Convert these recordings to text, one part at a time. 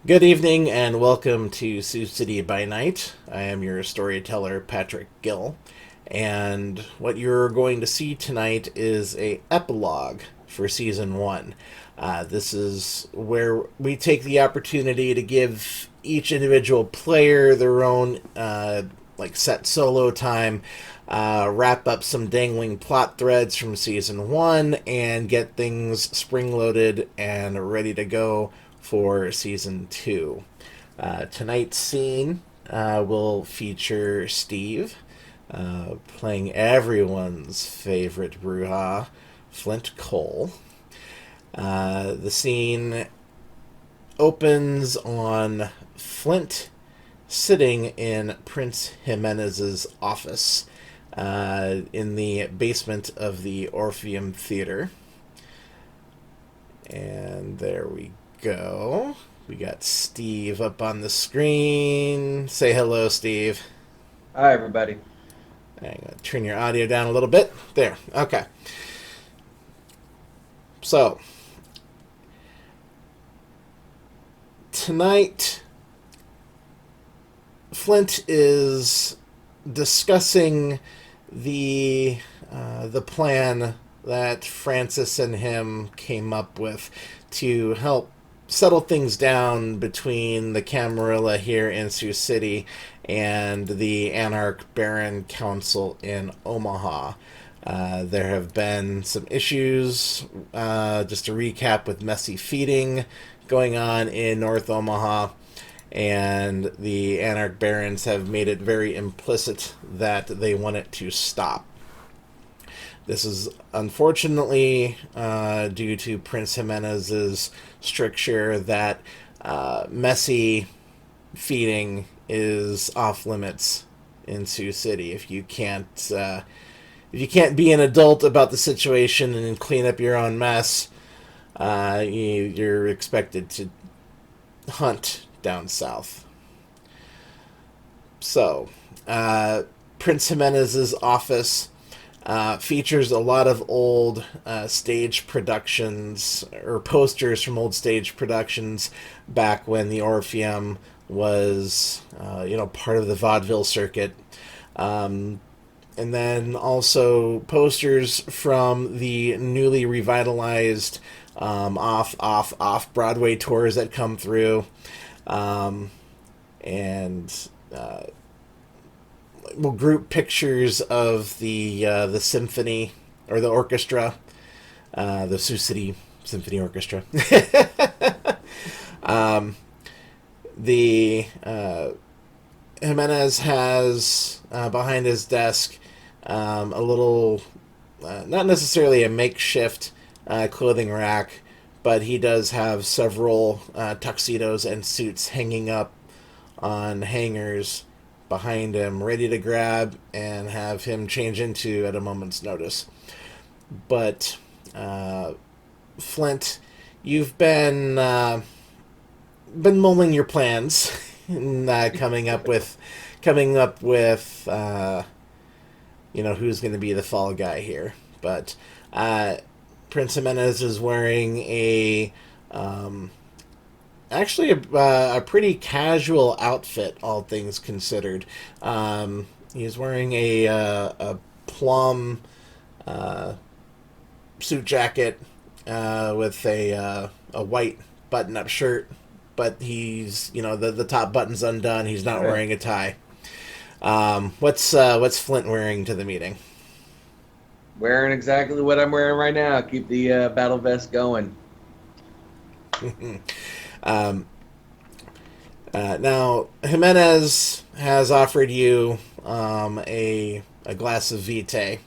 Good evening and welcome to Sioux City by Night. I am your storyteller, Patrick Gill, and what you're going to see tonight is a epilogue for Season 1. This is where we take the opportunity to give each individual player their own set solo time, wrap up some dangling plot threads from Season 1, and get things spring-loaded and ready to go for Season 2. Tonight's scene will feature Steve playing everyone's favorite Bruja, Flynt Cole. The scene opens on Flynt sitting in Prince Jimenez's office in the basement of the Orpheum Theater. And there we go. We got Steve up on the screen. Say hello, Steve. Hi, everybody. I'm going to turn your audio down a little bit. There. Okay. So, tonight, Flynt is discussing the plan that Francis and him came up with to help settle things down between the Camarilla here in Sioux City and the Anarch Baron Council in Omaha. There have been some issues, just to recap, with messy feeding going on in North Omaha, and the Anarch Barons have made it very implicit that they want it to stop. This is unfortunately due to Prince Jimenez's stricture that messy feeding is off limits in Sioux City. If you can't be an adult about the situation and clean up your own mess, you're expected to hunt down south. So, Prince Jimenez's office features a lot of old stage productions or posters from old stage productions back when the Orpheum was, part of the vaudeville circuit. And then also posters from the newly revitalized off Broadway tours that come through. And we'll group pictures of the symphony or the orchestra, the Sioux City Symphony Orchestra. The Jimenez has behind his desk a little, not necessarily a makeshift clothing rack, but he does have several tuxedos and suits hanging up on hangers behind him, ready to grab and have him change into at a moment's notice. But Flynt, you've been mulling your plans and coming up with who's going to be the fall guy here. But Prince Jimenez is wearing actually a pretty casual outfit, all things considered. He's wearing a plum suit jacket with a white button-up shirt, but he's the top button's undone. He's not wearing a tie. What's Flynt wearing to the meeting? Wearing exactly what I'm wearing right now. Keep the battle vest going. Now, Jimenez has offered you a glass of Vitae,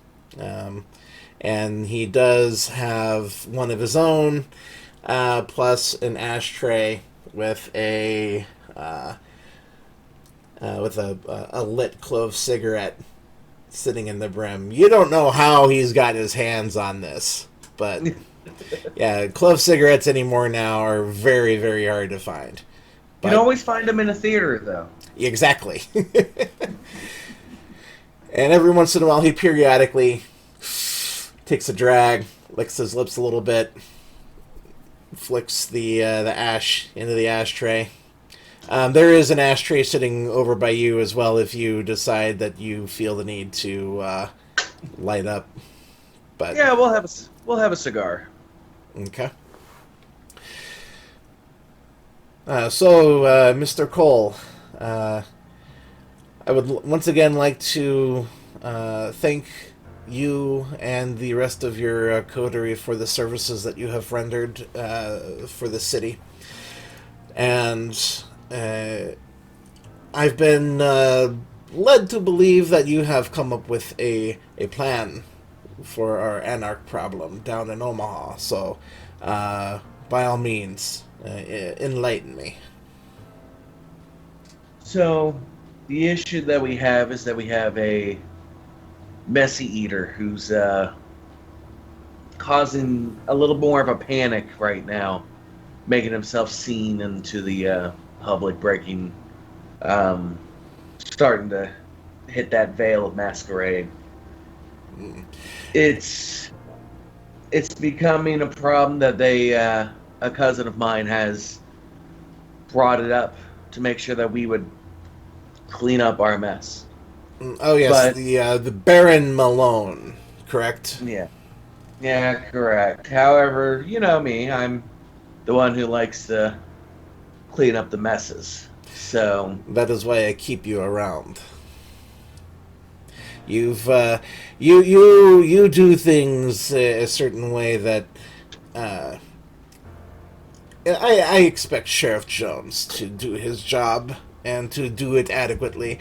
and he does have one of his own, plus an ashtray with a lit clove cigarette sitting in the brim. You don't know how he's got his hands on this, but yeah, clove cigarettes anymore now are very, very hard to find. You can always find them in a theater, though. Exactly. And every once in a while, he periodically takes a drag, licks his lips a little bit, flicks the ash into the ashtray, There is an ashtray sitting over by you as well if you decide that you feel the need to light up. But Yeah, we'll have a cigar. okay. Mr. Cole, I would once again like to thank you and the rest of your coterie for the services that you have rendered for the city. And I've been led to believe that you have come up with a plan for our Anarch problem down in Omaha. So, by all means, enlighten me. So, the issue that we have is that we have a messy eater who's causing a little more of a panic right now, making himself seen into the public, starting to hit that veil of masquerade. It's becoming a problem that a cousin of mine has brought it up to make sure that we would clean up our mess. Oh yes, But, the Baron Malone, correct? yeah, correct. However, you know me, I'm the one who likes to clean up the messes. So, That is why I keep you around. You do things a certain way that I expect Sheriff Jones to do his job and to do it adequately,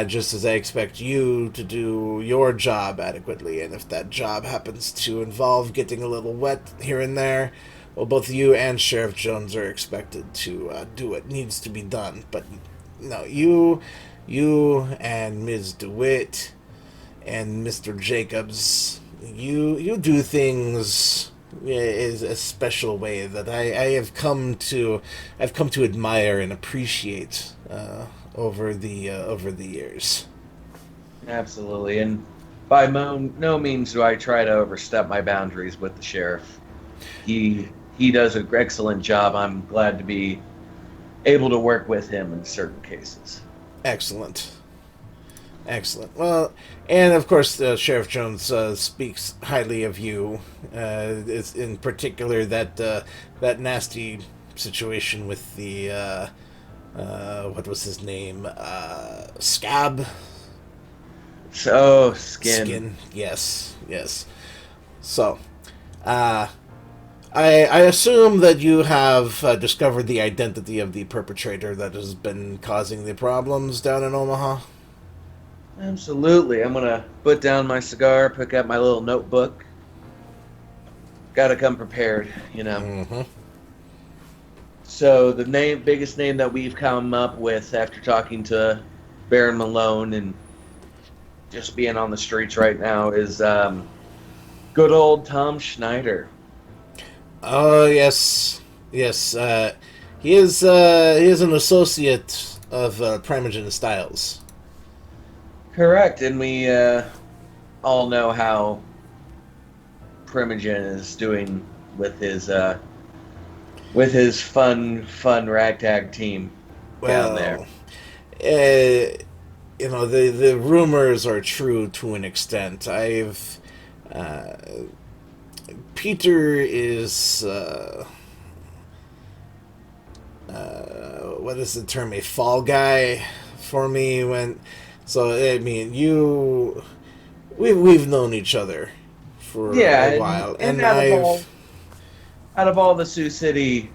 just as I expect you to do your job adequately. And if that job happens to involve getting a little wet here and there, well, both you and Sheriff Jones are expected to do what needs to be done. But no, you and Ms. DeWitt and Mr. Jacobs, you do things is a special way that I have come to admire and appreciate over the years. absolutely. And by no means do I try to overstep my boundaries with the sheriff. He does an excellent job. I'm glad to be able to work with him in certain cases. Excellent. Well, and of course, Sheriff Jones speaks highly of you. It's in particular that nasty situation with the what was his name? Scab. So, skin. Skin. Yes. So, I assume that you have discovered the identity of the perpetrator that has been causing the problems down in Omaha. Absolutely. I'm going to put down my cigar, pick up my little notebook. Got to come prepared, you know. Mm-hmm. So, the biggest name that we've come up with after talking to Baron Malone and just being on the streets right now is good old Tom Schneider. Oh yes. He is an associate of Primogen Styles. Correct, and we all know how Primogen is doing with his fun ragtag team down there. The rumors are true to an extent. Peter is what is the term? A fall guy for me we've known each other for a while, and out of all the Sioux City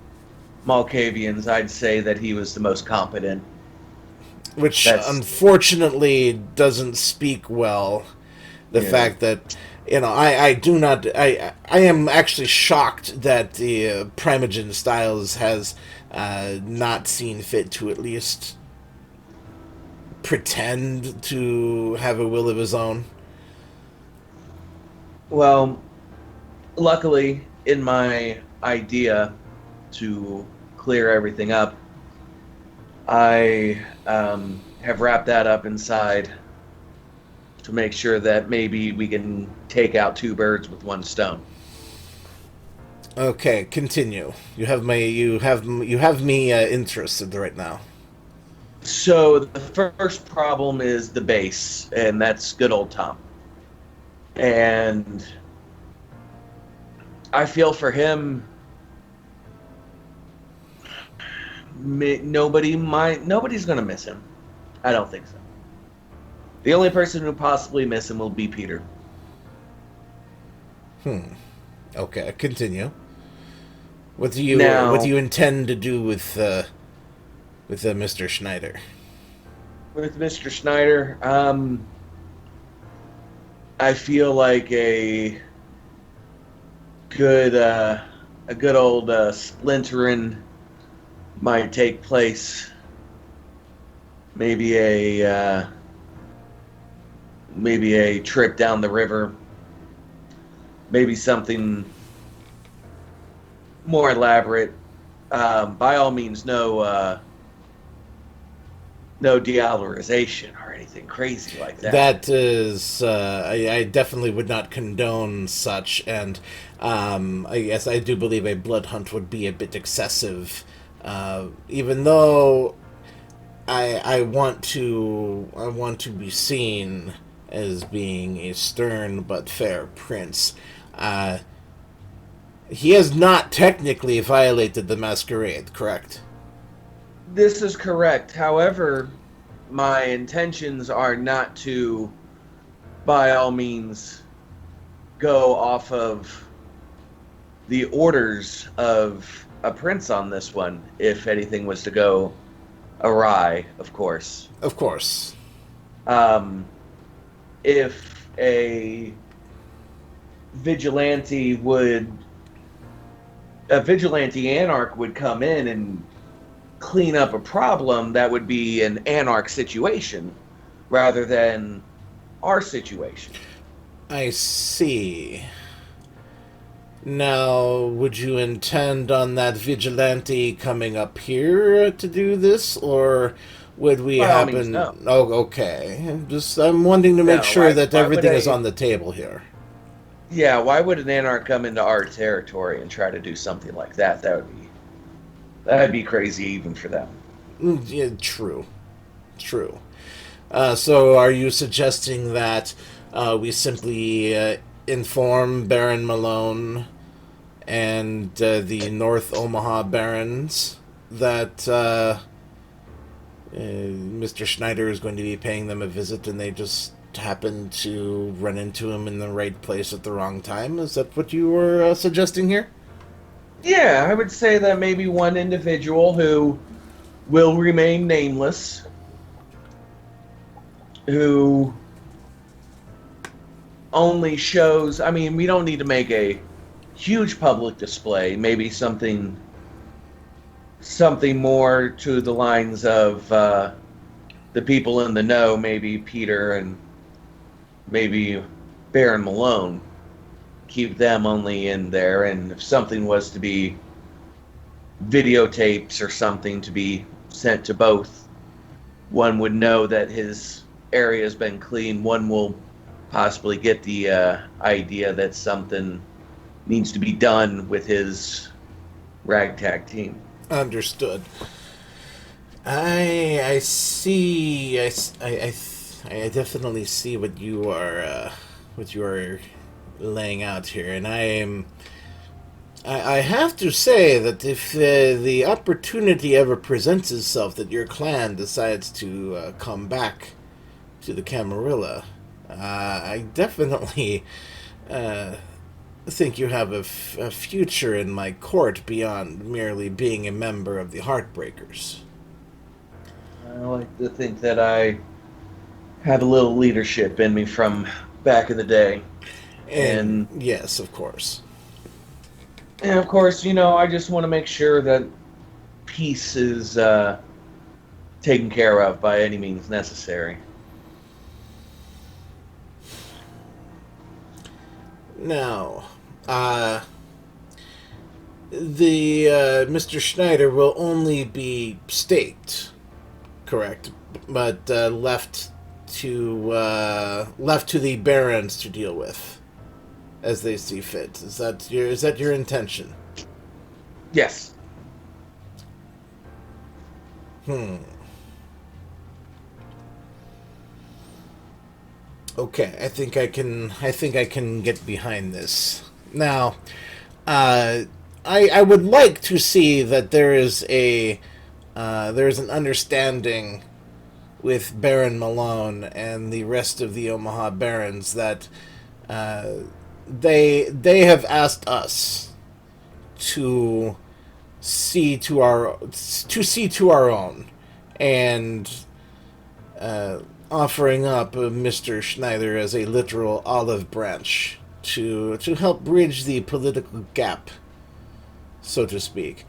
Malkavians, I'd say that he was the most competent. Which unfortunately doesn't speak well. The fact that I am actually shocked that the Primogen Styles has not seen fit to at least pretend to have a will of his own. Well, luckily, in my idea to clear everything up, I have wrapped that up inside to make sure that maybe we can take out two birds with one stone. Okay, continue. You have me interested right now. So the first problem is the base, and that's good old Tom. And I feel for him. Nobody's gonna miss him. I don't think so. The only person who possibly miss him will be Peter. Okay, continue. What do Now, you intend to do with Mr. Schneider? with Mr. Schneider, I feel like good a good old splintering might take place. Maybe a trip down the river. Maybe something more elaborate. By all means, no de-dollarization or anything crazy like that. That is, I definitely would not condone such, and I guess I do believe a blood hunt would be a bit excessive, even though I want to be seen as being a stern but fair prince. Uh, he has not technically violated the masquerade, correct? This is correct. However, my intentions are not to, by all means, go off of the orders of a prince on this one, if anything was to go awry, of course. Of course. Um, if a vigilante would, a vigilante anarch would come in and clean up a problem, that would be an anarch situation rather than our situation. I see. Now, would you intend on that vigilante coming up here to do this, or would we By all means, happen? no. Oh, okay. I'm wanting to make No, sure that why would everything is on the table here. Yeah, why would an anarch come into our territory and try to do something like that? That'd be crazy even for them. Yeah, true. True. So, are you suggesting that we simply inform Baron Malone and the North Omaha Barons that Mr. Schneider is going to be paying them a visit, and they just happen to run into him in the right place at the wrong time? Is that what you were suggesting here? Yeah, I would say that maybe one individual who will remain nameless, who only shows, I mean, we don't need to make a huge public display, maybe something more to the lines of the people in the know, maybe Peter and maybe Baron Malone. Keep them only in there, and if something was to be videotapes or something to be sent to both, one would know that his area has been cleaned. One will possibly get the idea that something needs to be done with his ragtag team. Understood. I see. I definitely see what you are laying out here, and I have to say that if the opportunity ever presents itself that your clan decides to come back to the Camarilla, I definitely think you have a future in my court beyond merely being a member of the Heartbreakers. I like to think that I have a little leadership in me from back in the day. And yes, of course. And of course, I just want to make sure that peace is taken care of by any means necessary. Now, the Mr. Schneider will only be staked, correct? But left to the barons to deal with as they see fit. Is that your intention? Yes. Okay, I think I can get behind this. Now, I would like to see that there is an understanding with Baron Malone and the rest of the Omaha Barons that uh, they have asked us to see to our own, and offering up Mr. Schneider as a literal olive branch to help bridge the political gap, so to speak.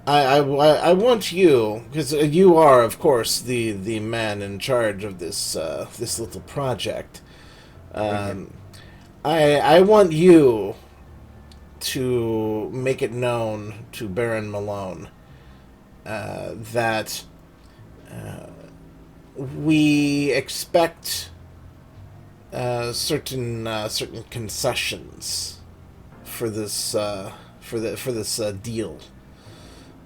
I want you, because you are, of course, the man in charge of this little project. Um, I want you to make it known to Baron Malone that we expect certain concessions for this deal.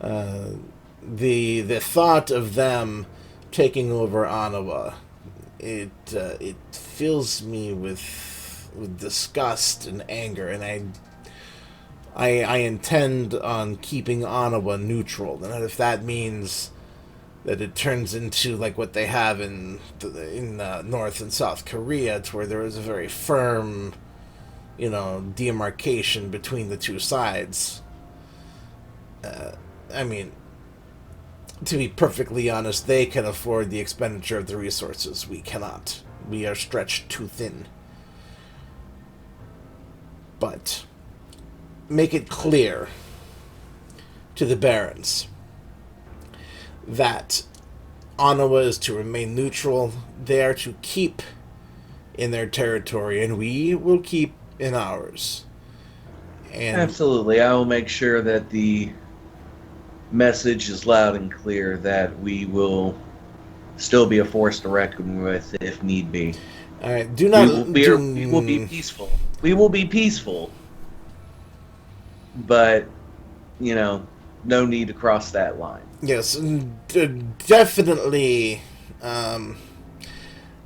Uh, the thought of them taking over Ottawa, it fills me with disgust and anger, and I intend on keeping Ottawa neutral, and if that means that it turns into like what they have in North and South Korea, to where there is a very firm, demarcation between the two sides. I mean, to be perfectly honest, they can afford the expenditure of the resources. We cannot. We are stretched too thin. But make it clear to the barons that Ottawa is to remain neutral. They are to keep in their territory, and we will keep in ours. And Absolutely. I will make sure that the message is loud and clear that we will still be a force to reckon with if need be. all right, do not. We will be peaceful. We will be peaceful, but no need to cross that line. Yes, definitely,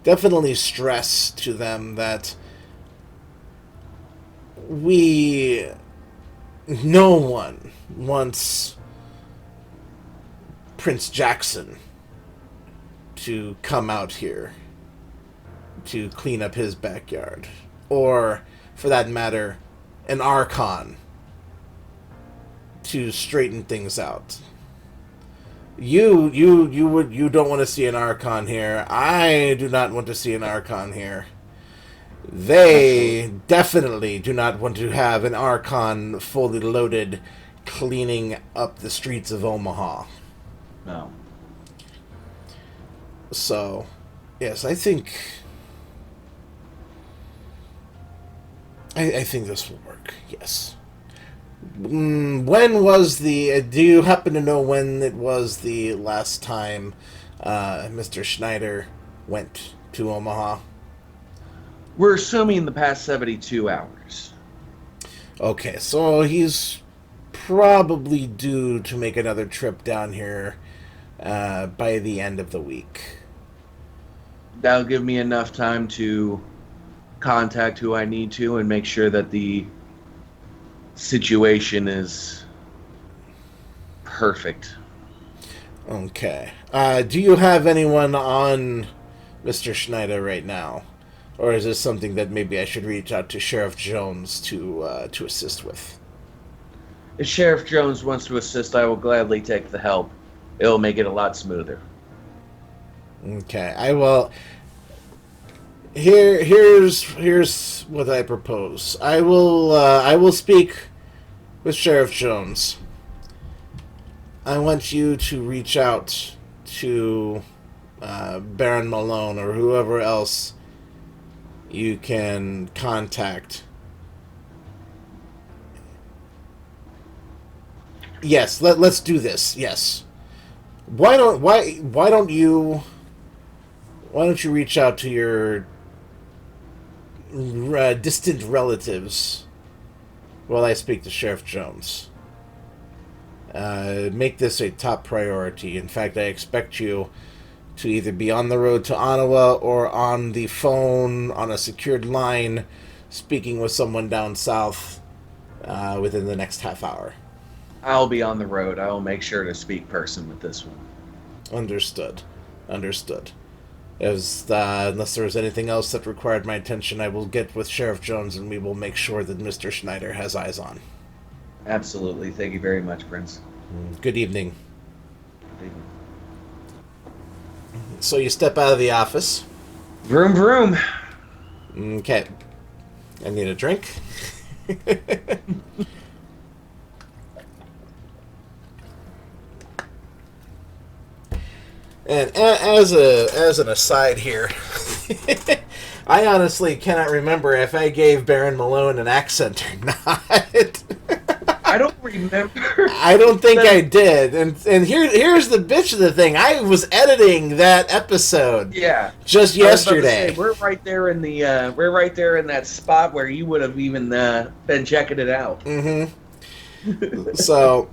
definitely stress to them that no one wants Prince Jackson to come out here to clean up his backyard, or, for that matter, an Archon to straighten things out. You don't want to see an Archon here. I do not want to see an Archon here. They Absolutely. definitely do not want to have an Archon fully loaded cleaning up the streets of Omaha. No. So, yes, I think this will work. Yes. When was the? Do you happen to know when it was the last time Mr. Schneider went to Omaha? We're assuming the past 72 hours. Okay, so he's probably due to make another trip down here by the end of the week. That'll give me enough time to contact who I need to and make sure that the situation is perfect. Okay. Do you have anyone on Mr. Schneider right now? Or is this something that maybe I should reach out to Sheriff Jones to assist with? If Sheriff Jones wants to assist, I will gladly take the help. It'll make it a lot smoother. Okay, I will. Here's what I propose. I will speak with Sheriff Jones. I want you to reach out to Baron Malone or whoever else you can contact. Yes, let's do this. Yes. Why don't you reach out to your distant relatives while I speak to Sheriff Jones? Make this a top priority. In fact, I expect you to either be on the road to Ottawa or on the phone on a secured line speaking with someone down south within the next half hour. I'll be on the road. I will make sure to speak person with this one. Understood. Unless there was anything else that required my attention, I will get with Sheriff Jones and we will make sure that Mr. Schneider has eyes on. Absolutely. Thank you very much, Prince. Good evening. Good evening. So you step out of the office. Vroom, vroom. Okay. I need a drink. And as an aside here, I honestly cannot remember if I gave Baron Malone an accent or not. I don't remember. I don't think I did. And here's the bitch of the thing. I was editing that episode. Yeah. Just yesterday. We're right there in that spot where you would have even been checking it out. Mm-hmm. So,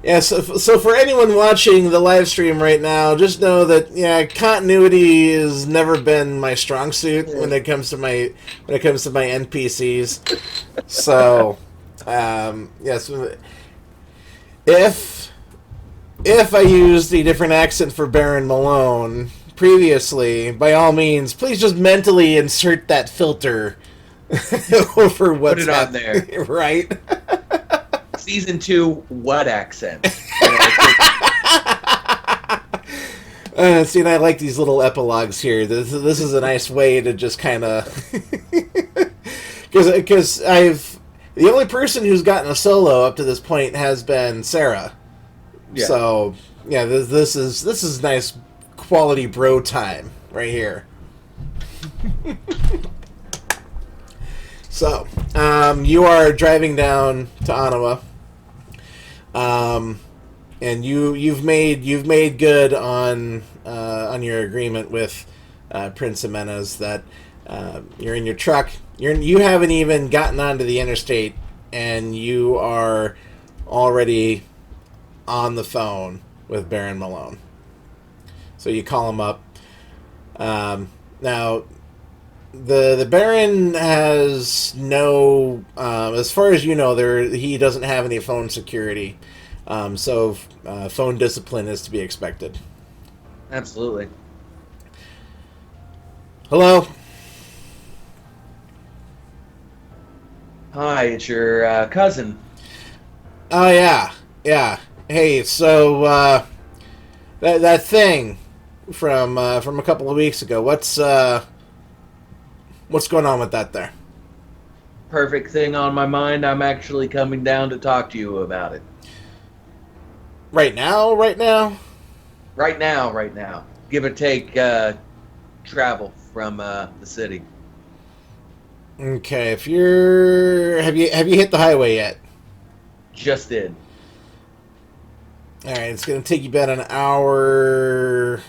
yeah. So for anyone watching the live stream right now, just know that continuity has never been my strong suit when it comes to my NPCs. So. Yes, if I used a different accent for Baron Malone previously, by all means, please just mentally insert that filter over what's Put it on there, right? Season 2, what accent? See, and I like these little epilogues here. This is a nice way to just kind of because the only person who's gotten a solo up to this point has been Sarah. Yeah. So, yeah, this is nice quality bro time right here. So, you are driving down to Ottawa, and you've made good on your agreement with Prince Jimenez that you're in your truck. You haven't even gotten onto the interstate, and you are already on the phone with Baron Malone. So you call him up. Now, the Baron has no, as far as you know, he doesn't have any phone security. So phone discipline is to be expected. Absolutely. Hello. Hi, it's your cousin. Oh yeah. Hey, so that thing from a couple of weeks ago. What's going on with that there? Perfect thing on my mind. I'm actually coming down to talk to you about it. Right now. Right now. Give or take travel from the city. Okay, have you hit the highway yet? Just did. All right, it's gonna take you about an hour.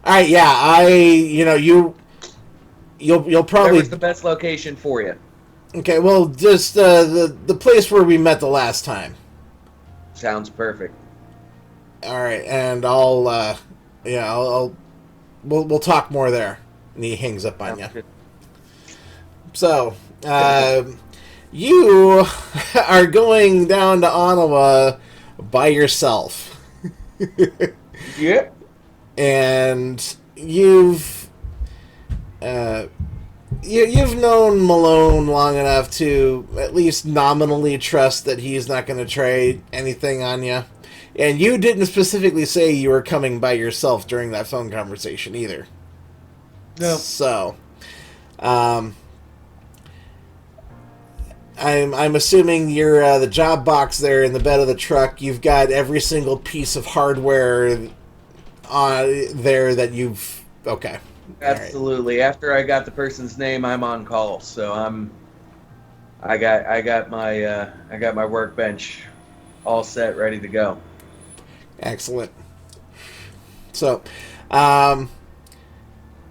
All right, yeah, you'll probably. Where's the best location for you? Okay, well, just the place where we met the last time. Sounds perfect. All right, and we'll talk more there. And he hangs up on you. So, you are going down to Ottawa by yourself. Yep. And you've known Malone long enough to at least nominally trust that he's not going to try anything on you. And you didn't specifically say you were coming by yourself during that phone conversation either. No. So, I'm assuming you're the job box there in the bed of the truck. You've got every single piece of hardware there that you've. Okay. Absolutely. Right. After I got the person's name, I'm on call. So I got my workbench all set, ready to go. Excellent. So, yeah,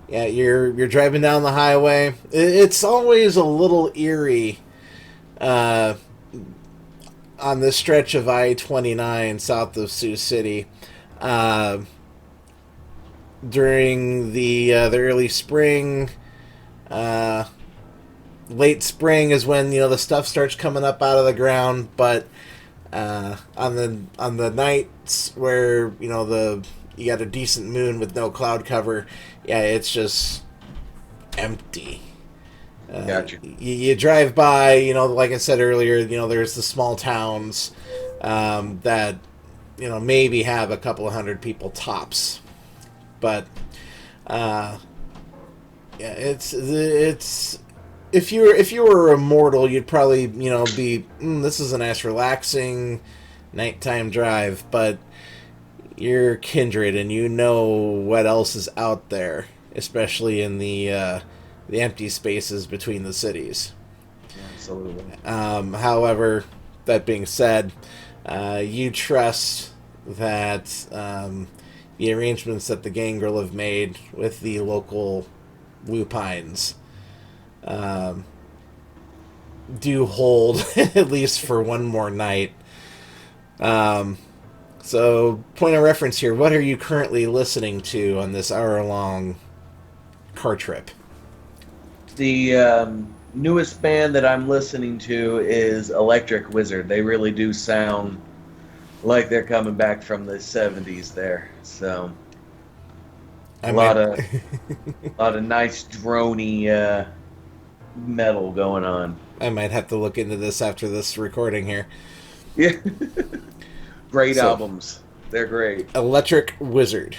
you're driving down the highway. It's always a little eerie. On this stretch of I-29 south of Sioux City, during the early spring. Late spring is when the stuff starts coming up out of the ground, but on the nights where you got a decent moon with no cloud cover, yeah, it's just empty. Gotcha. You drive by, like I said earlier, there's the small towns that maybe have a couple of hundred people tops, but yeah, it's if you were a mortal, you'd probably be this is a nice relaxing nighttime drive, but you're kindred and you know what else is out there, especially in the empty spaces between the cities. Absolutely. However, that being said, you trust that the arrangements that the gangrel have made with the local lupines do hold at least for one more night. So, point of reference here, what are you currently listening to on this hour-long car trip? The newest band that I'm listening to is Electric Wizard. They really do sound like they're coming back from the 70s there. So a lot of nice droney metal going on. I might have to look into this after this recording here. Yeah. Great albums. They're great. Electric Wizard.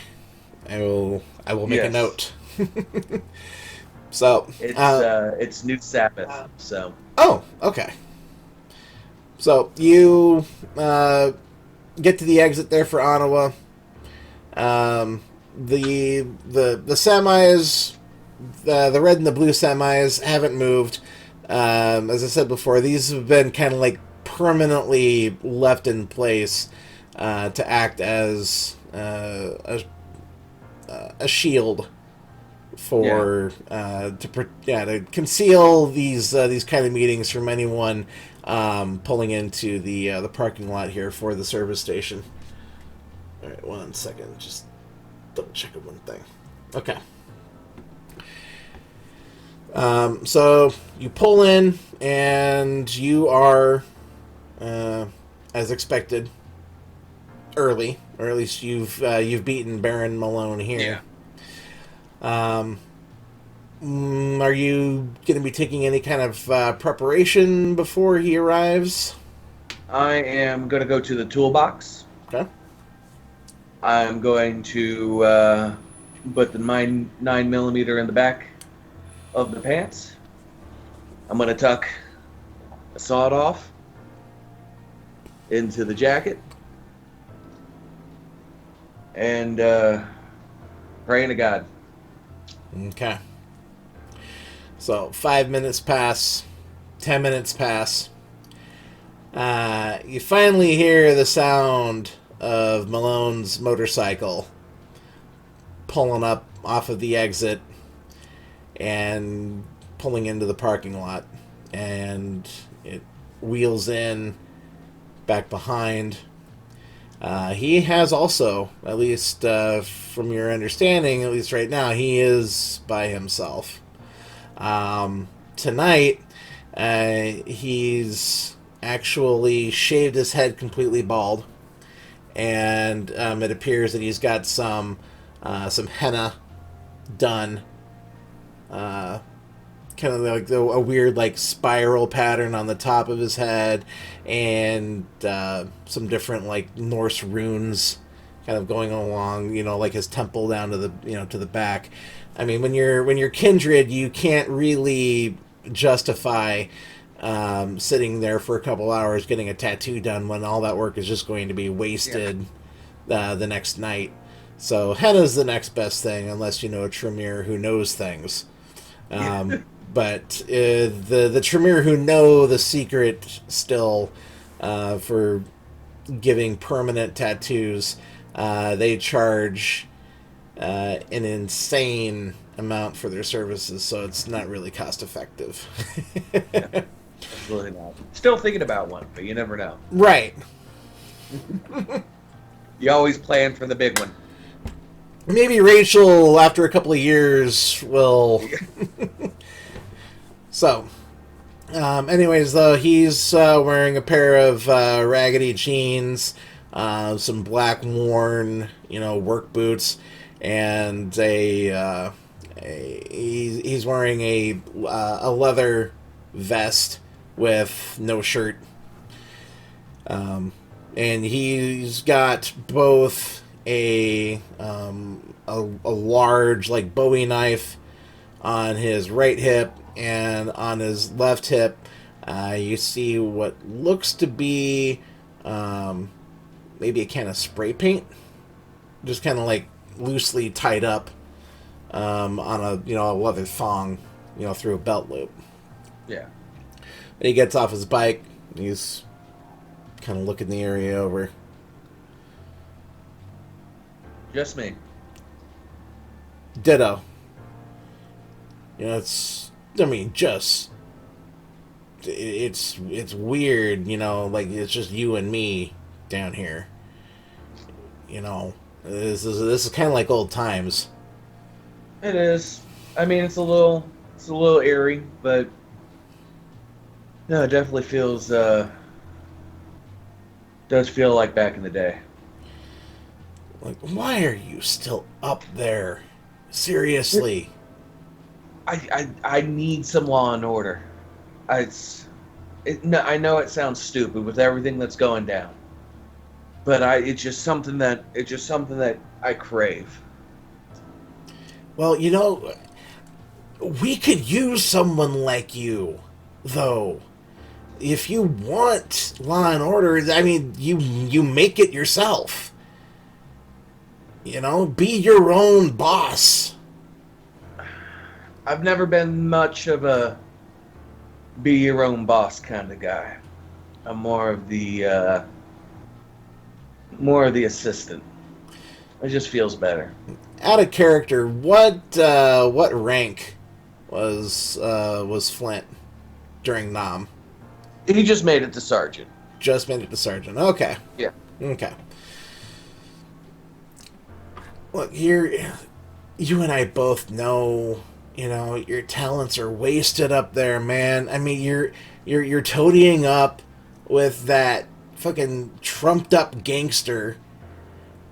I will make a note. So it's New Sabbath. So. Oh, okay. So you get to the exit there for Ottawa. The semis, the red and the blue semis haven't moved. As I said before, these have been kind of like permanently left in place to act as a shield for to conceal these kind of meetings from anyone pulling into the parking lot here for the service station. All right, 1 second, just double check one thing. Okay. So you pull in, and you are, as expected, early, or at least you've beaten Baron Malone here. Yeah. Are you going to be taking any kind of preparation before he arrives? I am going to go to the toolbox. Okay. I'm going to put the 9mm in the back of the pants. I'm going to tuck a sawed off into the jacket. And praying to God. Okay. So 5 minutes pass, 10 minutes pass. You finally hear the sound of Malone's motorcycle pulling up off of the exit and pulling into the parking lot. And it wheels in back behind. He has also, at least from your understanding, at least right now, he is by himself. Tonight, he's actually shaved his head completely bald, and it appears that he's got some henna done, kind of like a weird like spiral pattern on the top of his head, and some different like Norse runes kind of going along, like his temple down to the back. I mean, when you're kindred, you can't really justify sitting there for a couple hours getting a tattoo done when all that work is just going to be wasted the next night. So henna's the next best thing, unless you know a Tremere who knows things. But the Tremere who know the secret still for giving permanent tattoos, they charge an insane amount for their services, so it's not really cost effective. Absolutely not. Still thinking about one, but you never know. Right. You always plan for the big one. maybe Rachel, after a couple of years, will. So, anyways, though, he's wearing a pair of raggedy jeans, some black worn, work boots, and he's wearing a leather vest with no shirt. And he's got both a large like Bowie knife on his right hip, and on his left hip you see what looks to be maybe a can of spray paint, just kind of like loosely tied up on a leather thong, through a belt loop. Yeah. And he gets off his bike. He's kind of looking the area over. Just me. Ditto. It's weird, like it's just you and me down here. This is kind of like old times. It is. I mean, it's a little eerie, but no, it definitely does feel like back in the day. Like, why are you still up there? Seriously. I need some law and order. I know it sounds stupid with everything that's going down, but it's just something that I crave. Well, we could use someone like you, though. If you want law and order, I mean, you make it yourself. Be your own boss. I've never been much of a be your own boss kind of guy. I'm more of the assistant. It just feels better. Out of character, what rank was Flynt during Nam? He just made it to sergeant. Just made it to sergeant. Okay. Yeah. Okay. Look, you and I both know, your talents are wasted up there, man. I mean, you're toadying up with that fucking trumped up gangster,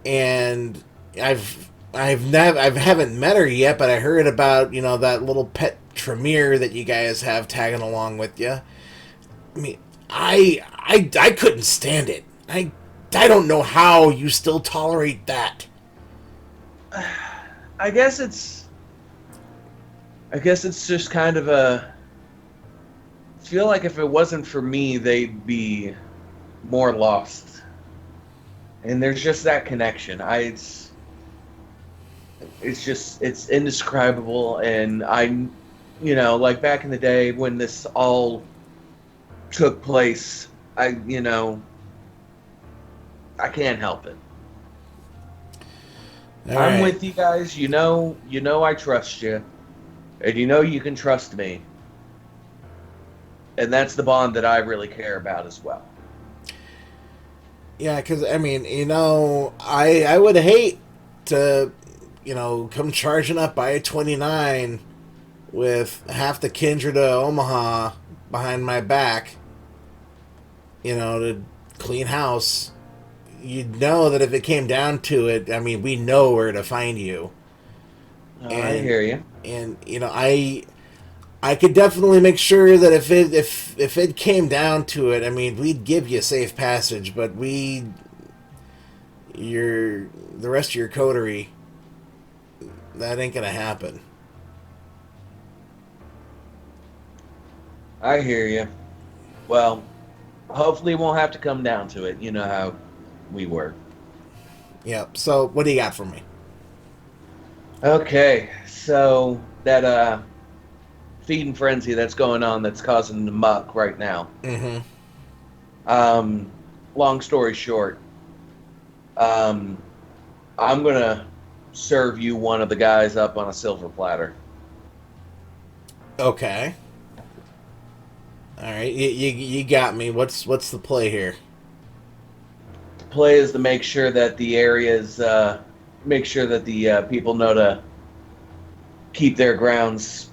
and I haven't met her yet, but I heard about, that little pet Tremere that you guys have tagging along with you. I mean, I couldn't stand it. I don't know how you still tolerate that. I guess it's just kind of I feel like if it wasn't for me, they'd be more lost. And there's just that connection. It's indescribable. And like back in the day when this all took place, I can't help it. I'm with you guys. I trust you, and you can trust me, and that's the bond that I really care about as well. Yeah, because I mean, I would hate to, come charging up by 29 with half the Kindred of Omaha behind my back, to clean house. You'd know that if it came down to it, I mean, we know where to find you. I hear you. And I could definitely make sure that if it came down to it, I mean, we'd give you safe passage, but the rest of your coterie, that ain't gonna happen. I hear you. Well, hopefully it won't have to come down to it. You know how we work. Yep. So, what do you got for me? Okay, so that feeding frenzy that's going on, that's causing the muck right now. Mm-hmm. Long story short, I'm gonna serve you one of the guys up on a silver platter. Okay. All right, you got me. What's the play here? Play is to make sure that the area is make sure that the people know to keep their grounds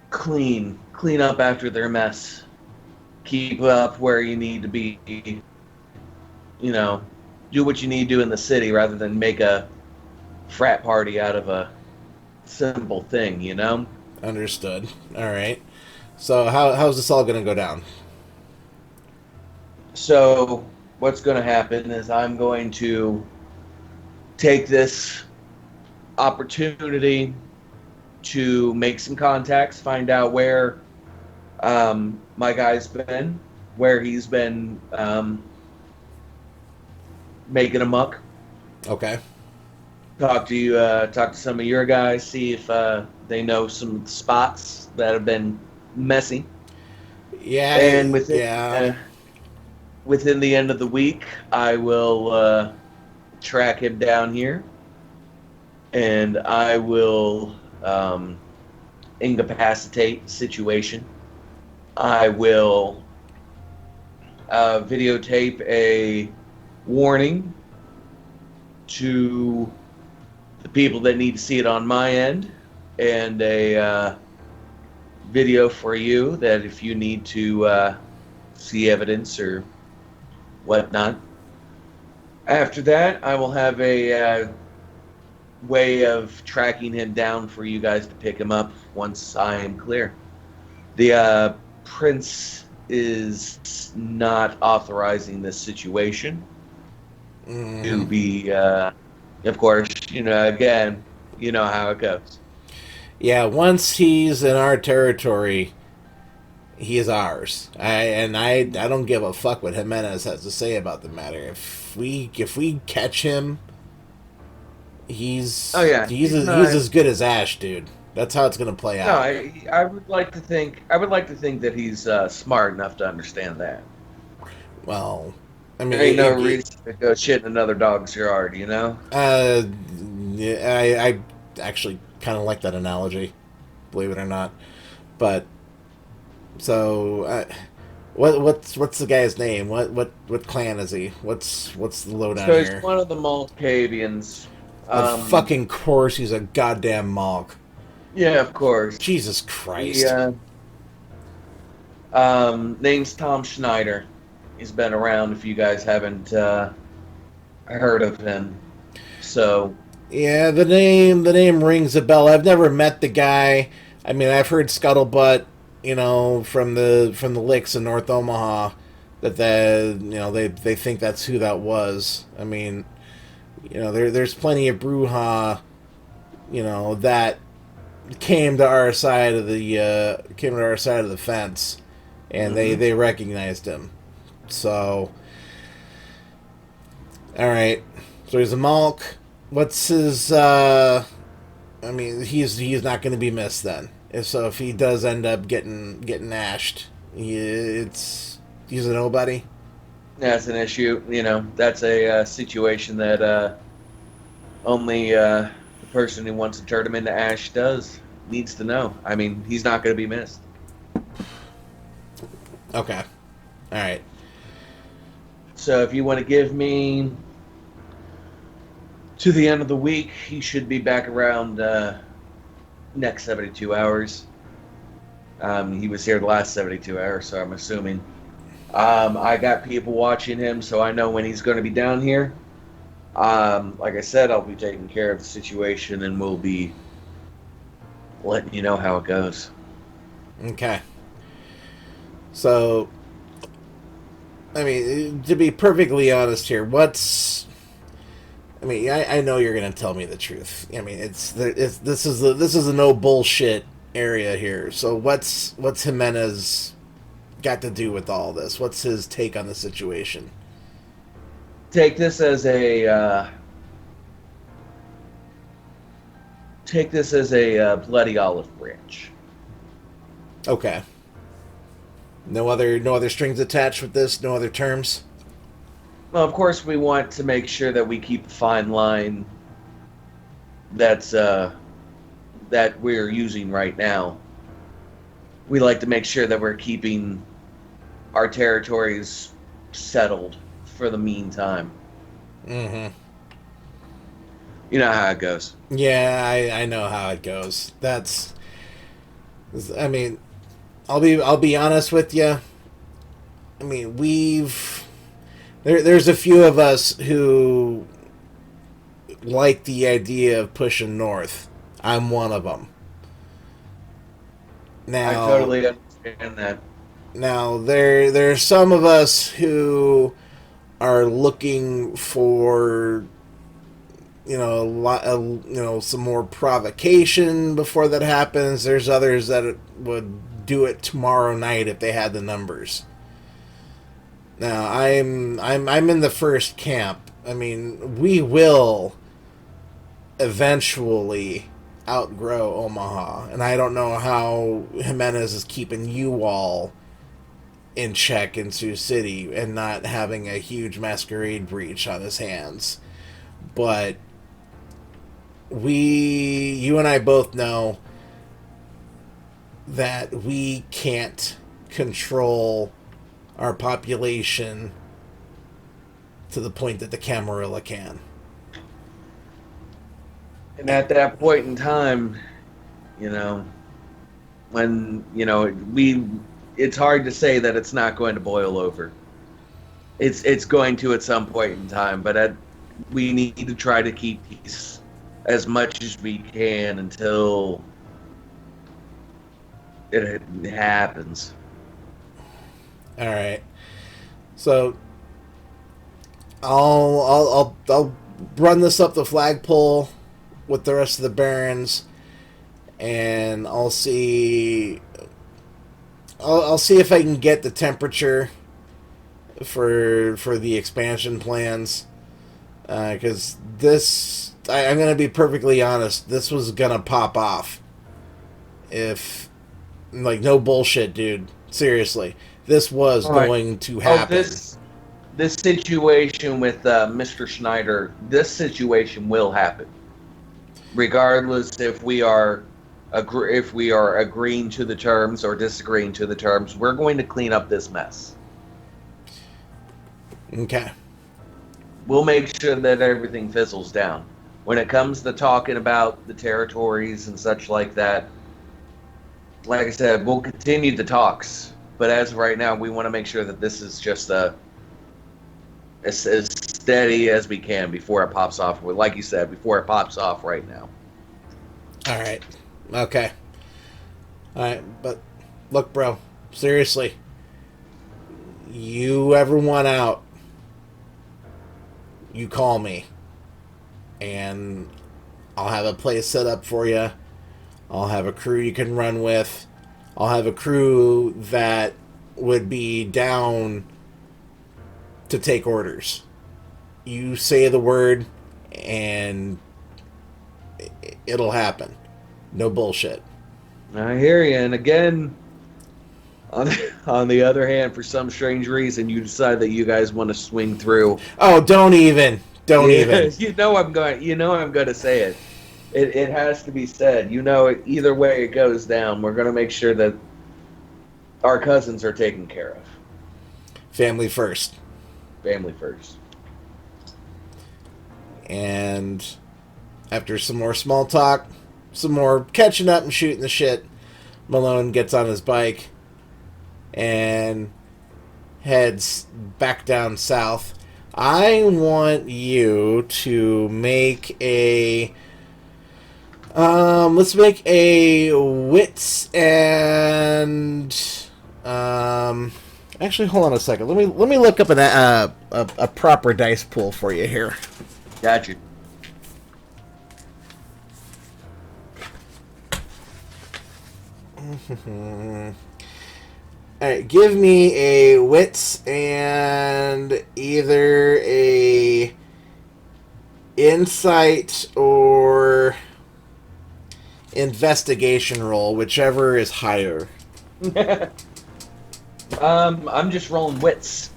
clean up after their mess, keep up where you need to be, you know, do what you need to do in the city rather than make a frat party out of a simple thing, you know? Understood. All right. So how's this all going to go down? So what's going to happen is I'm going to take this opportunity to make some contacts, find out where my guy's been, where he's been making a muck. Okay. Talk to some of your guys, see if they know some spots that have been messy. Yeah. And Yeah. within the end of the week, I will track him down here, and I will incapacitate the situation. I will videotape a warning to the people that need to see it on my end, and a video for you that if you need to see evidence or whatnot. After that, I will have a way of tracking him down for you guys to pick him up once I am clear. The prince is not authorizing this situation to be, of course, again, you know how it goes. Yeah, once he's in our territory, he is ours. I don't give a fuck what Jimenez has to say about the matter. If we catch him, he's he's as good as Ash, dude. That's how it's gonna play out. No, I would like to think that he's smart enough to understand that. Well, I mean, There ain't no reason to go shit in another dog's yard, you know? I actually kind of like that analogy, believe it or not. But so, what's the guy's name? What clan is he? What's the lowdown So here? he's one of the Malkavians. Of fucking course, he's a goddamn Malk. Yeah, of course. Jesus Christ. Name's Tom Schneider. He's been around if you guys haven't heard of him. So yeah, the name rings a bell. I've never met the guy. I mean, I've heard scuttlebutt, from the licks in North Omaha that they think that's who that was. I mean, there's plenty of brouhaha, that came to our side of the fence, and they recognized him. So, all right. So he's a Malk. What's his? I mean, he's not going to be missed then. If he does end up getting ashed, he's a nobody. That's an issue. That's a situation that only the person who wants to turn him into ash needs to know. I mean, he's not going to be missed. Okay. All right. So if you want to give me to the end of the week, he should be back around next 72 hours. He was here the last 72 hours, so I'm assuming. I got people watching him, so I know when he's going to be down here. Like I said, I'll be taking care of the situation, and we'll be letting you know how it goes. Okay. So, I mean, to be perfectly honest here, I know you're gonna tell me the truth. I mean, this is a no bullshit area here. So what's Jimenez got to do with all this? What's his take on the situation? Take this as a bloody olive branch. Okay. No other strings attached with this. No other terms. Well, of course, we want to make sure that we keep a fine line that we're using right now. We like to make sure that we're keeping our territories settled for the meantime. Mm-hmm. You know how it goes. Yeah, I know how it goes. I mean, I'll be honest with you. I mean, there's a few of us who like the idea of pushing north. I'm one of them. I Now, totally understand that. there's some of us who are looking for some more provocation before that happens. There's others that would do it tomorrow night if they had the numbers. Now, I'm in the first camp. I mean, we will eventually outgrow Omaha, and I don't know how Jimenez is keeping you all in check in Sioux City and not having a huge masquerade breach on his hands. But you and I both know that we can't control our population to the point that the Camarilla can. And at that point in time, you know, when, it's hard to say that it's not going to boil over. It's going to at some point in time, but we need to try to keep peace as much as we can until it happens. All right. So I'll run this up the flagpole with the rest of the barons, and I'll see if I can get the temperature for the expansion plans, because I'm gonna be perfectly honest, this was gonna pop off. If, like, no bullshit, dude, seriously, this was going to happen. This situation with Mr. Schneider, this situation will happen, regardless if we are agreeing to the terms or disagreeing to the terms. We're going to clean up this mess. Okay. We'll make sure that everything fizzles down. When it comes to talking about the territories and such like that, like I said, we'll continue the talks. But as of right now, we want to make sure that this is just as steady as we can before it pops off. Like you said, before it pops off right now. All right. Okay. All right. But look, bro, seriously, you ever want out, you call me, and I'll have a place set up for you. I'll have a crew you can run with. I'll have a crew that would be down to take orders. You say the word, and it'll happen. No bullshit. I hear you. And again, on the other hand, for some strange reason, you decide that you guys want to swing through. Oh, don't even. I'm going to say it. It has to be said. Either way it goes down, we're going to make sure that our cousins are taken care of. Family first. Family first. And after some more small talk, some more catching up and shooting the shit, Malone gets on his bike and heads back down south. I want you to make a... let's make a wits and... actually, hold on a second. Let me look up a proper dice pool for you here. Gotcha. Alright, give me a wits and either a insight or investigation roll, whichever is higher. I'm just rolling wits.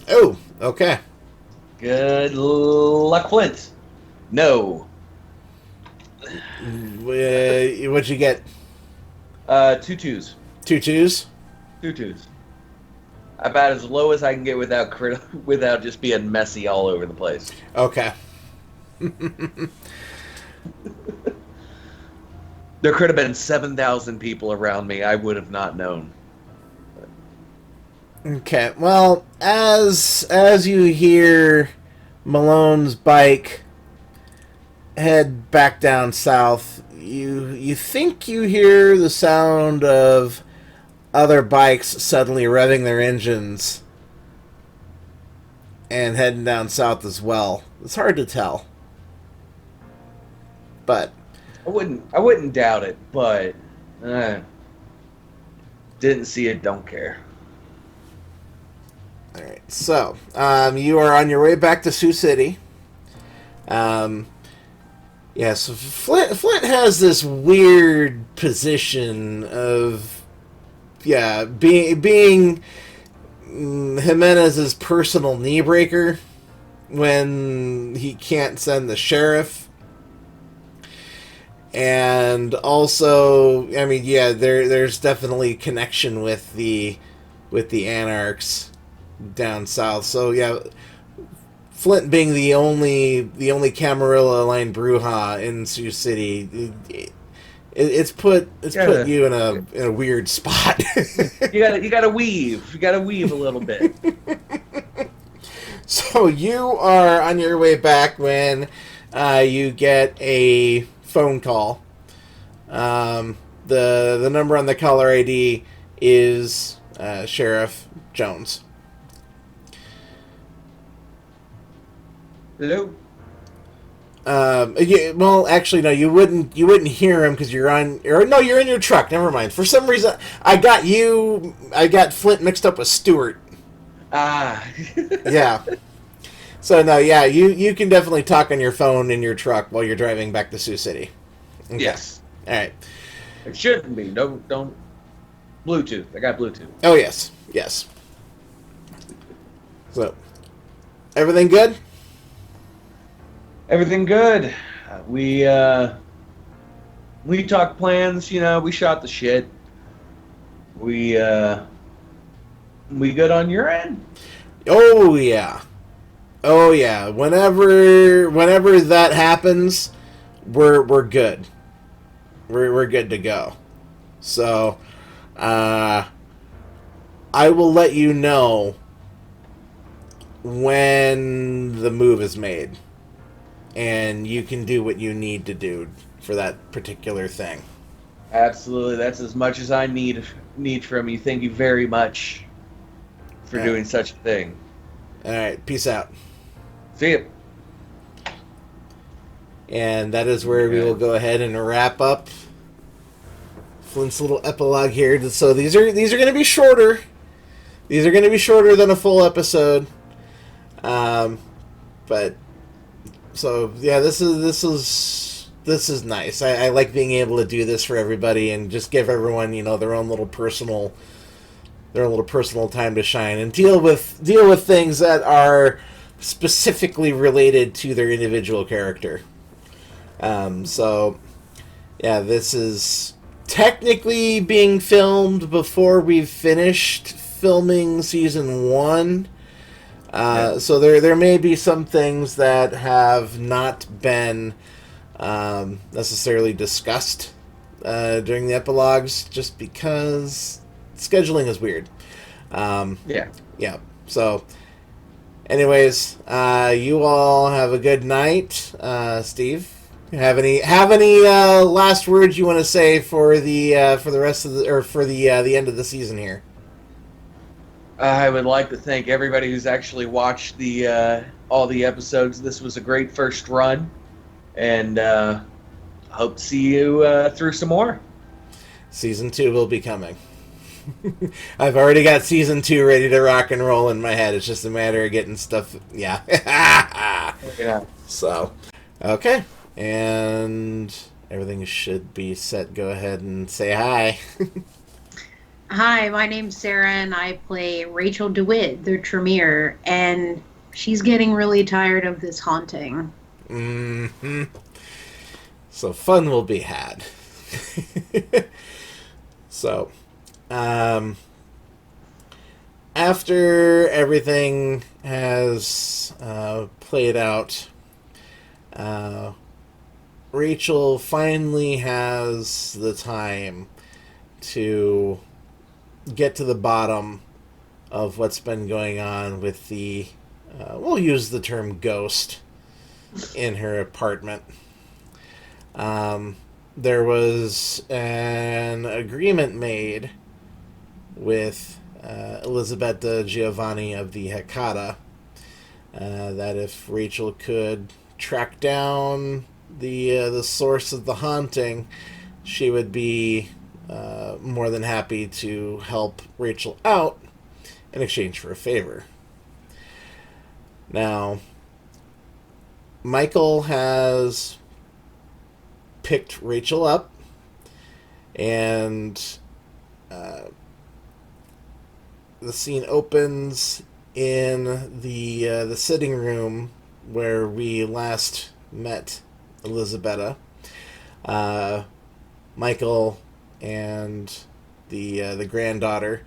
Oh, okay. Good luck, Flynt. No. What'd you get? 2 twos. 2 twos? 2 twos. About as low as I can get without just being messy all over the place. Okay. There could have been 7,000 people around me. I would have not known. Okay, well, as you hear Malone's bike head back down south, you think you hear the sound of other bikes suddenly revving their engines and heading down south as well. It's hard to tell, but I wouldn't doubt it, but didn't see it, don't care. all right. So you are on your way back to Sioux City. Yes, Flynt has this weird position of being Jimenez's personal knee breaker when he can't send the sheriff. And also, I mean, yeah, there's definitely connection with the Anarchs down south. So yeah, Flynt being the only Camarilla line Bruja in Sioux City, it's put you in a weird spot. you gotta weave. You gotta weave a little bit. So you are on your way back when you get a phone call. The number on the caller ID is Sheriff Jones. Hello. Yeah, well, actually, no. You wouldn't hear him because you're in your truck. Never mind. For some reason, I got Flynt mixed up with Stewart. Ah. Yeah. So no, yeah, you can definitely talk on your phone in your truck while you're driving back to Sioux City. Okay. Yes. All right. It shouldn't be. Don't. Bluetooth. I got Bluetooth. Oh yes. So, everything good? Everything good. We talked plans. We shot the shit. We good on your end? Oh yeah. Whenever that happens, we're good. We're good to go. So, I will let you know when the move is made, and you can do what you need to do for that particular thing. Absolutely. That's as much as I need from you. Thank you very much for doing such a thing. All right, peace out. See you. And that is where we will go ahead and wrap up Flynt's little epilogue here. So these are going to be shorter. These are going to be shorter than a full episode. But so yeah, this is nice. I like being able to do this for everybody and just give everyone, their own little personal time to shine and deal with things that are specifically related to their individual character. So yeah, this is technically being filmed before we've finished filming season 1. So there may be some things that have not been necessarily discussed during the epilogues, just because scheduling is weird. Yeah. So, anyways, you all have a good night. Steve, have any last words you want to say for the rest of the end of the season here? I would like to thank everybody who's actually watched all the episodes. This was a great first run, and hope to see you through some more. Season 2 will be coming. I've already got season 2 ready to rock and roll in my head. It's just a matter of getting stuff. Yeah. Yeah. So, okay, and everything should be set. Go ahead and say hi. Hi, my name's Sarah, and I play Rachel DeWitt, the Tremere, and she's getting really tired of this haunting. Mm-hmm. So fun will be had. So, after everything has played out, Rachel finally has the time to get to the bottom of what's been going on with the, we'll use the term ghost, in her apartment. There was an agreement made with Elisabetta Giovanni of the Hecata that if Rachel could track down the source of the haunting, she would be more than happy to help Rachel out in exchange for a favor. Now, Michael has picked Rachel up, and the scene opens in the sitting room where we last met Elisabetta. Michael and the granddaughter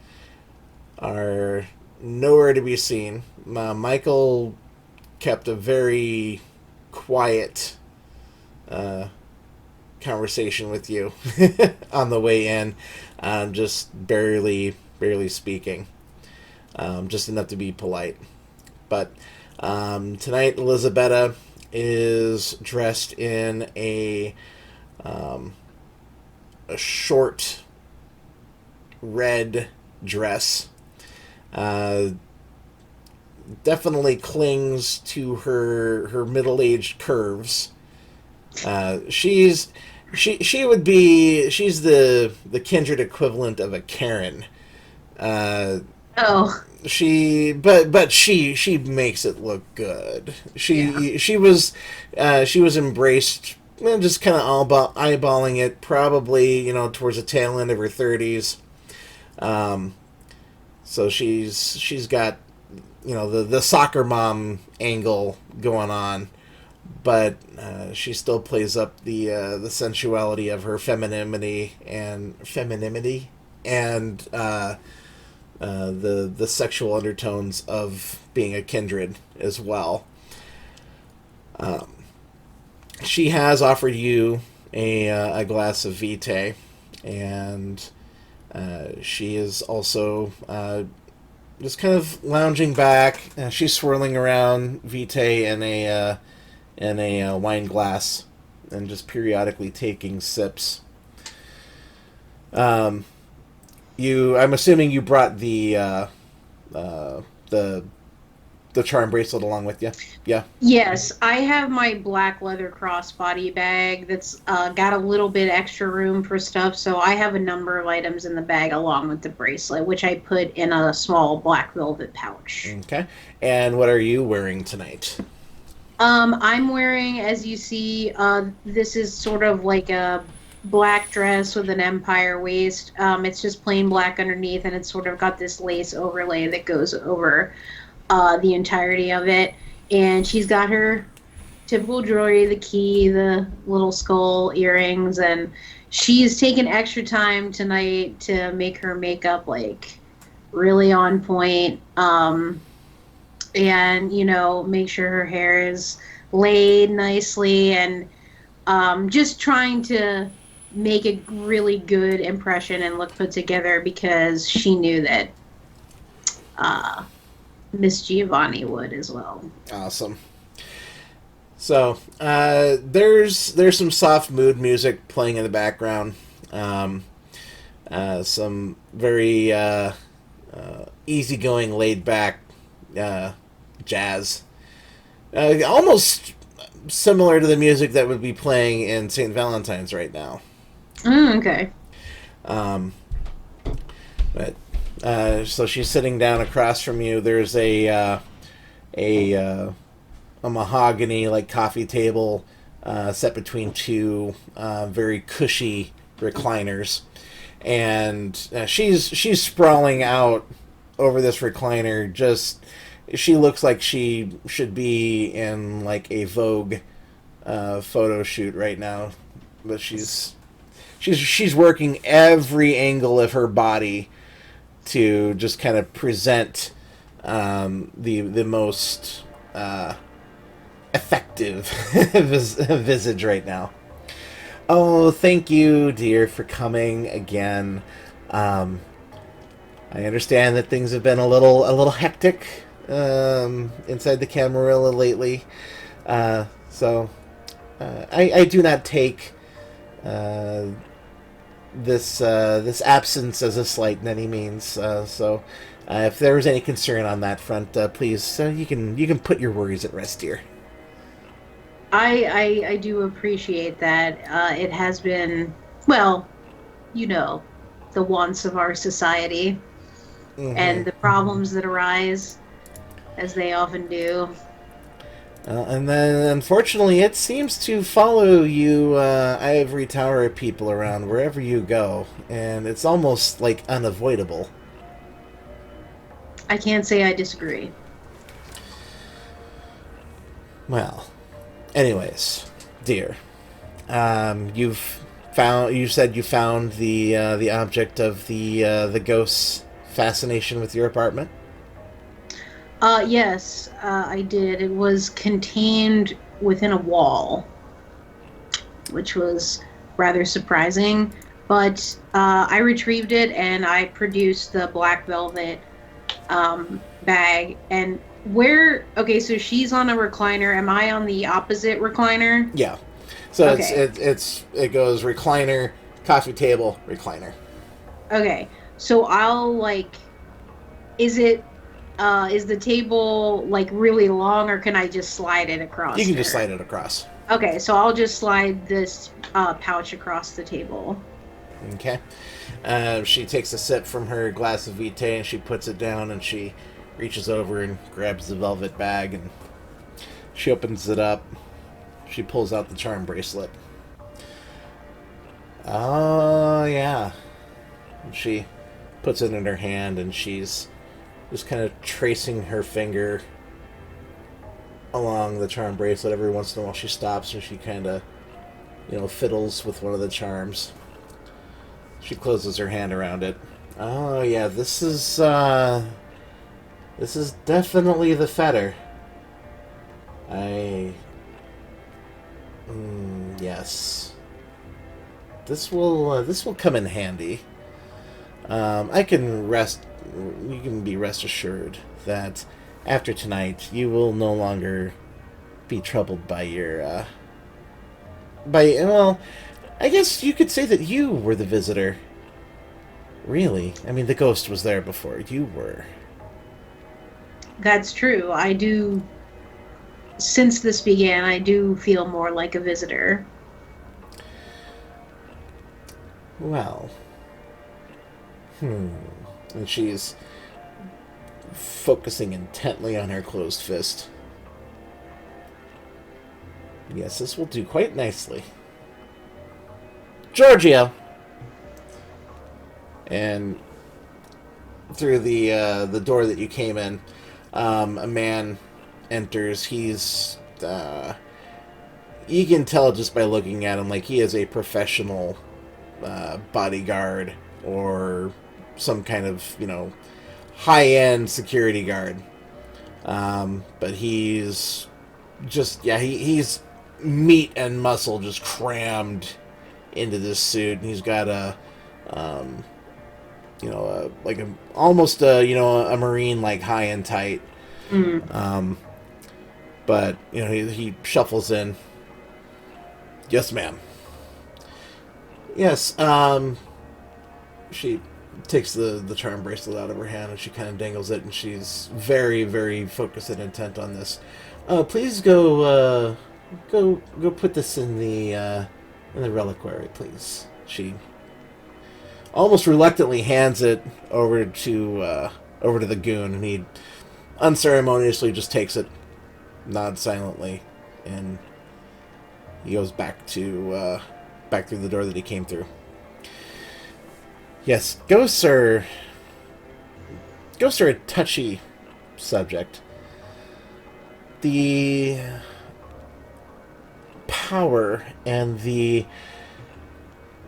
are nowhere to be seen. Michael kept a very quiet conversation with you on the way in, just barely speaking, just enough to be polite. But tonight, Elisabetta is dressed in a short red dress. Definitely clings to her middle-aged curves. She's the kindred equivalent of a Karen. She makes it look good. She was embraced, just kind of eyeballing it, probably towards the tail end of her 30s. So she's got the soccer mom angle going on, but she still plays up the sensuality of her femininity and the sexual undertones of being a kindred as well. She has offered you a glass of vitae, and she is also just kind of lounging back. She's swirling around vitae in a wine glass and just periodically taking sips. I'm assuming you brought the charm bracelet along with you. Yeah. Yes, I have my black leather crossbody bag that's got a little bit extra room for stuff, so I have a number of items in the bag along with the bracelet, which I put in a small black velvet pouch. Okay. And what are you wearing tonight? I'm wearing, as you see, this is sort of like a black dress with an empire waist. It's just plain black underneath, and it's sort of got this lace overlay that goes over the entirety of it. And she's got her typical jewelry, the key, the little skull earrings, and she's taken extra time tonight to make her makeup like really on point. And make sure her hair is laid nicely, and just trying to make a really good impression and look put together, because she knew that Miss Giovanni would as well. Awesome. So there's some soft mood music playing in the background. Some very easygoing, laid back jazz, almost similar to the music that would be playing in St. Valentine's right now. Okay. But so she's sitting down across from you. There's a mahogany like coffee table set between two very cushy recliners, and she's sprawling out over this recliner. Just she looks like she should be in like a Vogue photo shoot right now, but she's working every angle of her body to just kind of present the most reflective visage right now. Oh, thank you, dear, for coming again. I understand that things have been a little hectic inside the Camarilla lately. So I do not take this absence as a slight in any means. So if there was any concern on that front, please you can put your worries at rest, dear. I do appreciate that. It has been, well, you know, the wants of our society and the problems that arise, as they often do. And then, unfortunately, it seems to follow you, ivory tower people around wherever you go, and it's almost like unavoidable. I can't say I disagree. Well, anyways, dear, you said you found the object of the ghost's fascination with your apartment? Yes, I did. It was contained within a wall, which was rather surprising. But I retrieved it and I produced the black velvet bag. And okay, so she's on a recliner. Am I on the opposite recliner? Yeah. So okay. it goes recliner, coffee table, recliner. Okay. So is the table like really long, or can I just slide it across? You can just slide it across. Okay, so I'll just slide this pouch across the table. Okay. She takes a sip from her glass of vitae and she puts it down and she reaches over and grabs the velvet bag and she opens it up. She pulls out the charm bracelet. Oh, yeah. And she puts it in her hand and she's just kind of tracing her finger along the charm bracelet. Every once in a while she stops and she kind of, fiddles with one of the charms. She closes her hand around it. Oh, yeah, this is definitely the fetter. Yes. This will come in handy. You can be rest assured that after tonight you will no longer be troubled by I guess you could say that you were the visitor. Really? I mean, the ghost was there before you were. That's true. I do. Since this began, I do feel more like a visitor. Well. And she's focusing intently on her closed fist. Yes, this will do quite nicely. Giorgio! And through the door that you came in, a man enters. He's you can tell just by looking at him like he is a professional bodyguard or some kind of high-end security guard. But he's just he's meat and muscle just crammed into this suit, and he's got almost a marine like high and tight. But he shuffles in. Yes, ma'am. Yes. She takes the charm bracelet out of her hand and she kind of dangles it, and she's very, very focused and intent on this. Please go put this in the reliquary, please. She almost reluctantly hands it over to the goon, and he unceremoniously just takes it, nods silently, and he goes back through the door that he came through. Yes, ghosts are a touchy subject. The power and the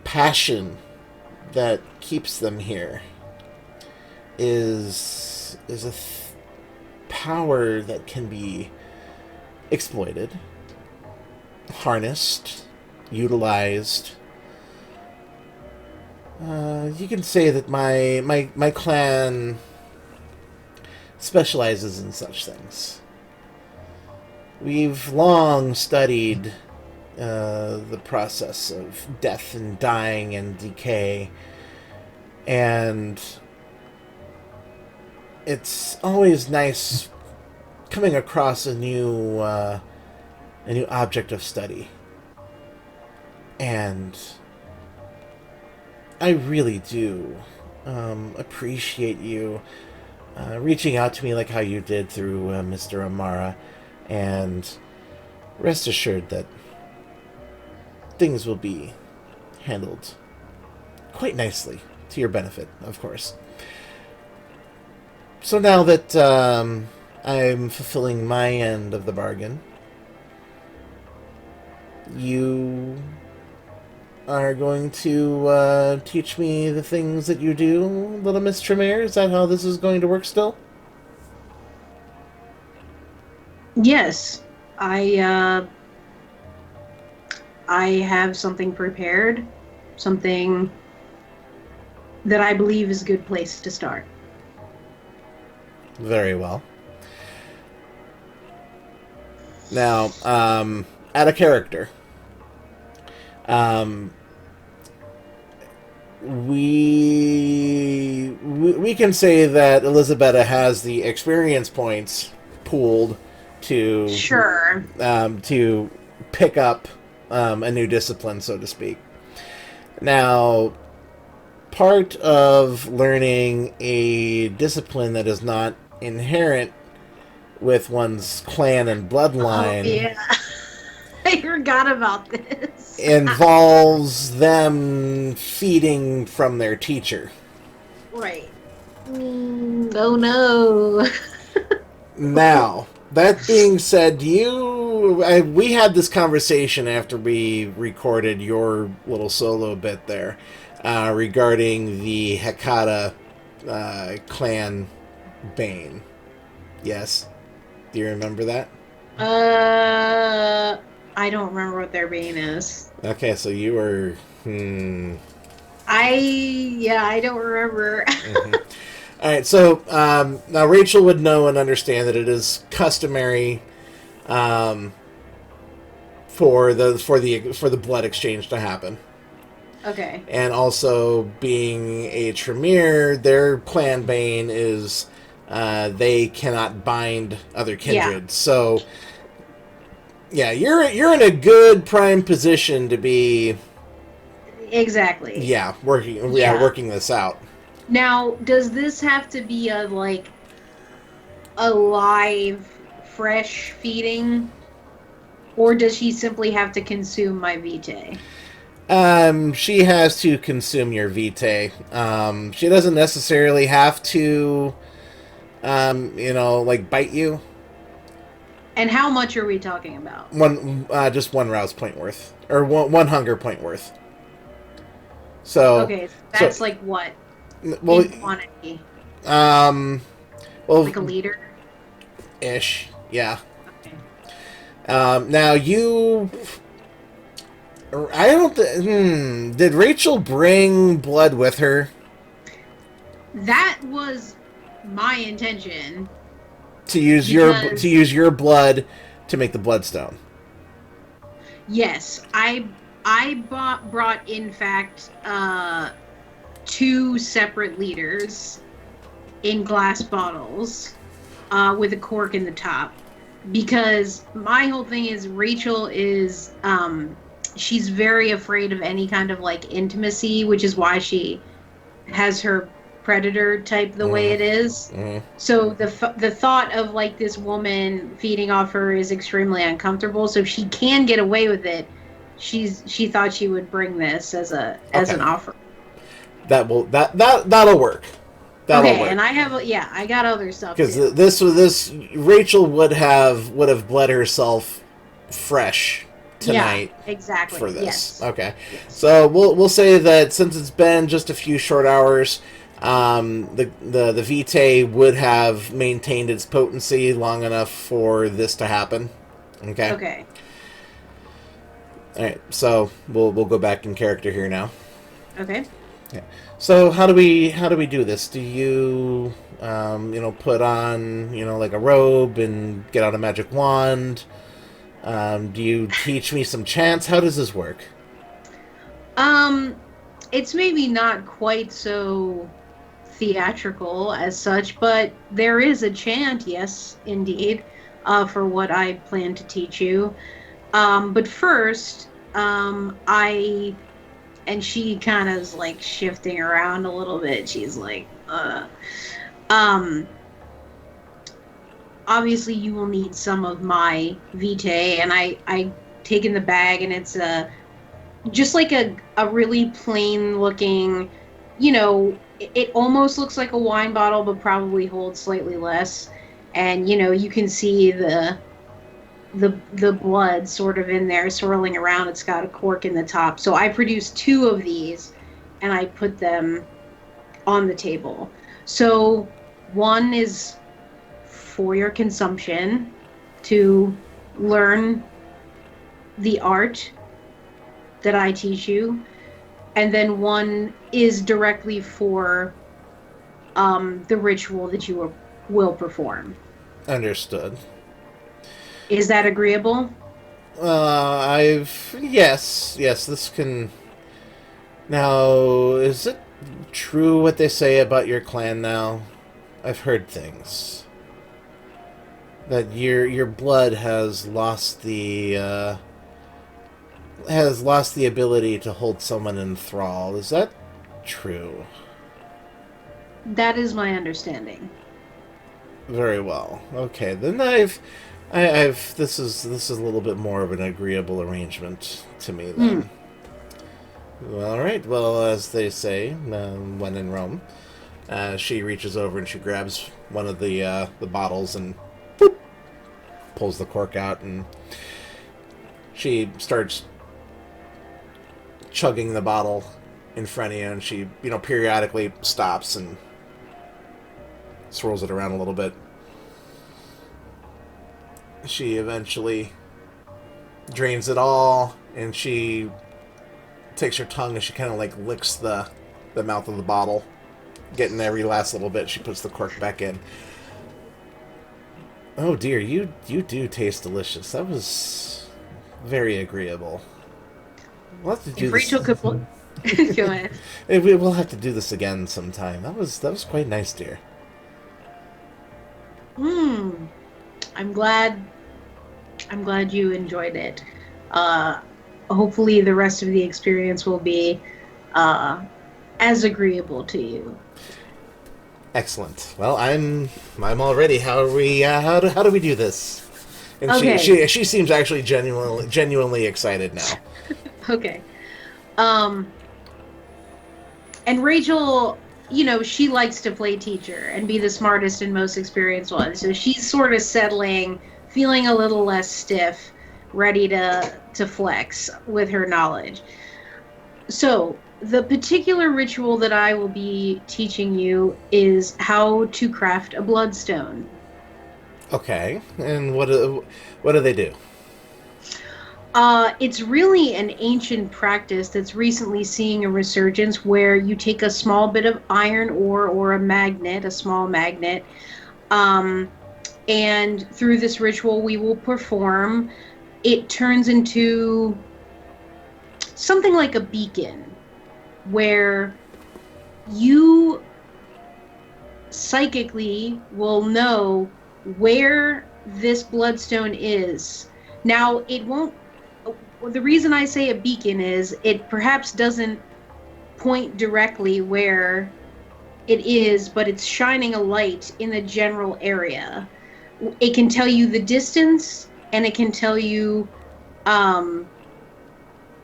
passion that keeps them here is a power that can be exploited harnessed, utilized. You can say that my clan specializes in such things. We've long studied the process of death and dying and decay, and it's always nice coming across a new object of study. And I really do appreciate you reaching out to me like how you did through Mr. Amara, and rest assured that things will be handled quite nicely, to your benefit, of course. So now that I'm fulfilling my end of the bargain, you are going to teach me the things that you do, little Miss Tremere? Is that how this is going to work still? Yes. I have something prepared. Something that I believe is a good place to start. Very well. Now, out of character. We can say that Elizabetta has the experience points pooled to to pick up a new discipline, so to speak. Now, part of learning a discipline that is not inherent with one's clan and bloodline. Oh, yeah. I forgot about this. Involves them feeding from their teacher. Right. Oh no. Now, that being said, we had this conversation after we recorded your little solo bit there regarding the Hekata clan Bane. Yes? Do you remember that? I don't remember what their bane is. Okay, so you were... I don't remember. Mm-hmm. All right, so now Rachel would know and understand that it is customary for the blood exchange to happen. Okay. And also, being a Tremere, their clan bane is they cannot bind other kindred. Yeah. So, yeah, you're in a good prime position to be exactly. Yeah, working this out. Now, does this have to be a live, fresh feeding, or does she simply have to consume my vitae? She has to consume your vitae. She doesn't necessarily have to, bite you. And how much are we talking about? Just one rouse point worth, or one hunger point worth. So okay, that's like what? Well, in quantity. Well, like a liter. Ish, yeah. Okay. Now you. I don't. Did Rachel bring blood with her? That was my intention. To use your blood to make the bloodstone. Yes, I brought in fact 2 separate liters in glass bottles with a cork in the top, because my whole thing is Rachel is she's very afraid of any kind of intimacy, which is why she has her predator type the way it is. So the thought of this woman feeding off her is extremely uncomfortable. So if she can get away with it, she thought she would bring this as an offer. That'll work. That'll work. And I got other stuff because this Rachel would have bled herself fresh tonight. Yeah, exactly. For this. Yes. Okay. Yes. So we'll say that since it's been just a few short hours, the vitae would have maintained its potency long enough for this to happen. Okay. Okay. All right, so we'll go back in character here now. Okay. Okay. So how do we do this? Do you put on like a robe and get out a magic wand? Do you teach me some chants? How does this work? It's maybe not quite so theatrical as such, but there is a chant, yes, indeed, for what I plan to teach you. But first, and she kind of is like shifting around a little bit. She's like, obviously you will need some of my vitae, and I take in the bag, and it's just like a really plain looking, it almost looks like a wine bottle, but probably holds slightly less. And you can see the blood sort of in there swirling around. It's got a cork in the top. So I produced 2 of these, and I put them on the table. So one is for your consumption to learn the art that I teach you, and then one is directly for the ritual that you will perform. Understood. Is that agreeable? Yes, this can... Now, is it true what they say about your clan now? I've heard things. That your blood has lost the ability to hold someone in thrall. Is that true? That is my understanding. Very well. Okay, then I've this is a little bit more of an agreeable arrangement to me then. Well, all right. Well, as they say, when in Rome, she reaches over and she grabs one of the bottles and boop, pulls the cork out, and she starts chugging the bottle in front of you, and she periodically stops and swirls it around a little bit. She eventually drains it all, and she takes her tongue and she kind of like licks the mouth of the bottle, getting every last little bit. She puts the cork back in. Oh dear, you do taste delicious. That was very agreeable. We'll have to do if Rachel this. could go ahead. We'll have to do this again sometime. That was quite nice, dear. I'm glad you enjoyed it. Hopefully the rest of the experience will be as agreeable to you. Excellent. Well, I'm all ready. How do we do this? And okay. she seems actually genuinely excited now. Okay. And Rachel, she likes to play teacher and be the smartest and most experienced one. So she's sort of settling, feeling a little less stiff, ready to flex with her knowledge. So the particular ritual that I will be teaching you is how to craft a bloodstone. Okay. And what do they do? It's really an ancient practice that's recently seeing a resurgence, where you take a small bit of iron ore or a small magnet, and through this ritual we will perform, it turns into something like a beacon, where you psychically will know where this bloodstone is. Now, it won't... The reason I say a beacon is it perhaps doesn't point directly where it is, but it's shining a light in the general area. It can tell you the distance, and it can tell you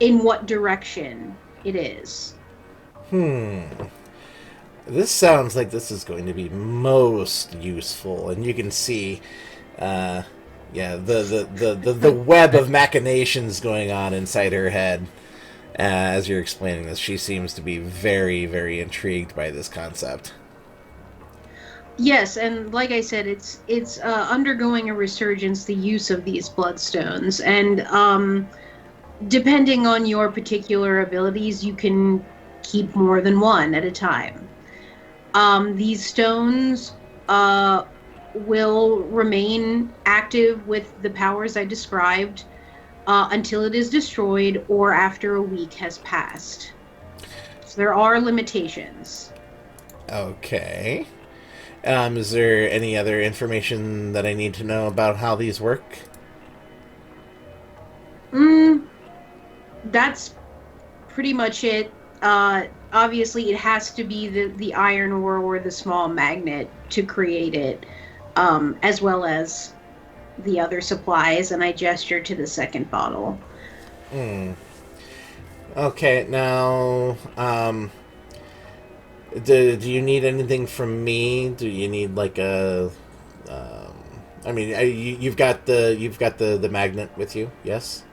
in what direction it is. This sounds like this is going to be most useful, and you can see the web of machinations going on inside her head as you're explaining this. She seems to be very, very intrigued by this concept. Yes, and like I said, it's undergoing a resurgence, the use of these bloodstones, and depending on your particular abilities, you can keep more than one at a time. These stones will remain active with the powers I described until it is destroyed or after a week has passed. So there are limitations. Okay. Is there any other information that I need to know about how these work? That's pretty much it. Obviously, it has to be the iron ore or the small magnet to create it, as well as the other supplies. And I gesture to the second bottle. Okay, now, do you need anything from me? Do you need like a? I mean, you've got the magnet with you, yes?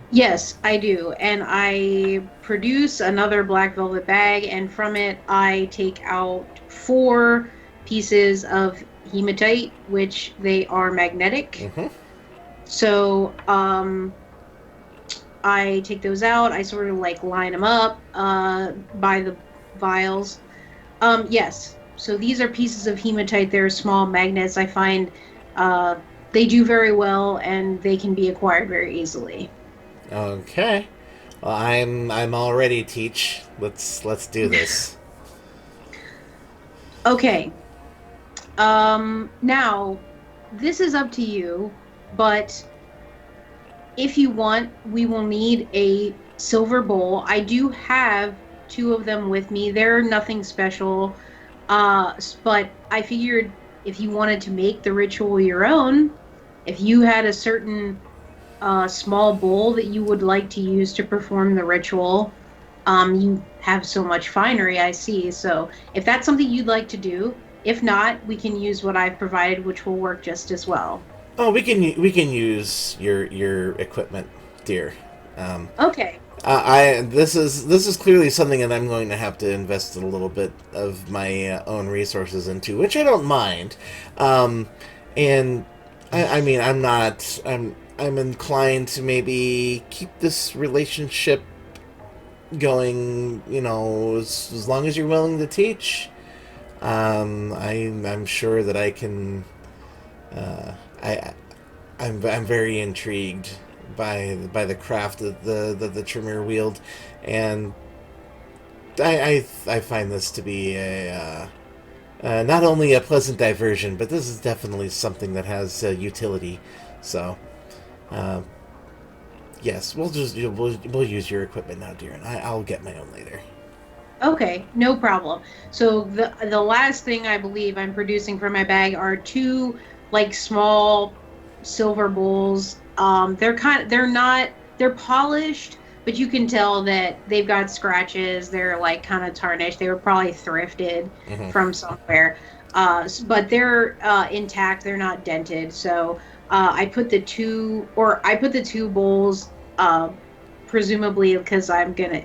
Yes, I do. And I produce another black velvet bag, and from it, I take out 4 pieces of hematite, which they are magnetic. Mm-hmm. So, I take those out. I sort of like line them up by the vials. Yes. So these are pieces of hematite. They're small magnets. I find they do very well, and they can be acquired very easily. Okay. Well, I'm all ready, Teach. Let's do this. Okay. Now, this is up to you, but if you want, we will need a silver bowl. I do have 2 of them with me. They're nothing special, but I figured if you wanted to make the ritual your own, if you had a certain small bowl that you would like to use to perform the ritual, you have so much finery, I see. So if that's something you'd like to do, if not, we can use what I've provided, which will work just as well. Oh, we can use your equipment, dear. Okay. This is clearly something that I'm going to have to invest a little bit of my own resources into, which I don't mind. And I mean, I'm inclined to maybe keep this relationship going. You know, as long as you're willing to teach. I'm sure that I can. I'm very intrigued by the craft that the Tremere wield, and I find this to be a not only a pleasant diversion, but this is definitely something that has utility. So, yes, we'll use your equipment now, dear, and I'll get my own later. Okay, no problem. So the last thing I believe I'm producing from my bag are 2 like small silver bowls. They're polished, but you can tell that they've got scratches. They're like kind of tarnished. They were probably thrifted from somewhere. But they're intact. They're not dented. So I put the 2 bowls, presumably because I'm gonna,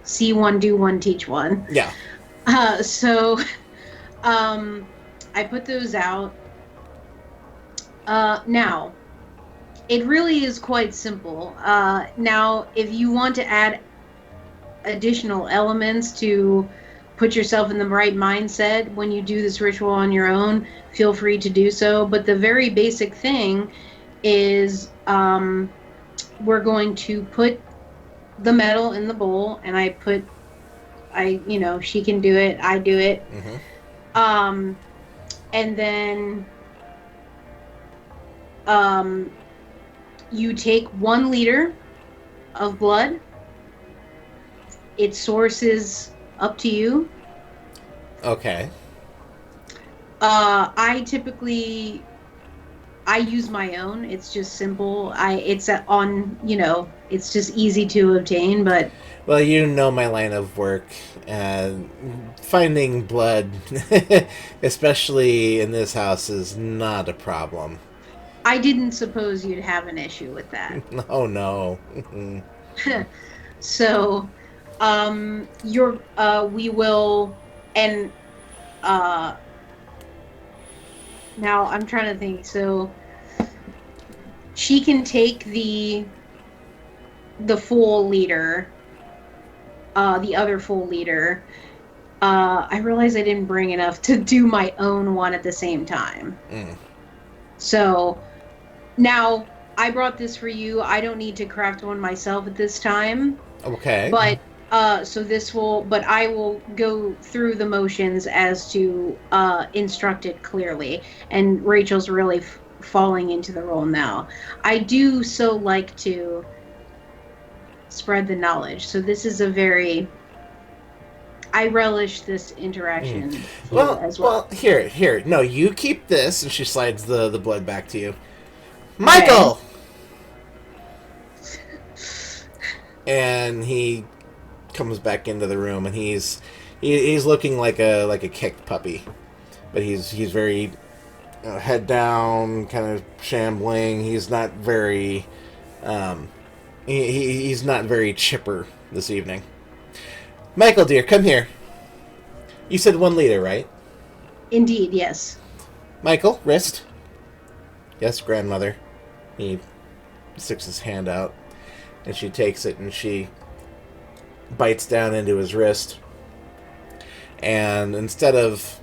see one, do one, teach one. Yeah. So I put those out. Now, it really is quite simple. Now, if you want to add additional elements to put yourself in the right mindset when you do this ritual on your own, feel free to do so. But the very basic thing is we're going to put the metal in the bowl, and she can do it, I do it. And then you take 1 liter of blood. Its source is up to you. Okay. I use my own. It's just simple. It's just easy to obtain, but Well, you know my line of work, and finding blood, especially in this house, is not a problem. I didn't suppose you'd have an issue with that. Oh no. So, we will, and now I'm trying to think. So she can take the the full leader, the other full leader, I realized I didn't bring enough to do my own one at the same time. So now I brought this for you. I don't need to craft one myself at this time. Okay. But but I will go through the motions as to instruct it clearly. And Rachel's really falling into the role now. I do so like to spread the knowledge. So this is I relish this interaction as well. Well, here. No, you keep this, and she slides the blood back to you. Michael! And he comes back into the room, and he's looking like a kicked puppy, but he's very head down, kind of shambling. He's not very he's not very chipper this evening. Michael, dear, come here. You said 1 liter, right? Indeed, yes. Michael, wrist. Yes, grandmother. He sticks his hand out, and she takes it, and she bites down into his wrist. And instead of...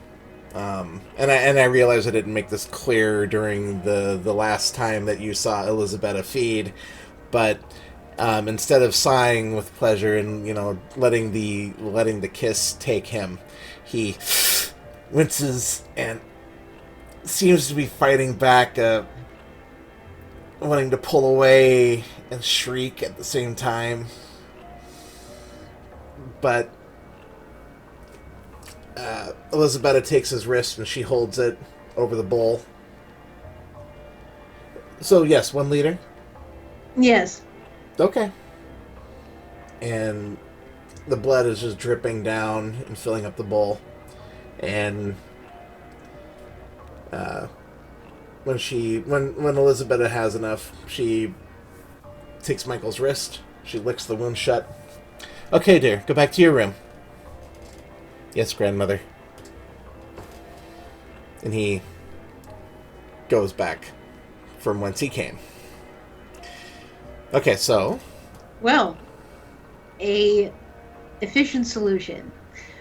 and I realize I didn't make this clear during the last time that you saw Elisabetta feed, but instead of sighing with pleasure and letting the kiss take him, he winces and seems to be fighting back, wanting to pull away and shriek at the same time. But Elisabetta takes his wrist and she holds it over the bowl. So yes, 1 liter? Yes. Okay. And the blood is just dripping down and filling up the bowl. And when Elisabetta has enough, she takes Michael's wrist. She licks the wound shut. Okay, dear, go back to your room. Yes, grandmother. And he goes back from whence he came. Okay, so... Well, a efficient solution.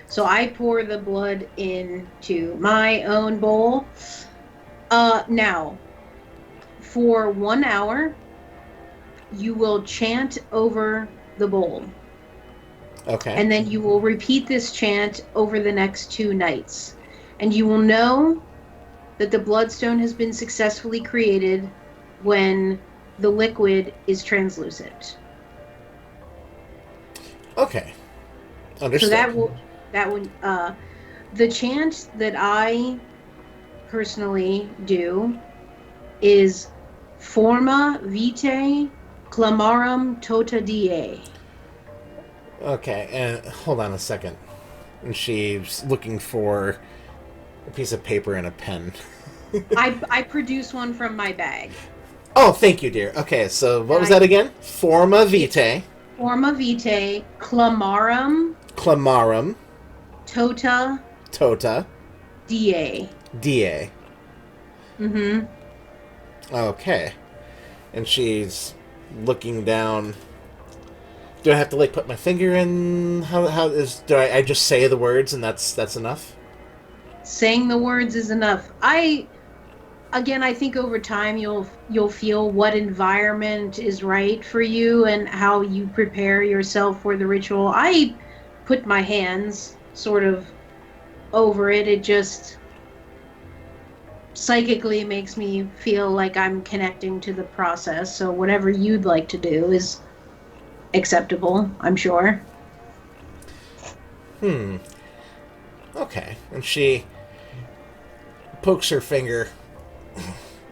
So I pour the blood into my own bowl. Now, for 1 hour, you will chant over the bowl. Okay. And then you will repeat this chant over the next 2 nights. And you will know that the bloodstone has been successfully created when the liquid is translucent. Okay. Understood. So the chant that I personally do is Forma Vitae Clamarum Tota Die. Okay, and hold on a second. And she's looking for a piece of paper and a pen. I produce one from my bag. Oh, thank you, dear. Okay, so what was that again? Forma Vitae. Forma Vitae Clamarum. Clamarum. Tota. Die. Die. Mm-hmm. Okay. And she's looking down. Do I have to put my finger in? Do I just say the words and that's enough? Saying the words is enough. I think over time you'll feel what environment is right for you and how you prepare yourself for the ritual. I put my hands sort of over it. It just psychically makes me feel like I'm connecting to the process. So whatever you'd like to do is acceptable, I'm sure. Okay. And she pokes her finger,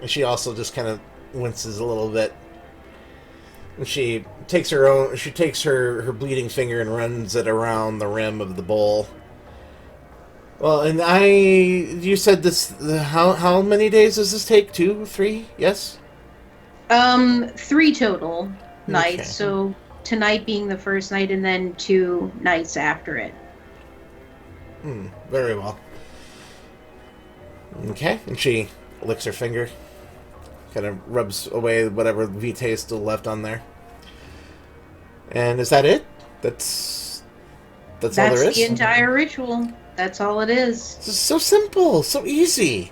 and she also just kind of winces a little bit. And she takes her bleeding finger and runs it around the rim of the bowl. Well, and you said this, how many days does this take? 2, 3? Yes? 3 total nights. Okay. So tonight being the first night and then 2 nights after it. Very well. Okay, and she licks her finger, kind of rubs away whatever vitae is still left on there. And is that it? That's all there That's is? the entire ritual. That's all it is. This is so simple, so easy.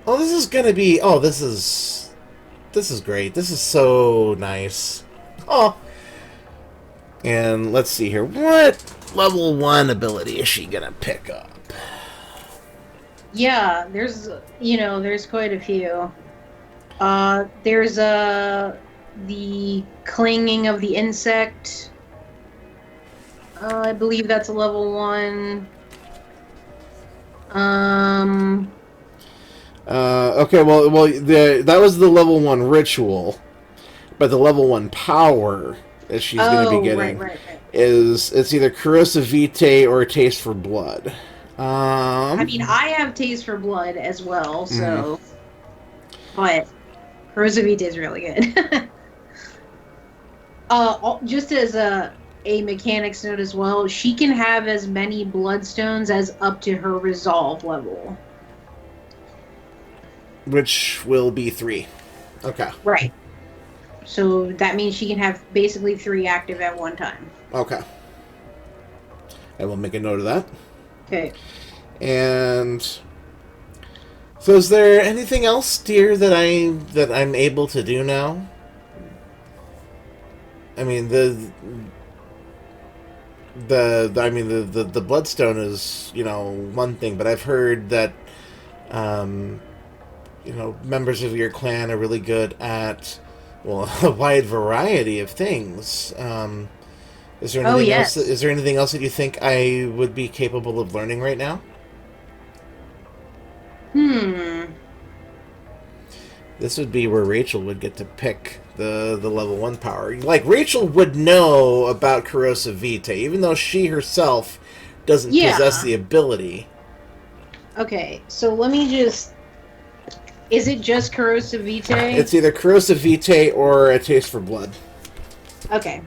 Oh, this is gonna be... Oh, this is great. This is so nice. Oh. And let's see here. What level 1 ability is she gonna pick up? Yeah, there's quite a few. There's the clinging of the insect. I believe that's a level 1. Okay, well, that was the level 1 ritual, but the level 1 power that she's going to be getting right. is it's either corrosive vitae or a taste for blood. I mean, I have taste for blood as well, so but corrosive vitae is really good. Just as a mechanics note as well, she can have as many bloodstones as up to her resolve level. Which will be 3. Okay. Right. So that means she can have basically 3 active at one time. Okay. I will make a note of that. Okay. And so is there anything else, dear, that I'm able to do now? I mean, the bloodstone is, one thing, but I've heard that members of your clan are really good at, well, a wide variety of things. Is there anything else? Is there anything else that you think I would be capable of learning right now? This would be where Rachel would get to pick the level 1 power. Like, Rachel would know about corrosive vitae, even though she herself doesn't possess the ability. Okay, so let me just... Is it just corrosive vitae? It's either corrosive vitae or a taste for blood. Okay.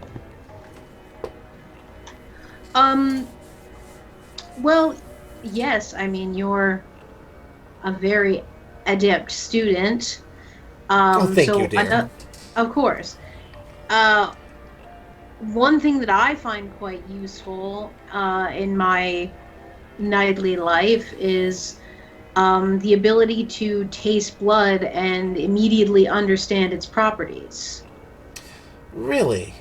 Well, yes, I mean, you're a very adept student. Thank you, dear. Of course. One thing that I find quite useful in my nightly life is the ability to taste blood and immediately understand its properties. Really?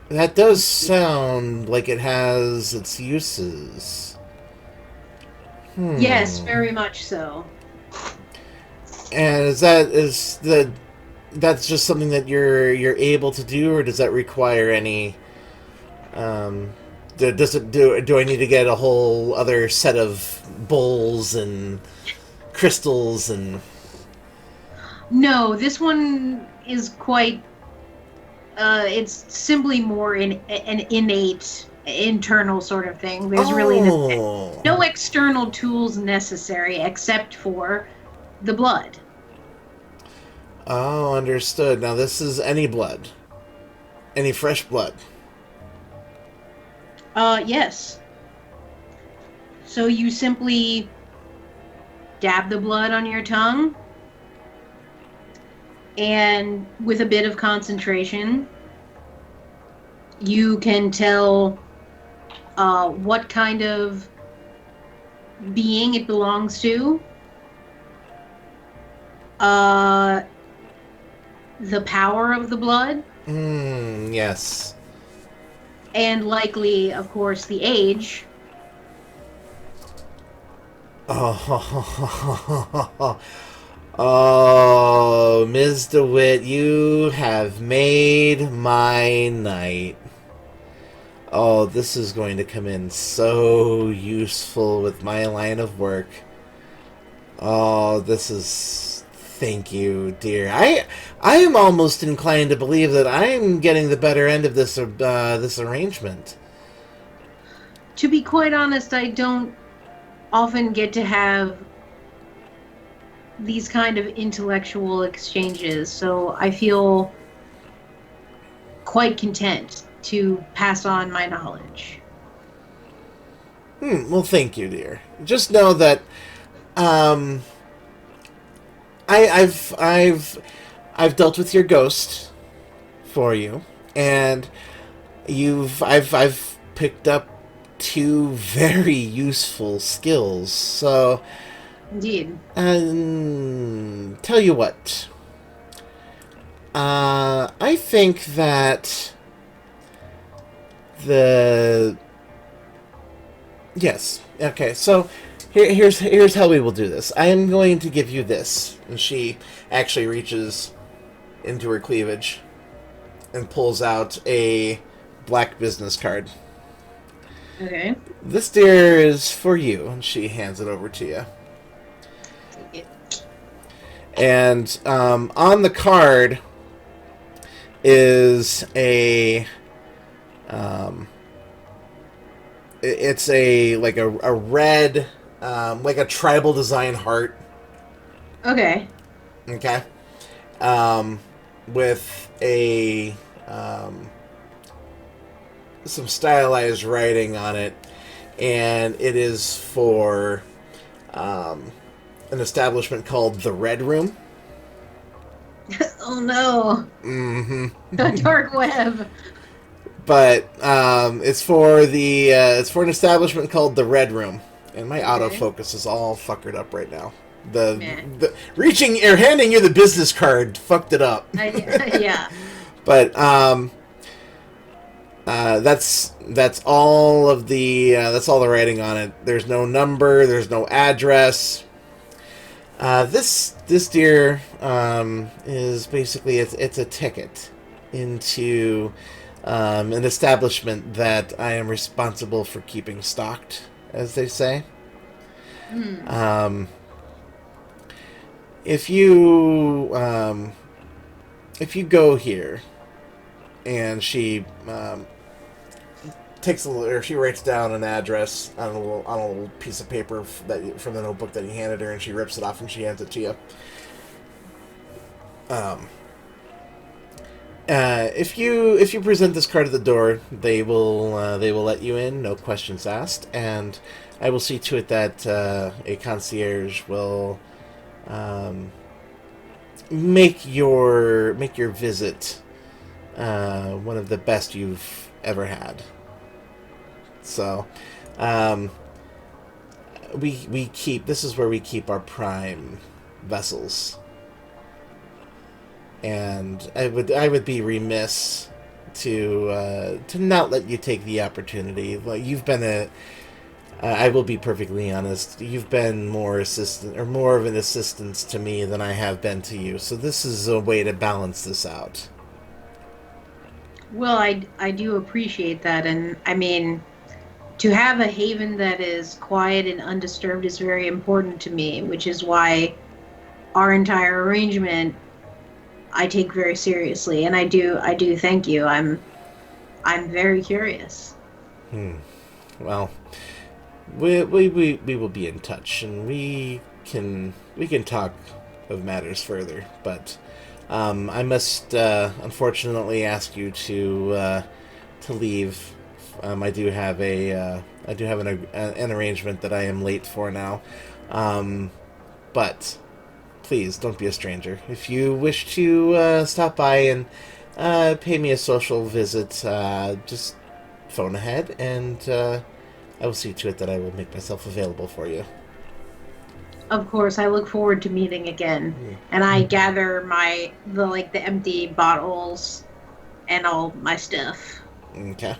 That does sound like it has its uses. Yes, very much so. And that's just something that you're able to do, or does that require any? Do I need to get a whole other set of bowls and crystals and? No, this one is quite. It's simply more an innate, internal sort of thing. There's really no external tools necessary except for the blood. Oh, understood. Now this is any blood. Any fresh blood. Yes. So you simply dab the blood on your tongue, and with a bit of concentration, you can tell what kind of being it belongs to, the power of the blood. Yes. And likely, of course, the age. Oh, Ms. DeWitt, you have made my night. Oh, this is going to come in so useful with my line of work. Oh, this is... Thank you, dear. I am almost inclined to believe that I'm getting the better end of this this arrangement. To be quite honest, I don't often get to have these kind of intellectual exchanges, so I feel quite content to pass on my knowledge. Well, thank you, dear. Just know that I've dealt with your ghost for you, And I've picked up 2 very useful skills. So, Indeed. tell you what. I think that yes. Okay. So here's how we will do this. I am going to give you this, and she actually reaches into her cleavage and pulls out a black business card. Okay. This, dear, is for you, and she hands it over to you. Take it. And on the card is a it's a red like a tribal design heart. Okay. Okay. With a some stylized writing on it, and it is for an establishment called the Red Room. Oh no. Mm-hmm. The dark web. But it's for an establishment called the Red Room, and my autofocus is all fuckered up right now. The reaching or handing you the business card fucked it up. Yeah. But that's all of that's all the writing on it. There's no number. There's no address. This dear is basically it's a ticket into an establishment that I am responsible for keeping stocked, as they say. If you go here, and she she writes down an address on a little piece of paper from the notebook that he handed her, and she rips it off and she hands it to you. If you present this card at the door, they will let you in, no questions asked, and I will see to it that a concierge will make your visit one of the best you've ever had. So, we keep, this is where we keep our prime vessels, and I would be remiss to not let you take the opportunity. Like, you've been I will be perfectly honest, you've been more of an assistance to me than I have been to you. So this is a way to balance this out. Well, I do appreciate that, and I mean, to have a haven that is quiet and undisturbed is very important to me, which is why our entire arrangement I take very seriously, and I do thank you. I'm very curious. Well, we will be in touch, and we can talk of matters further, but I must unfortunately ask you to leave. I do have an arrangement that I am late for now, but please don't be a stranger. If you wish to stop by and pay me a social visit, just phone ahead, and I will see to it that I will make myself available for you. Of course, I look forward to meeting again. And I gather the empty bottles and all my stuff. Okay.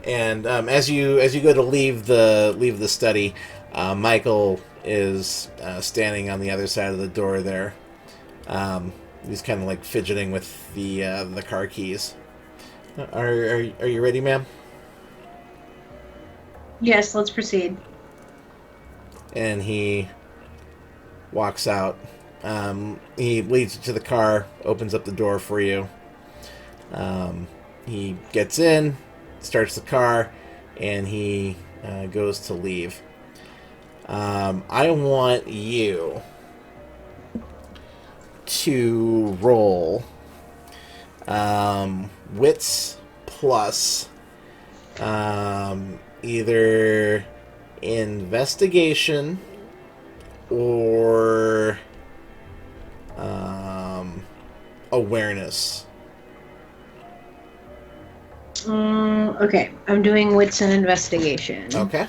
And as you go to leave the study, Michael is standing on the other side of the door there. He's kind of like fidgeting with the car keys. Are you ready, ma'am? Yes, let's proceed. And he walks out. He leads you to the car, opens up the door for you. He gets in, starts the car, and he goes to leave. I want you to roll wits plus either investigation or awareness. Okay, I'm doing wits and investigation. Okay.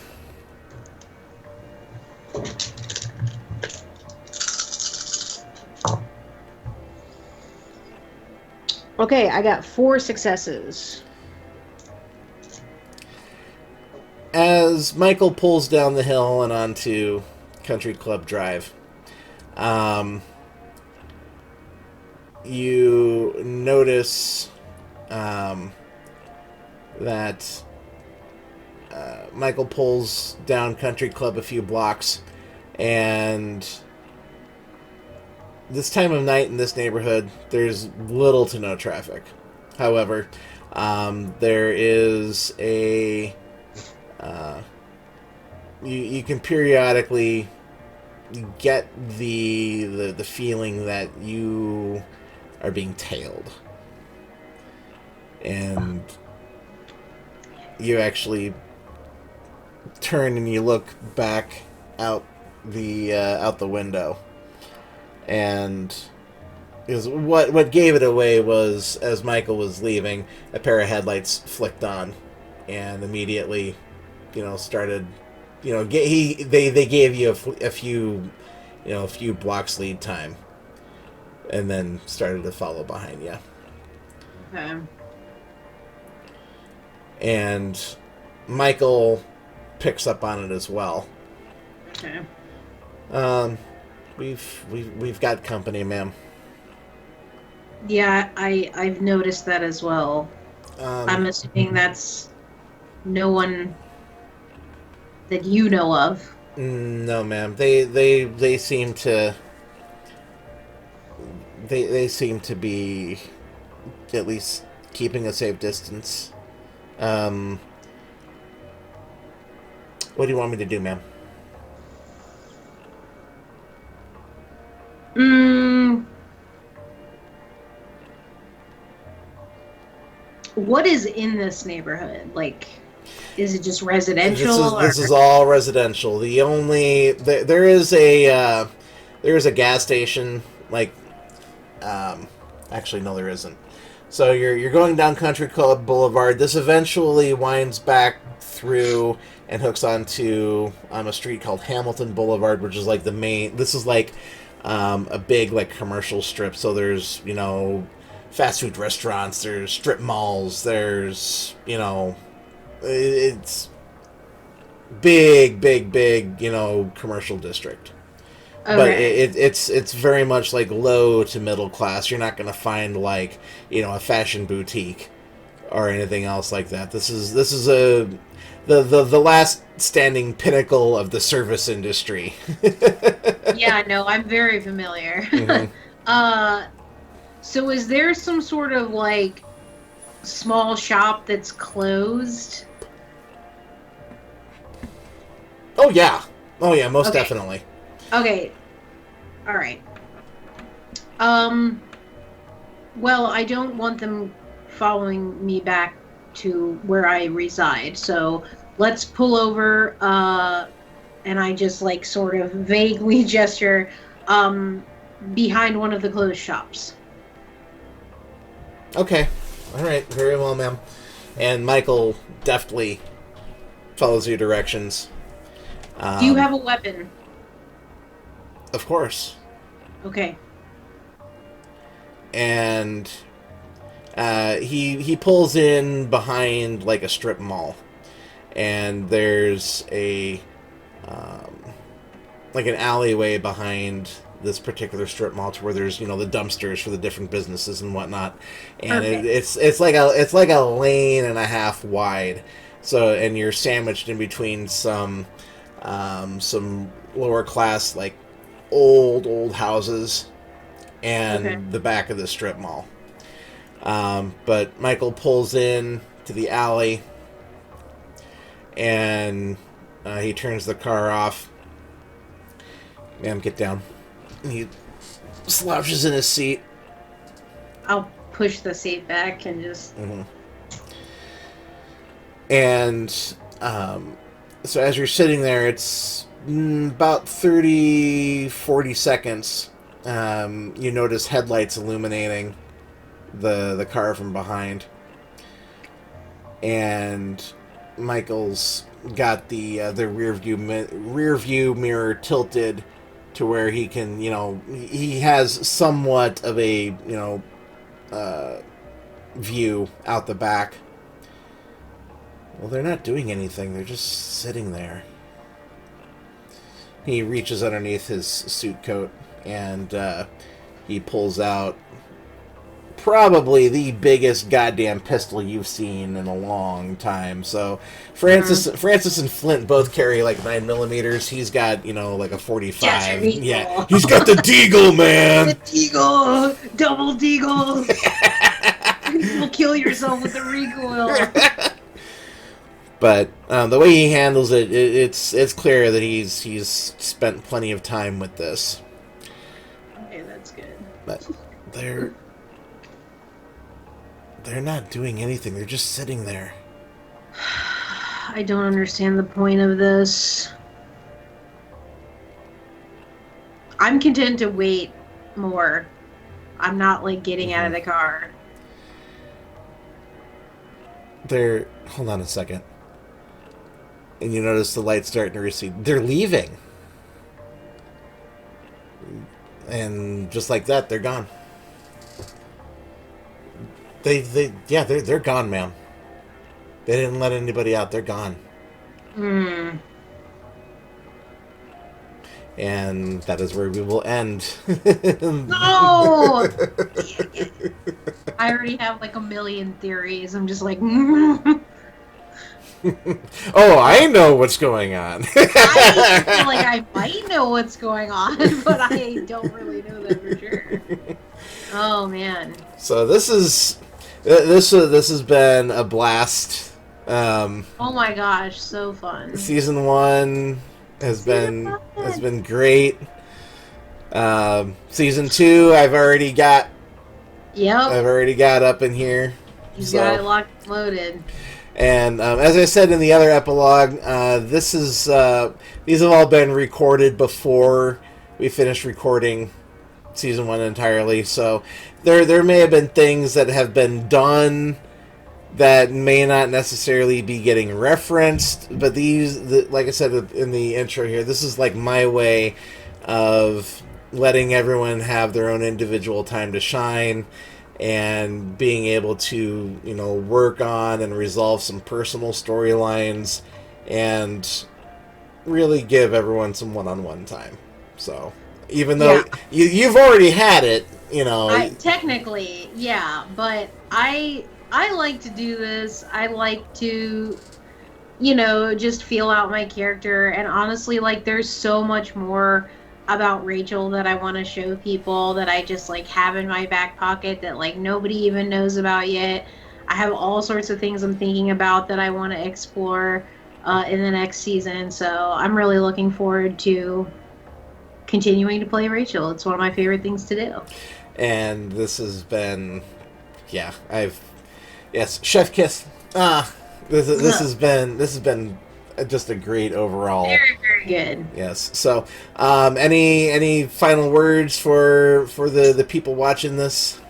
Okay, I got 4 successes. As Michael pulls down the hill and onto Country Club Drive, you notice that Michael pulls down Country Club a few blocks, and this time of night in this neighborhood, there's little to no traffic. However, there is a you can periodically get the feeling that you are being tailed, and you actually turn and you look back out the window, and is what gave it away was, as Michael was leaving, a pair of headlights flicked on, and immediately, started, they gave you a few blocks lead time, and then started to follow behind you. Okay. And Michael picks up on it as well. Okay. We've got company, ma'am. Yeah, I've noticed that as well. I'm assuming that's no one that you know of. No, ma'am. They seem to they seem to be at least keeping a safe distance. What do you want me to do, ma'am? What is in this neighborhood? Like, is it just residential? This is all residential. There is a gas station. Like, actually, no, there isn't. So you're going down Country Club Boulevard. This eventually winds back through and hooks onto a street called Hamilton Boulevard, which is like the main. This is like a big like commercial strip. So there's fast food restaurants. There's strip malls. There's it's big commercial district. Okay. But it's very much like low to middle class. You're not going to find like a fashion boutique or anything else like that. This is the last standing pinnacle of the service industry. Yeah, no, I'm very familiar. Mm-hmm. So is there some sort of like small shop that's closed? Oh yeah, most Okay. definitely. Okay. All right. Well, I don't want them following me back to where I reside. So let's pull over, and I just like sort of vaguely gesture behind one of the closed shops. Okay. All right. Very well, ma'am. And Michael deftly follows your directions. Do you have a weapon? Of course. Okay. And he pulls in behind like a strip mall, and there's a like an alleyway behind this particular strip mall to where there's the dumpsters for the different businesses and whatnot, and it's like a lane and a half wide. So, and you're sandwiched in between some lower class like old houses and the back of the strip mall. But Michael pulls in to the alley, and he turns the car off. Ma'am, get down. And he slouches in his seat. I'll push the seat back and just... Mm-hmm. And so as you're sitting there, it's about 30-40 seconds. You notice headlights illuminating the car from behind. and Michael's got the rear view mirror tilted to where he can, he has somewhat of a, view out the back. Well, they're not doing anything. They're just sitting there. He reaches underneath his suit coat and he pulls out probably the biggest goddamn pistol you've seen in a long time. So Francis and Flynt both carry like 9mm. He's got, like a 45. Yeah, he's got the deagle, man. The deagle, double deagle. You'll kill yourself with the recoil. But the way he handles it, it's clear that he's spent plenty of time with this. Okay, that's good. But they're not doing anything. They're just sitting there. I don't understand the point of this. I'm content to wait more. I'm not like getting out of the car. Hold on a second. And you notice the light's starting to recede. They're leaving. And just like that, they're gone. They're gone, ma'am. They didn't let anybody out. They're gone. And that is where we will end. No! I already have like a million theories. I'm just like, Oh, I know what's going on. I feel like I might know what's going on, but I don't really know that for sure. Oh man. So this has been a blast. Oh my gosh, so fun. Season 1 has been great. Season 2, I've already got up in here. You've got it locked and loaded. And as I said in the other epilogue, these have all been recorded before we finished recording Season 1 entirely. So there may have been things that have been done that may not necessarily be getting referenced, but like I said in the intro here, this is like my way of letting everyone have their own individual time to shine and being able to, work on and resolve some personal storylines and really give everyone some one-on-one time. So even though you've already had it, technically, yeah, but I like to do this. I like to, just feel out my character. And honestly, like, there's so much more about Rachel that I want to show people that I just, like, have in my back pocket that, like, nobody even knows about yet. I have all sorts of things I'm thinking about that I want to explore in the next season. So I'm really looking forward to continuing to play Rachel. It's one of my favorite things to do. And this has been, chef kiss. This has been just a great overall. Very, very good. Yes. So, any final words for the people watching this?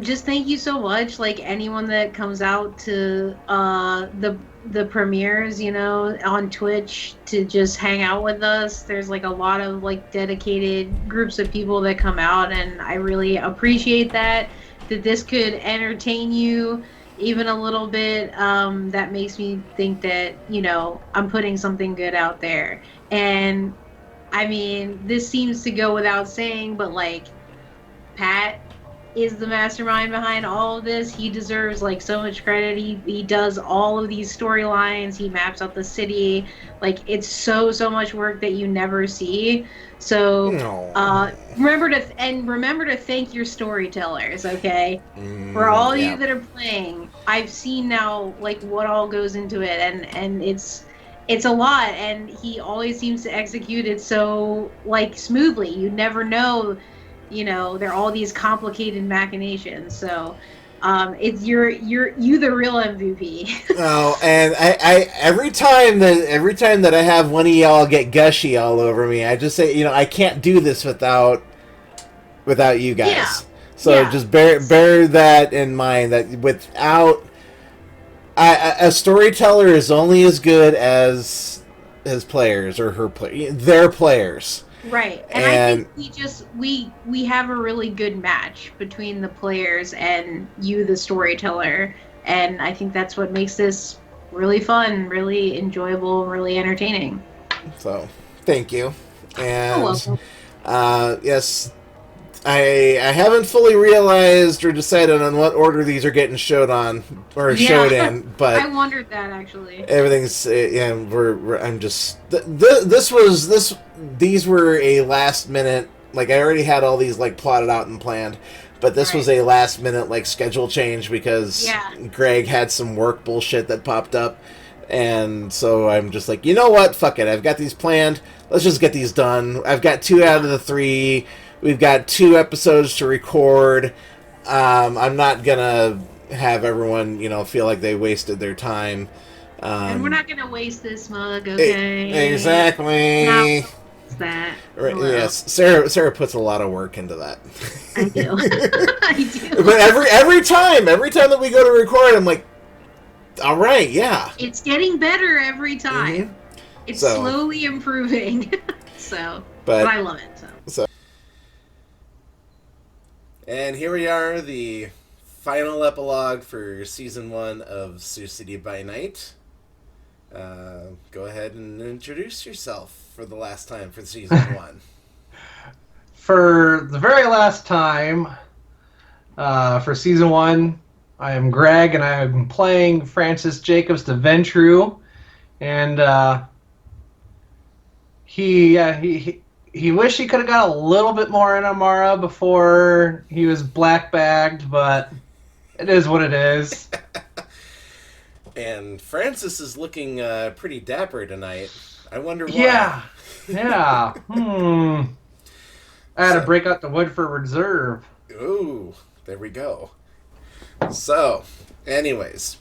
Just thank you so much. Like, anyone that comes out to the premieres, on Twitch to just hang out with us. There's like a lot of like dedicated groups of people that come out, and I really appreciate that this could entertain you even a little bit. That makes me think that, I'm putting something good out there. And I mean, this seems to go without saying, but like, Pat is the mastermind behind all of this. He deserves like so much credit. He does all of these storylines. He maps out the city. Like, it's so much work that you never see. So remember to thank your storytellers, okay? For all you that are playing. I've seen now like what all goes into it, and it's a lot, and he always seems to execute it so like smoothly. You never know, there are all these complicated machinations. So it's you're the real MVP. Oh, and I every time that I have one of y'all get gushy all over me, I just say, I can't do this without you guys. Yeah. So just bear that in mind, that without A storyteller is only as good as his players or their players. Right. And I think we have a really good match between the players and you, the storyteller. And I think that's what makes this really fun, really enjoyable, really entertaining. So, thank you. And welcome. yes, I haven't fully realized or decided on what order these are getting showed in, but I wondered that actually. Everything's I'm just these were a last minute, like I already had all these like plotted out and planned, but this was a last minute like schedule change because Greg had some work bullshit that popped up. And so I'm just like, you know what? Fuck it. I've got these planned. Let's just get these done. I've got 2 out of the 3. We've got 2 episodes to record. I'm not gonna have everyone, feel like they wasted their time. And we're not gonna waste this mug, okay? Exactly. Not that. Right, yes, Sarah puts a lot of work into that. I do. I do. But every time that we go to record, I'm like, all right, yeah. It's getting better every time. Mm-hmm. It's slowly improving. But I love it. So. And here we are, the final epilogue for Season 1 of Sioux City by Night. Go ahead and introduce yourself for the last time for Season 1. For the very last time, for Season 1, I am Greg, and I am playing Francis Jacobs de Ventru, and he wished he could have got a little bit more in Amara before he was black-bagged, but it is what it is. And Francis is looking pretty dapper tonight. I wonder why. Yeah. I had to break out the Woodford Reserve. Ooh, there we go. So, anyways,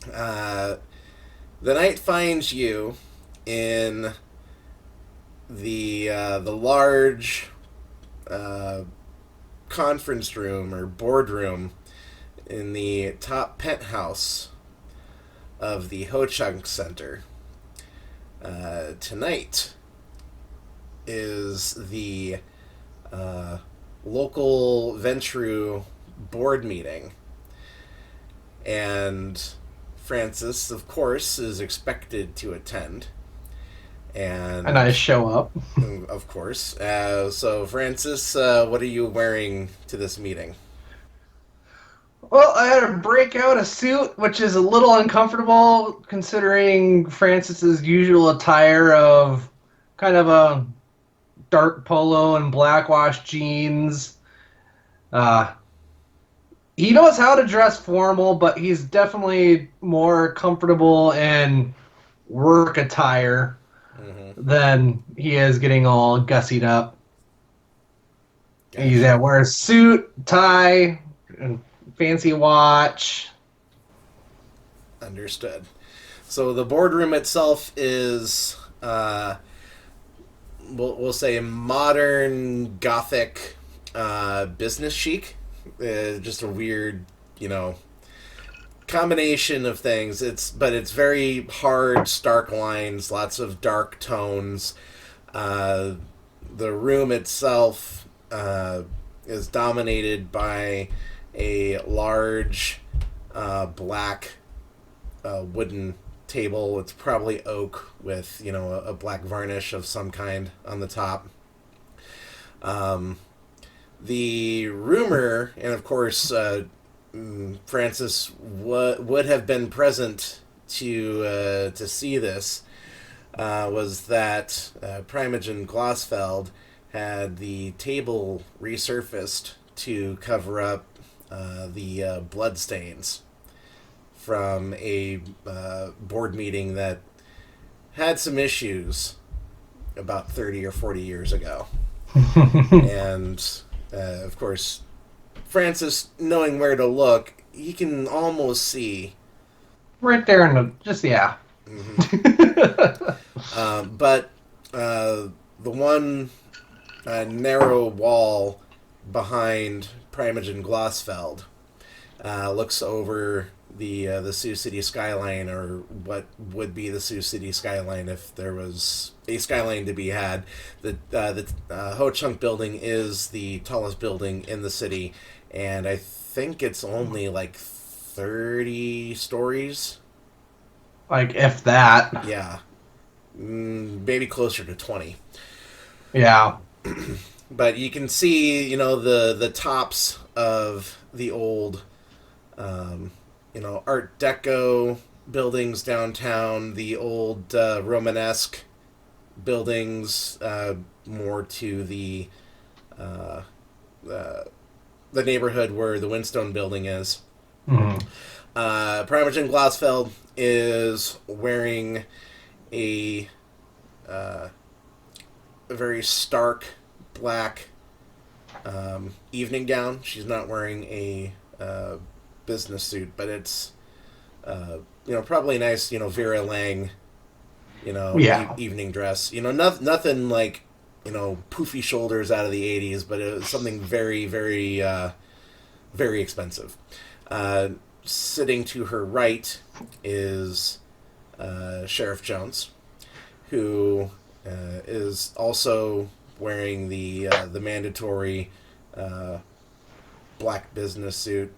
the night finds you in the large conference room or boardroom in the top penthouse of the Ho Chunk Center. Tonight is the local Ventru board meeting. And Francis, of course, is expected to attend. And I show up. Of course. So, Francis, what are you wearing to this meeting? Well, I had to break out a suit, which is a little uncomfortable considering Francis's usual attire of kind of a dark polo and black wash jeans. He knows how to dress formal, but he's definitely more comfortable in work attire than he is getting all gussied up. Gotcha. He's at wear a suit, tie, and fancy watch. Understood. So the boardroom itself is, we'll say, modern Gothic business chic. Just a weird, combination of things. It's very hard, stark lines, lots of dark tones. The room itself is dominated by a large black wooden table. It's probably oak with a black varnish of some kind on the top. The rumor, and of course Francis would have been present to see this, was that Primogen Glossfeld had the table resurfaced to cover up the bloodstains from a board meeting that had some issues about 30 or 40 years ago. And of course, Francis, knowing where to look, he can almost see right there in the but the one narrow wall behind Primogen Glossfeld looks over the Sioux City skyline, or what would be the Sioux City skyline if there was a skyline to be had. The Ho Chunk building is the tallest building in the city, and I think it's only like 30 stories. Like, if that. Yeah. Maybe closer to 20. Yeah. But you can see, the tops of the old, Art Deco buildings downtown, the old Romanesque buildings, more to the neighborhood where the Winstone building is. Mm-hmm. Primogen Glassfeld is wearing a very stark black evening gown. She's not wearing a business suit, but it's probably a nice Vera Lang evening dress. Nothing like poofy shoulders out of the 80s, but it was something very, very very expensive. Sitting to her right is Sheriff Jones, who is also wearing the mandatory black business suit.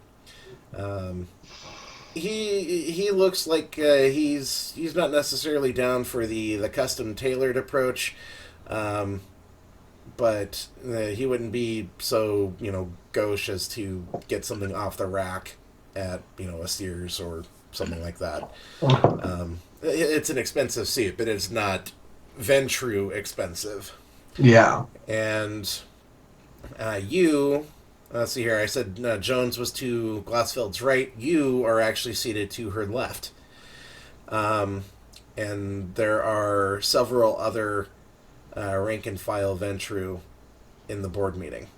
He looks like he's not necessarily down for the custom tailored approach, but he wouldn't be so gauche as to get something off the rack at a Sears or something like that. It's an expensive suit, but it's not Ventrue expensive. Yeah. And you, let's see here, I said Jones was to Glassfeld's right. You are actually seated to her left. And there are several other rank and file Ventrue in the board meeting.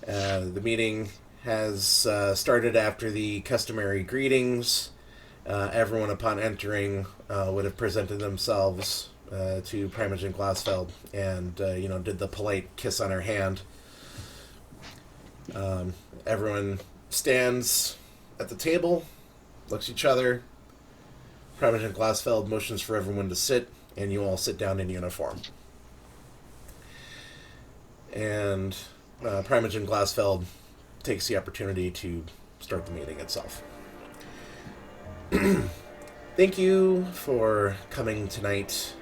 The meeting has started after the customary greetings. Everyone upon entering would have presented themselves to Primogen Glassfeld and did the polite kiss on her hand. Everyone stands at the table, looks at each other. Primogen Glassfeld motions for everyone to sit, and you all sit down in uniform. And Primogen Glassfeld takes the opportunity to start the meeting itself. Thank you for coming tonight,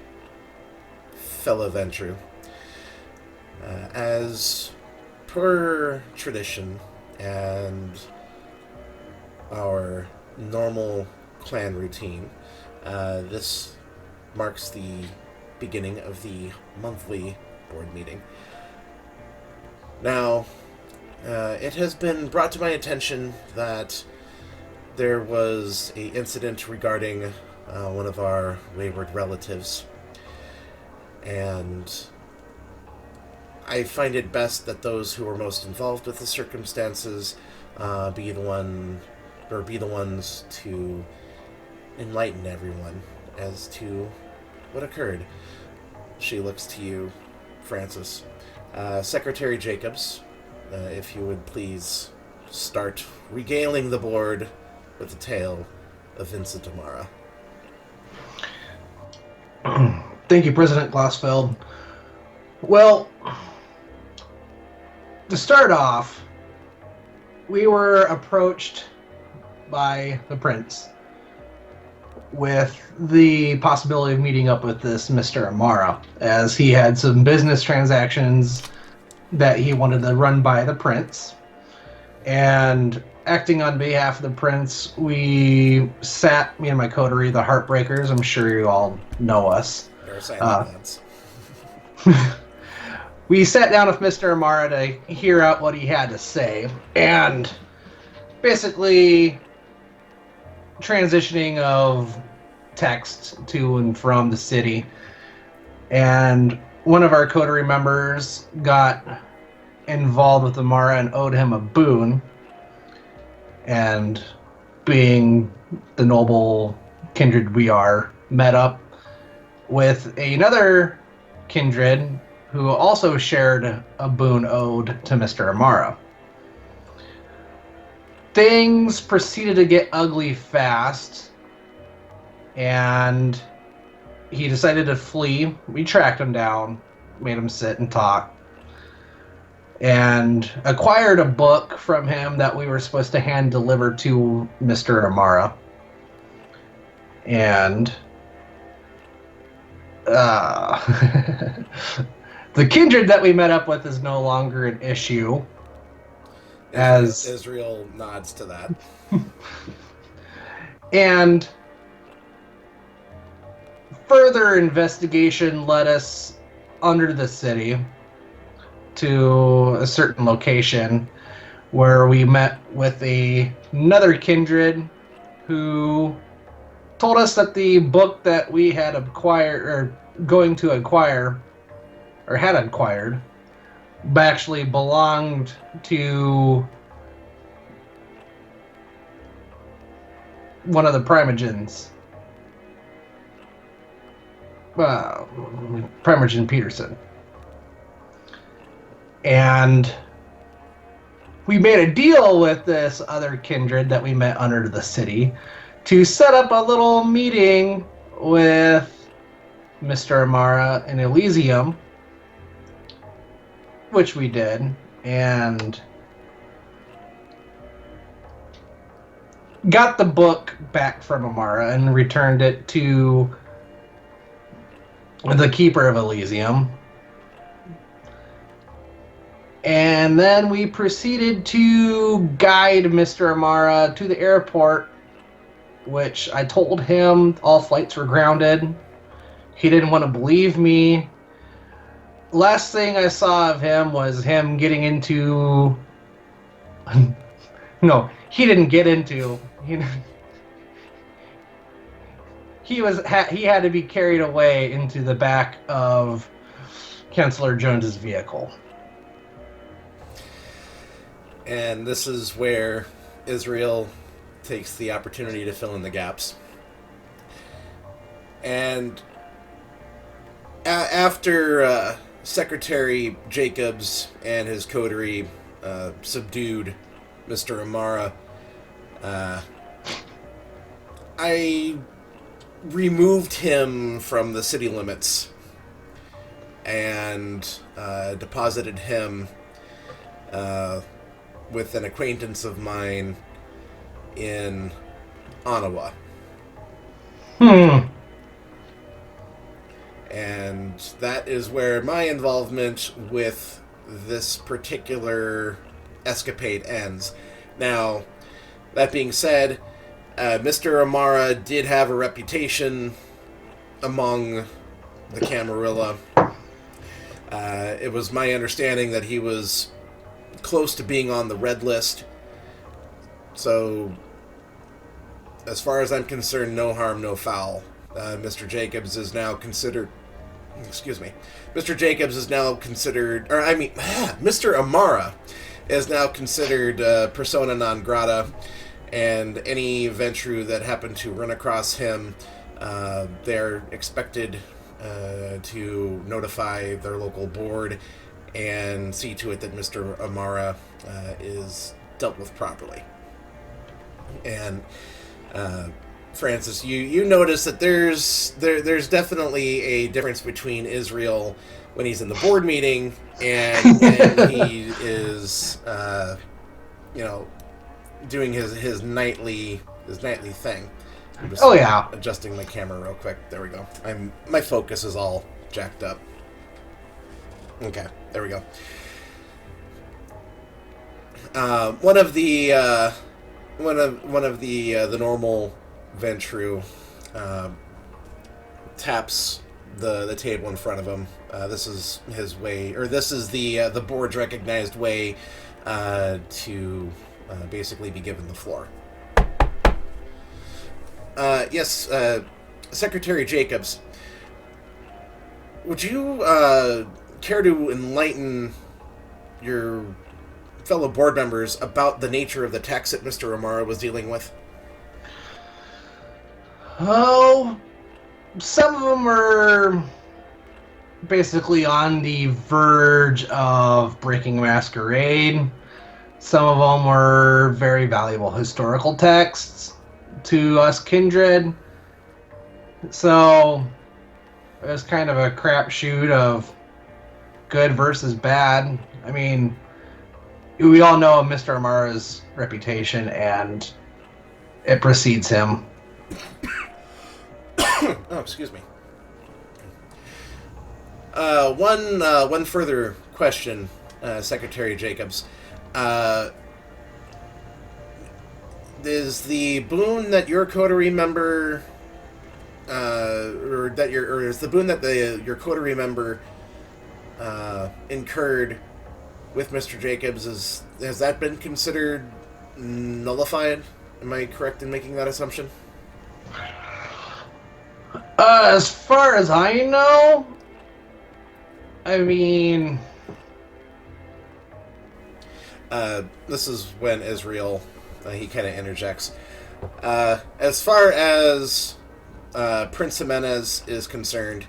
fellow Ventrue. As per tradition and our normal clan routine, this marks the beginning of the monthly board meeting. Now, it has been brought to my attention that there was an incident regarding one of our wayward relatives, and I find it best that those who are most involved with the circumstances be the ones to enlighten everyone as to what occurred. She looks to you, Francis. Secretary Jacobs, if you would please start regaling the board with the tale of Vincent Amara. Thank you, President Glassfeld. Well, to start off, we were approached by the prince with the possibility of meeting up with this Mr. Amara, as he had some business transactions that he wanted to run by the prince. And acting on behalf of the prince, we sat, me and my coterie, the Heartbreakers, I'm sure you all know us. We sat down with Mr. Amara to hear out what he had to say, and basically transitioning of text to and from the city. And one of our coterie members got involved with Amara and owed him a boon. And being the noble kindred we are, met up with another kindred who also shared a boon owed to Mr. Amara. things proceeded to get ugly fast, and he decided to flee. We tracked him down, made him sit and talk, and acquired a book from him that we were supposed to hand deliver to Mr. Amara. And the kindred that we met up with is no longer an issue. As Israel nods to that. And further investigation led us under the city to a certain location where we met with another kindred who told us that the book that we had acquired, or going to acquire, or had acquired, actually belonged to one of the Primogens. Primogen Peterson. And we made a deal with this other kindred that we met under the city to set up a little meeting with Mr. Amara in Elysium, which we did, and got the book back from Amara and returned it to the Keeper of Elysium. And then we proceeded to guide Mr. Amara to the airport, which I told him all flights were grounded. He didn't want to believe me. Last thing I saw of him was him getting into... No, he didn't get into... He had to be carried away into the back of Chancellor Jones's vehicle. And this is where Israel takes the opportunity to fill in the gaps. And after Secretary Jacobs and his coterie subdued Mr. Amara, I removed him from the city limits and deposited him with an acquaintance of mine in Ottawa. And that is where my involvement with this particular escapade ends. Now, that being said, Mr. Amara did have a reputation among the Camarilla. It was my understanding that he was close to being on the red list. So, as far as I'm concerned, no harm, no foul. Mr. Jacobs is now considered... Mr. Jacobs is now considered... Mr. Amara is now considered persona non grata, and any Ventru that happened to run across him, they're expected to notify their local board and see to it that Mr. Amara is dealt with properly. And Francis, you notice that there's definitely a difference between Israel when he's in the board meeting and when he is, doing his nightly thing. I'm just adjusting my camera real quick. There we go. My focus is all jacked up. Okay, there we go. One of the normal Ventru taps the table in front of him. This is his way, or this is the board's recognized way to basically be given the floor. Yes, Secretary Jacobs, would you care to enlighten your fellow board members about the nature of the text that Mr. Amara was dealing with? Oh, some of them are basically on the verge of breaking Masquerade. Some of them were very valuable historical texts to us kindred. So it was kind of a crapshoot of good versus bad. I mean, we all know Mr. Amara's reputation, and it precedes him. Oh, excuse me. One further question, Secretary Jacobs. Is the boon that your coterie member, is the boon that your coterie member incurred with Mr. Jacobs, has that been considered nullified? Am I correct in making that assumption? As far as I know, I mean... This is when Israel, he kind of interjects. As far as Prince Jimenez is concerned,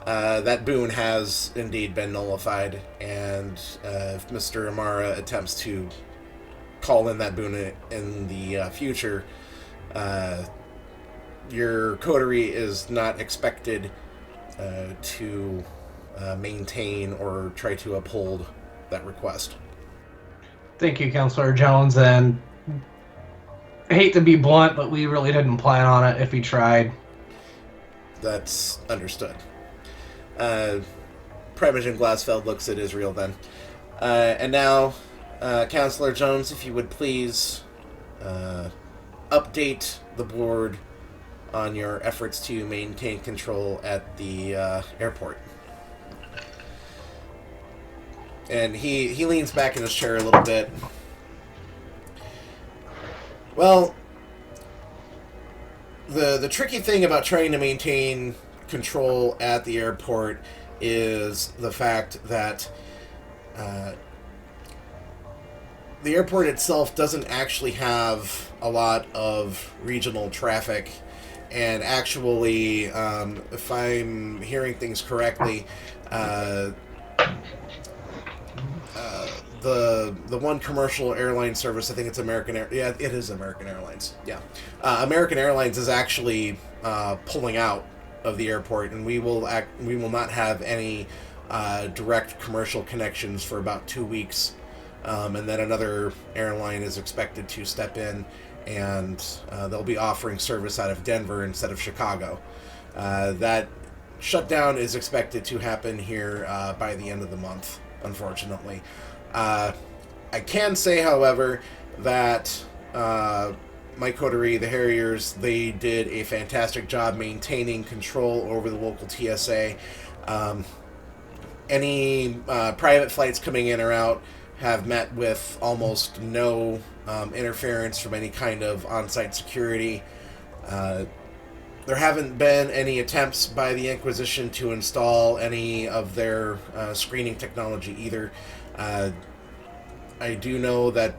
that boon has indeed been nullified, and if Mr. Amara attempts to call in that boon in the future, your coterie is not expected to maintain or try to uphold that request. Thank you, Counselor Jones, and I hate to be blunt, but we really didn't plan on it if he tried. That's understood. Primogen Glassfeld looks at Israel then. And now, Counselor Jones, if you would please update the board on your efforts to maintain control at the airport. And he leans back in his chair a little bit. Well, the tricky thing about trying to maintain control at the airport is the fact that the airport itself doesn't actually have a lot of regional traffic. And actually, if I'm hearing things correctly, the one commercial airline service, I think it's American Air. Yeah, it is American Airlines. Yeah, American Airlines is actually pulling out of the airport, and we will not have any direct commercial connections for about 2 weeks, and then another airline is expected to step in, and they'll be offering service out of Denver instead of Chicago. That shutdown is expected to happen here by the end of the month, unfortunately. I can say, however, that my coterie, the Harriers, they did a fantastic job maintaining control over the local TSA. Any private flights coming in or out have met with almost no interference from any kind of on-site security. There haven't been any attempts by the Inquisition to install any of their screening technology either. I do know that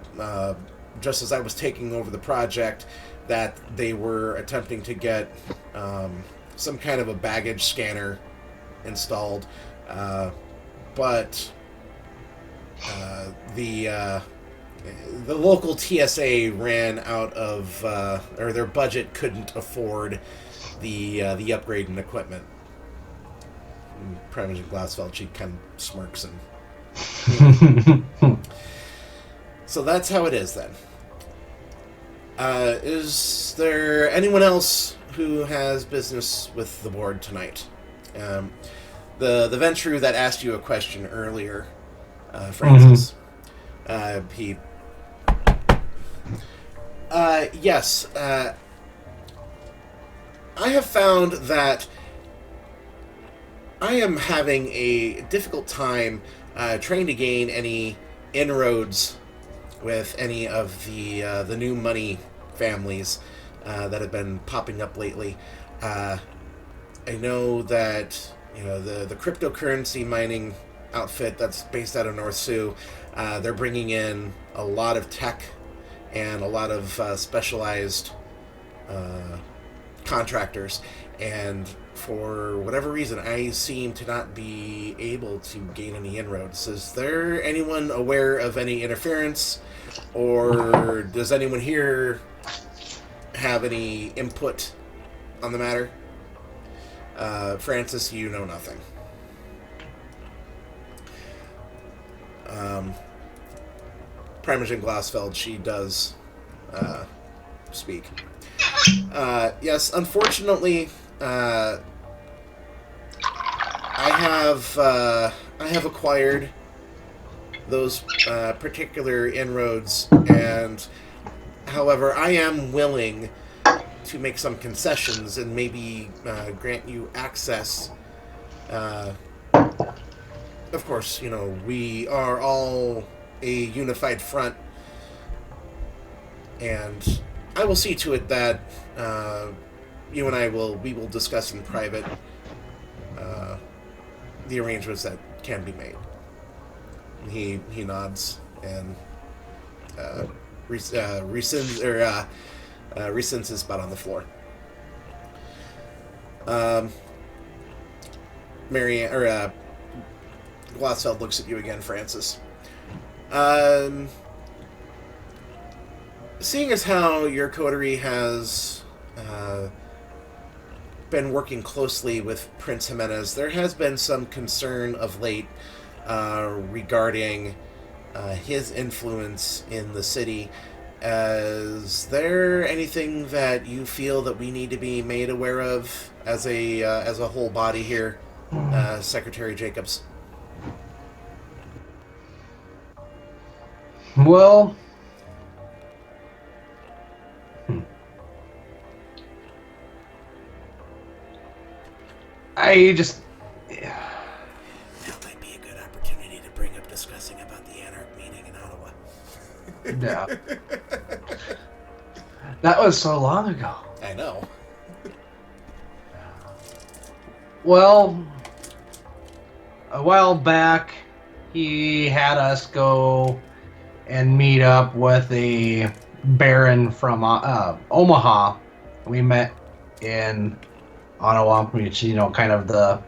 just as I was taking over the project, that they were attempting to get some kind of a baggage scanner installed, but the local TSA ran out of, or their budget couldn't afford the upgrade in equipment. Primogen Glassfeld, she kind of smirks and. So that's how it is then. Is there anyone else who has business with the board tonight? The Ventru that asked you a question earlier, Francis. He. Yes. I have found that I am having a difficult time trying to gain any inroads with any of the new money families that have been popping up lately. I know that the cryptocurrency mining outfit that's based out of North Sioux, they're bringing in a lot of tech and a lot of specialized contractors, and for whatever reason, I seem to not be able to gain any inroads. Is there anyone aware of any interference, or does anyone here have any input on the matter? Francis, you know nothing. Primogen Glassfeld, she does speak. Yes, unfortunately, I have acquired those particular inroads, and however, I am willing to make some concessions and maybe grant you access. Of course, you know, we are all a unified front, and I will see to it that you and we will discuss in private the arrangements that can be made. He nods and rescinds his spot on the floor. Glassfeld looks at you again, Francis. Seeing as how your coterie has been working closely with Prince Jimenez, there has been some concern of late regarding his influence in the city. Is there anything that you feel that we need to be made aware of as a whole body here, Secretary Jacobs? Well, I just... That might be a good opportunity to bring up discussing about the Anarch meeting in Ottawa. Yeah. That was so long ago. I know. Well, a while back, he had us go and meet up with a baron from Omaha. We met in Ottawa, which, you know, kind of the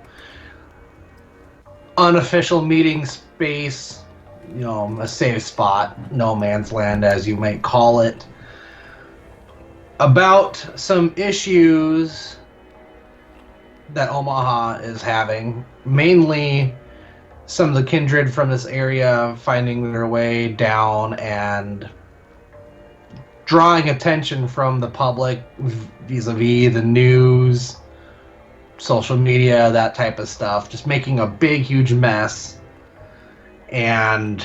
unofficial meeting space, you know, a safe spot, no man's land, as you might call it, about some issues that Omaha is having, mainly some of the kindred from this area finding their way down and drawing attention from the public vis-a-vis the news, social media, that type of stuff, just making a big, huge mess. And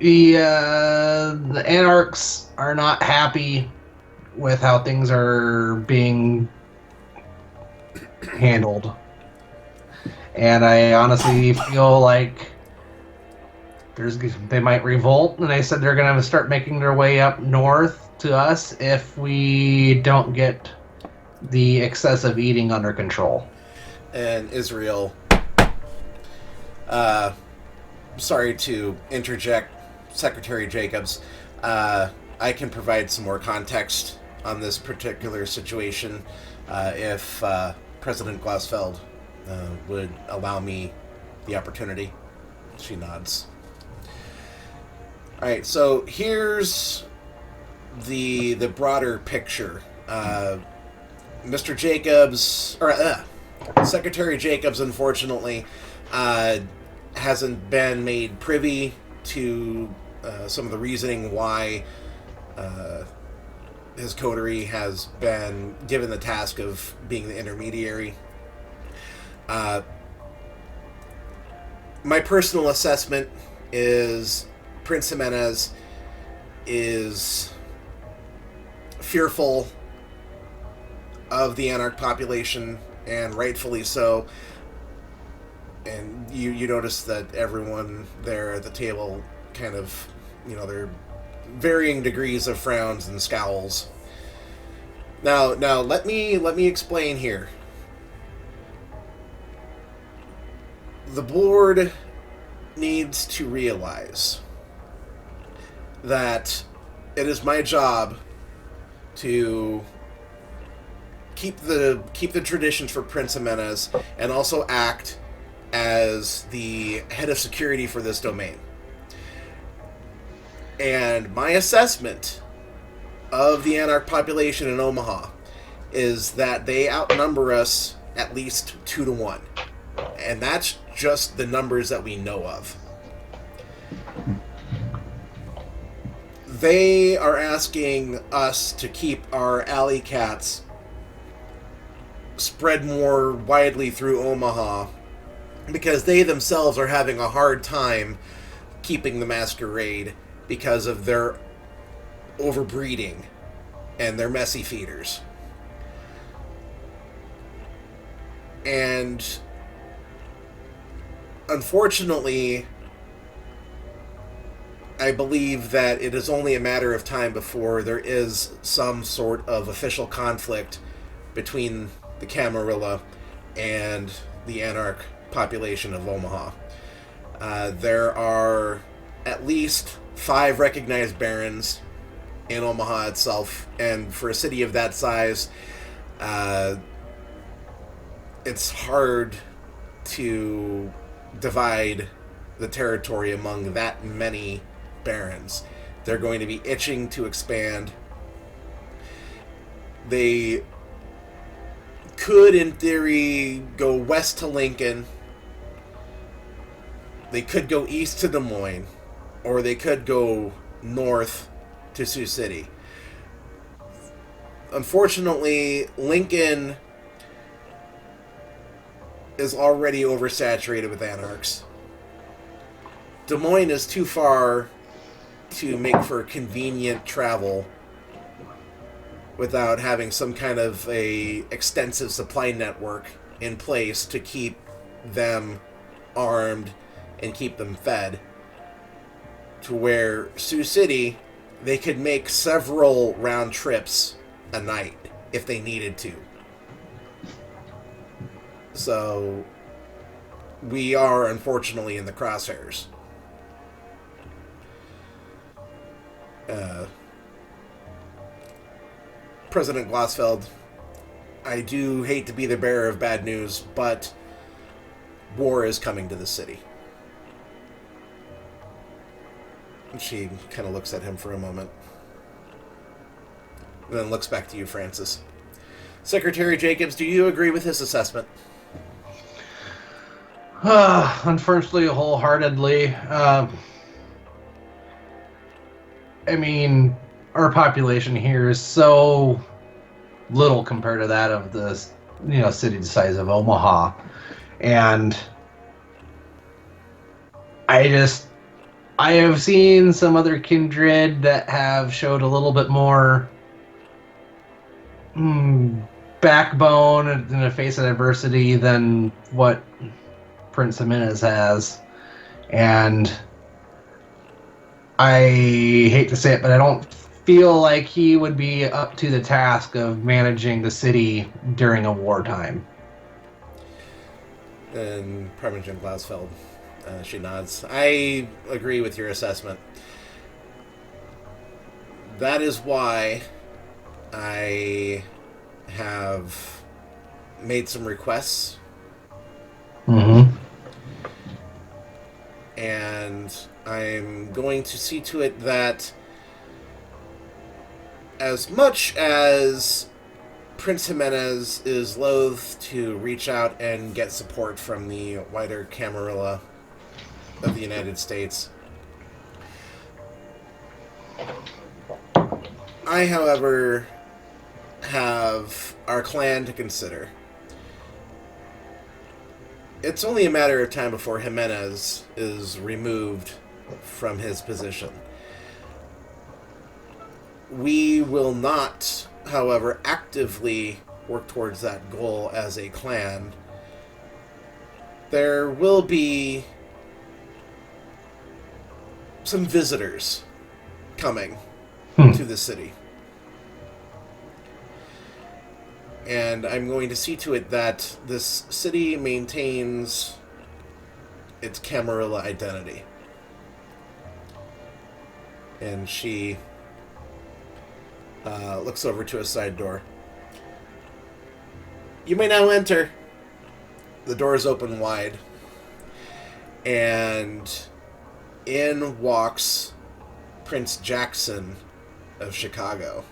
the Anarchs are not happy with how things are being handled. And I honestly feel like they might revolt, and they said they're going to start making their way up north to us if we don't get the excessive eating under control. And Israel, sorry to interject, Secretary Jacobs, I can provide some more context on this particular situation if President Glassfeld would allow me the opportunity. She nods. Alright, so here's the broader picture. Mr. Jacobs, or Secretary Jacobs, unfortunately, hasn't been made privy to some of the reasoning why his coterie has been given the task of being the intermediary. My personal assessment is Prince Jimenez is fearful of the Anarch population, and rightfully so. And you notice that everyone there at the table kind of, you know, they're varying degrees of frowns and scowls. Now let me explain here. The board needs to realize that it is my job to keep the traditions for Prince Jimenez and also act as the head of security for this domain. And my assessment of the Anarch population in Omaha is that they outnumber us at least 2-1. And that's just the numbers that we know of. They are asking us to keep our alley cats spread more widely through Omaha because they themselves are having a hard time keeping the masquerade because of their overbreeding and their messy feeders. And unfortunately, I believe that it is only a matter of time before there is some sort of official conflict between the Camarilla and the Anarch population of Omaha. There are at least 5 recognized barons in Omaha itself, and for a city of that size, it's hard to divide the territory among that many barons. They're going to be itching to expand. They could, in theory, go west to Lincoln. They could go east to Des Moines, or they could go north to Sioux City. Unfortunately, Lincoln is already oversaturated with anarchs. Des Moines is too far to make for convenient travel without having some kind of a extensive supply network in place to keep them armed and keep them fed. To where Sioux City, they could make several round trips a night if they needed to. So we are unfortunately in the crosshairs. President Glossfeld, I do hate to be the bearer of bad news, but war is coming to the city. She kind of looks at him for a moment, and then looks back to you, Francis. Secretary Jacobs, do you agree with his assessment? Unfortunately, wholeheartedly. I mean, our population here is so little compared to that of the, city the size of Omaha. And I have seen some other kindred that have showed a little bit more backbone in the face of adversity than what Prince Jimenez has. And I hate to say it, but I don't feel like he would be up to the task of managing the city during a wartime. And Parmesan Glausfeld, she nods. I agree with your assessment. That is why I have made some requests. Mm-hmm. And I'm going to see to it that as much as Prince Jimenez is loath to reach out and get support from the wider Camarilla of the United States, I, however, have our clan to consider. It's only a matter of time before Jimenez is removed from his position. We will not, however, actively work towards that goal as a clan. There will be some visitors coming to the city. And I'm going to see to it that this city maintains its Camarilla identity. And she looks over to a side door. You may now enter. The doors open wide. And in walks Prince Jackson of Chicago.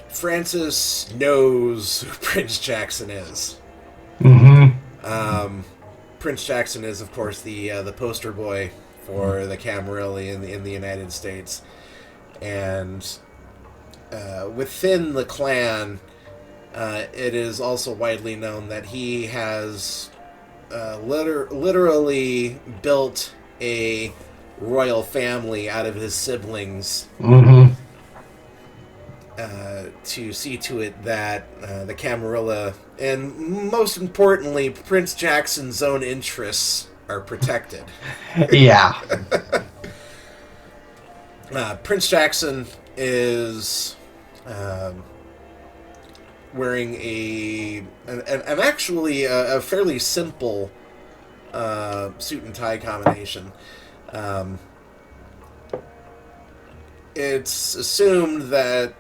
Francis knows who Prince Jackson is. Mm-hmm. Prince Jackson is, of course, the poster boy for the Camarilla in the United States, and within the clan, it is also widely known that he has literally built a royal family out of his siblings. Mm-hmm. To see to it that the Camarilla, and most importantly, Prince Jackson's own interests are protected. Yeah. Prince Jackson is wearing an actually a fairly simple suit and tie combination. It's assumed that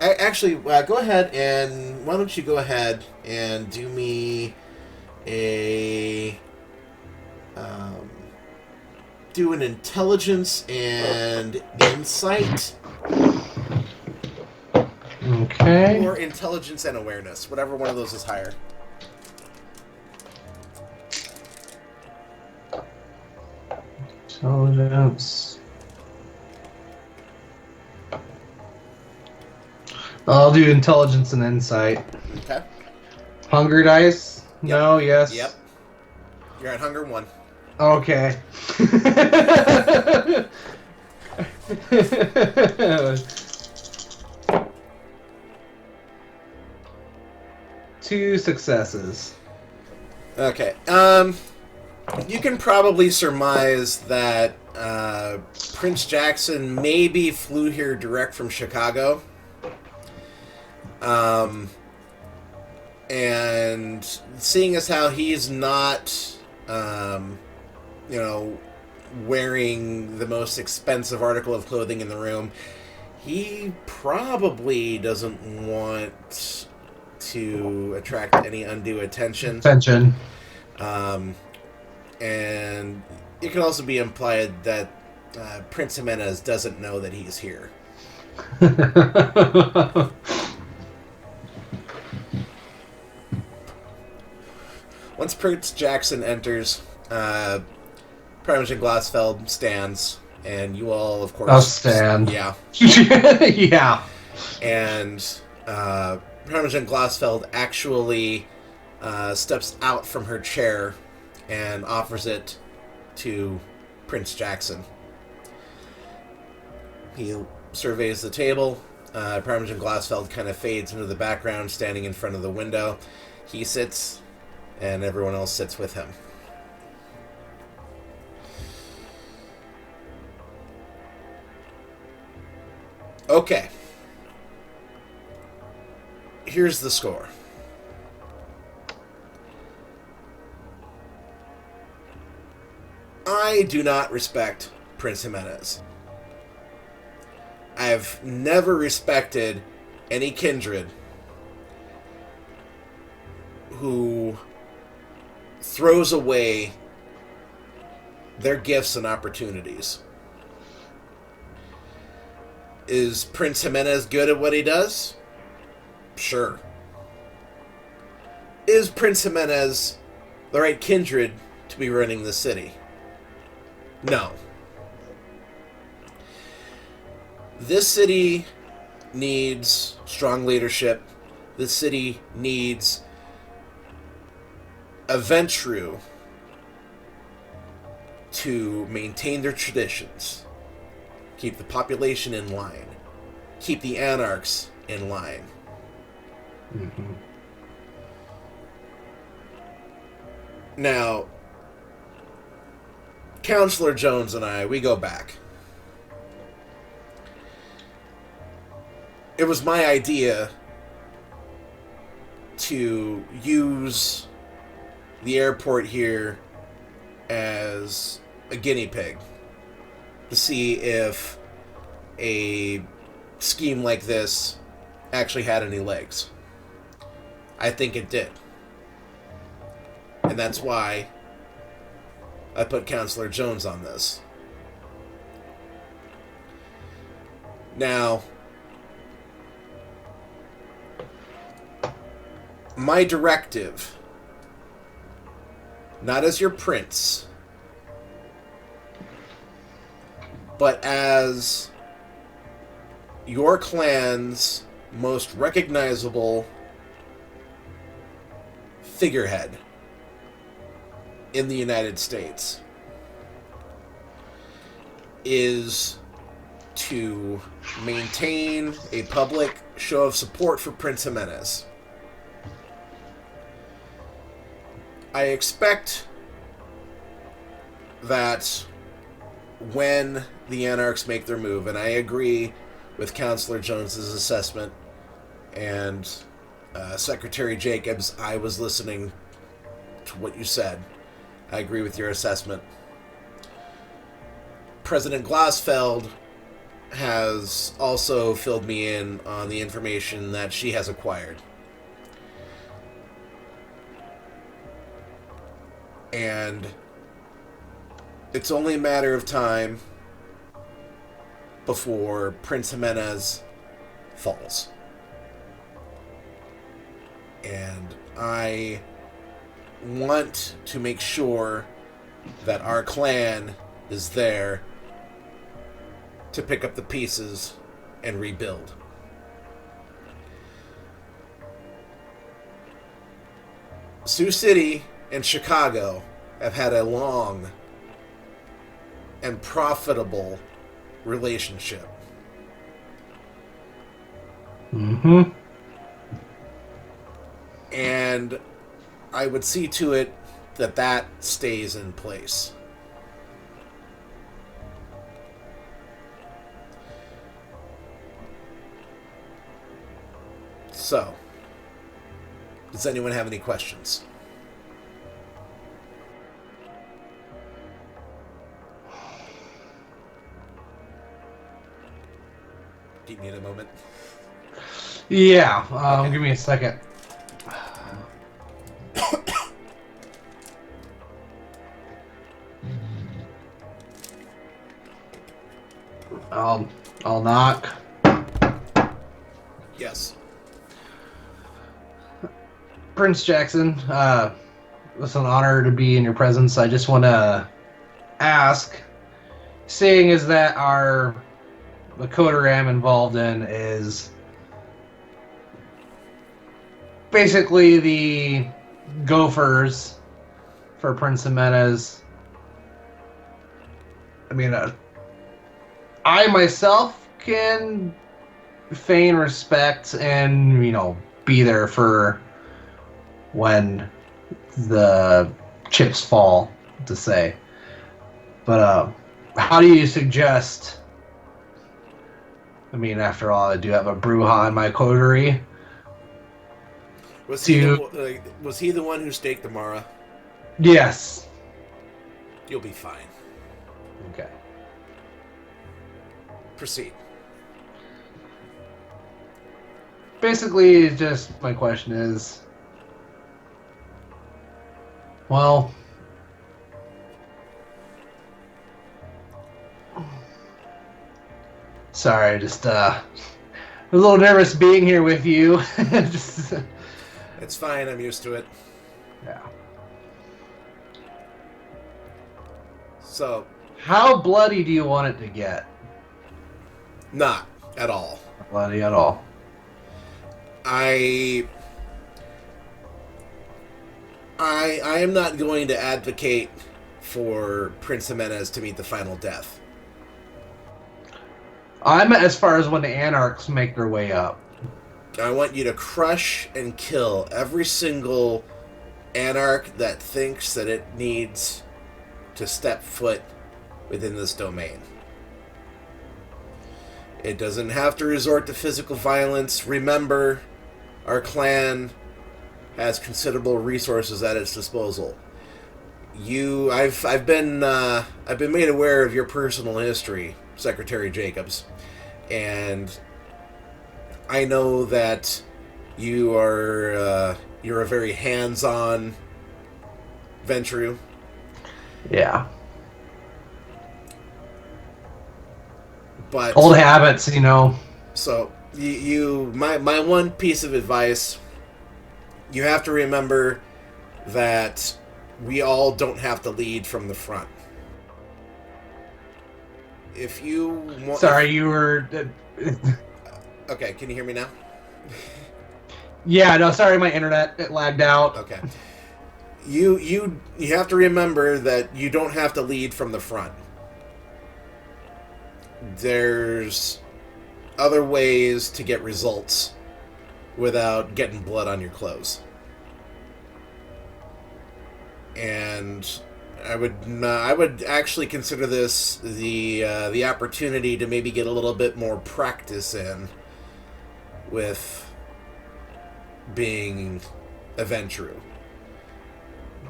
actually, go ahead and why don't you go ahead and do me a do an intelligence and insight, Okay. or intelligence and awareness, whatever one of those is higher. Intelligence. I'll do intelligence and insight. Okay. Hunger dice? Yep. No, yes. Yep. You're at hunger 1. Okay. 2 successes. Okay. You can probably surmise that Prince Jackson maybe flew here direct from Chicago. And seeing as how he's not, wearing the most expensive article of clothing in the room, he probably doesn't want to attract any undue attention. And it can also be implied that Prince Jimenez doesn't know that he's here. Once Prince Jackson enters, Primogen Glassfeld stands, and you all, of course... I'll stand. Yeah. Yeah. And Primogen Glassfeld actually steps out from her chair and offers it to Prince Jackson. He surveys the table. Primogen Glassfeld kind of fades into the background, standing in front of the window. He sits, and everyone else sits with him. Okay. Here's the score. I do not respect Prince Jimenez. I've never respected any kindred who throws away their gifts and opportunities. Is Prince Jimenez good at what he does? Sure. Is Prince Jimenez the right kindred to be running the city? No. This city needs strong leadership. This city needs a Ventru to maintain their traditions, keep the population in line, keep the anarchs in line. Mm-hmm. Now, Counselor Jones and I, we go back. It was my idea to use the airport here as a guinea pig to see if a scheme like this actually had any legs. I think it did. And that's why I put Counselor Jones on this. Now, my directive, not as your prince, but as your clan's most recognizable figurehead in the United States, is to maintain a public show of support for Prince Jimenez. I expect that when the Anarchs make their move, and I agree with Counselor Jones's assessment, and Secretary Jacobs, I was listening to what you said. I agree with your assessment. President Glasfeld has also filled me in on the information that she has acquired. And it's only a matter of time before Prince Jimenez falls. And I want to make sure that our clan is there to pick up the pieces and rebuild. Sioux City and Chicago have had a long and profitable relationship. Mm-hmm. And I would see to it that that stays in place. So, does anyone have any questions? Do you need a moment? Yeah, Okay. Give me a second. I'll knock. Yes. Prince Jackson, it's an honor to be in your presence. I just want to ask, seeing as that the coder I'm involved in is basically the gophers for Prince Jimenez. I mean, I myself can feign respect and, be there for when the chips fall, to say. But how do you suggest? I mean, after all, I do have a Bruja in my coterie. Was he the one who staked Amara? Yes. You'll be fine. Okay. Proceed. Basically, just my question is, well, sorry, just a little nervous being here with you. Just, It's fine, I'm used to it. yeah. So, How bloody do you want it to get? not at all. Not bloody at all. I am not going to advocate for Prince Jimenez to meet the final death. I'm as far as when the Anarchs make their way up. I want you to crush and kill every single Anarch that thinks that it needs to step foot within this domain. It doesn't have to resort to physical violence. Remember, our clan has considerable resources at its disposal. I've been made aware of your personal history, Secretary Jacobs, and I know that you're a very hands-on Ventru. Yeah. But old habits, you know. So my one piece of advice, you have to remember that we all don't have to lead from the front. If you want... Sorry, you were... Okay, can you hear me now? Yeah, no, sorry, my internet, it lagged out. Okay. You have to remember that you don't have to lead from the front. There's other ways to get results without getting blood on your clothes. And I would actually consider this the opportunity to maybe get a little bit more practice in with being a Ventru.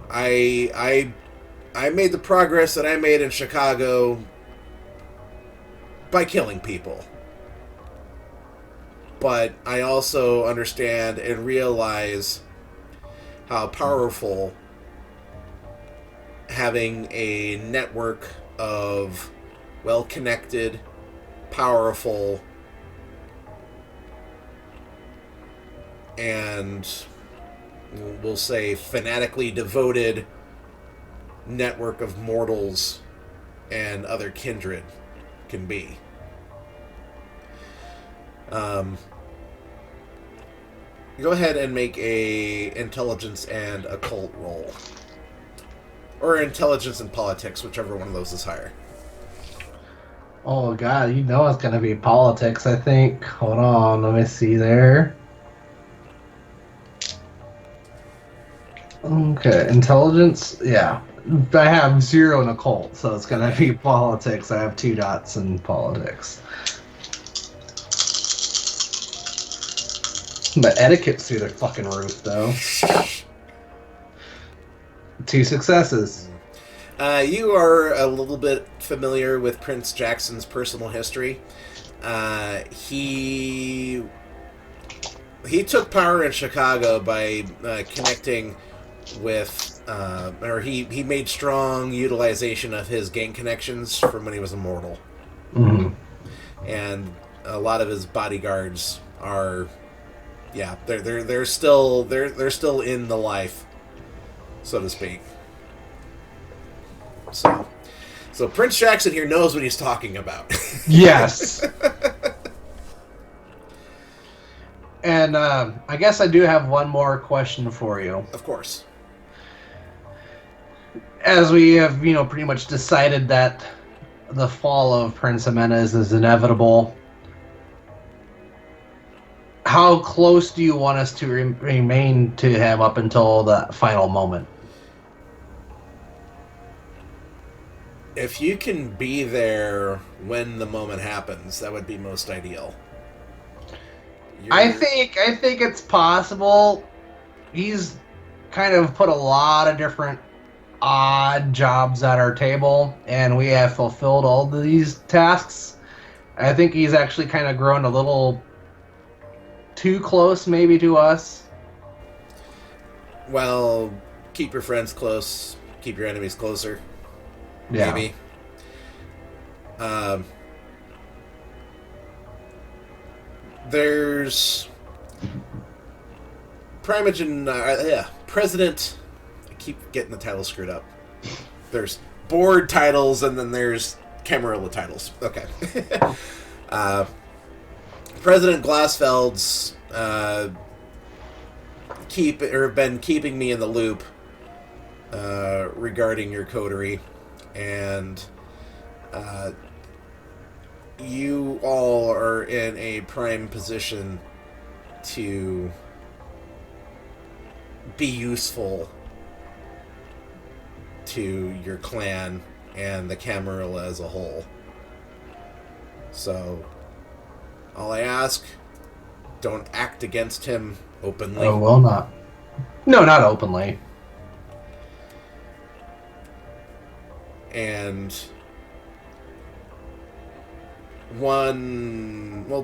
I made the progress that I made in Chicago by killing people. But I also understand and realize how powerful having a network of well-connected, powerful, and we'll say fanatically devoted network of mortals and other kindred can be. Go ahead and make a intelligence and occult roll. Or intelligence and politics, whichever one of those is higher. Oh, God, you know it's going to be politics, I think. Hold on, let me see there. Okay, intelligence, yeah. I have 0 in occult, so it's going to be politics. I have 2 dots in politics. The etiquette's through the fucking roof, though. 2 successes. You are a little bit familiar with Prince Jackson's personal history. He took power in Chicago by connecting with, or he made strong utilization of his gang connections from when he was immortal. Mm-hmm. And a lot of his bodyguards are, yeah, they're still in the life, so to speak. So Prince Jackson here knows what he's talking about. Yes. And I guess I do have one more question for you. Of course. As we have, pretty much decided that the fall of Prince Jimenez is inevitable, how close do you want us to remain to him up until the final moment? If you can be there when the moment happens, that would be most ideal. I think it's possible. He's kind of put a lot of different odd jobs at our table, and we have fulfilled all of these tasks. I think he's actually kind of grown a little too close, maybe, to us. Well, keep your friends close, keep your enemies closer. Yeah. Maybe. There's President. I keep getting the titles screwed up. There's board titles, and then there's Camarilla titles. Okay. President Glassfeld's been keeping me in the loop regarding your coterie, and you all are in a prime position to be useful to your clan and the Camarilla as a whole. So, all I ask, don't act against him openly. Oh, well, not. No, not openly. and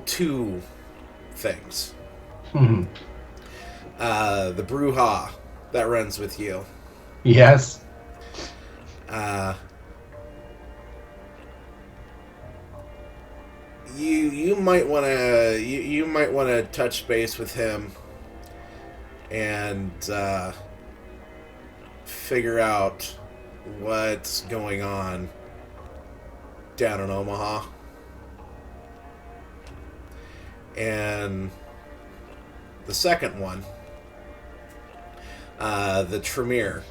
two things. Mhm. The brouhaha that runs with you. Yes. You might want to you might want to touch base with him and figure out what's going on down in Omaha. And the second one, the Tremere.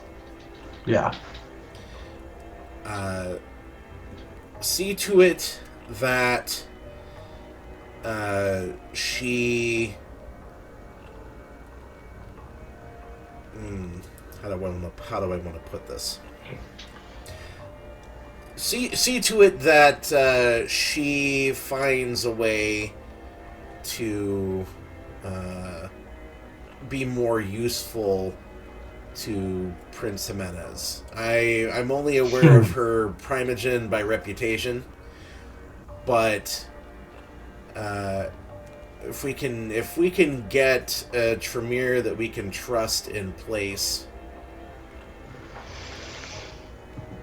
Yeah. See to it that she... How do I want to put this? See to it that she finds a way to be more useful to Prince Jimenez. I'm only aware of her Primogen by reputation, but if we can get a Tremere that we can trust in place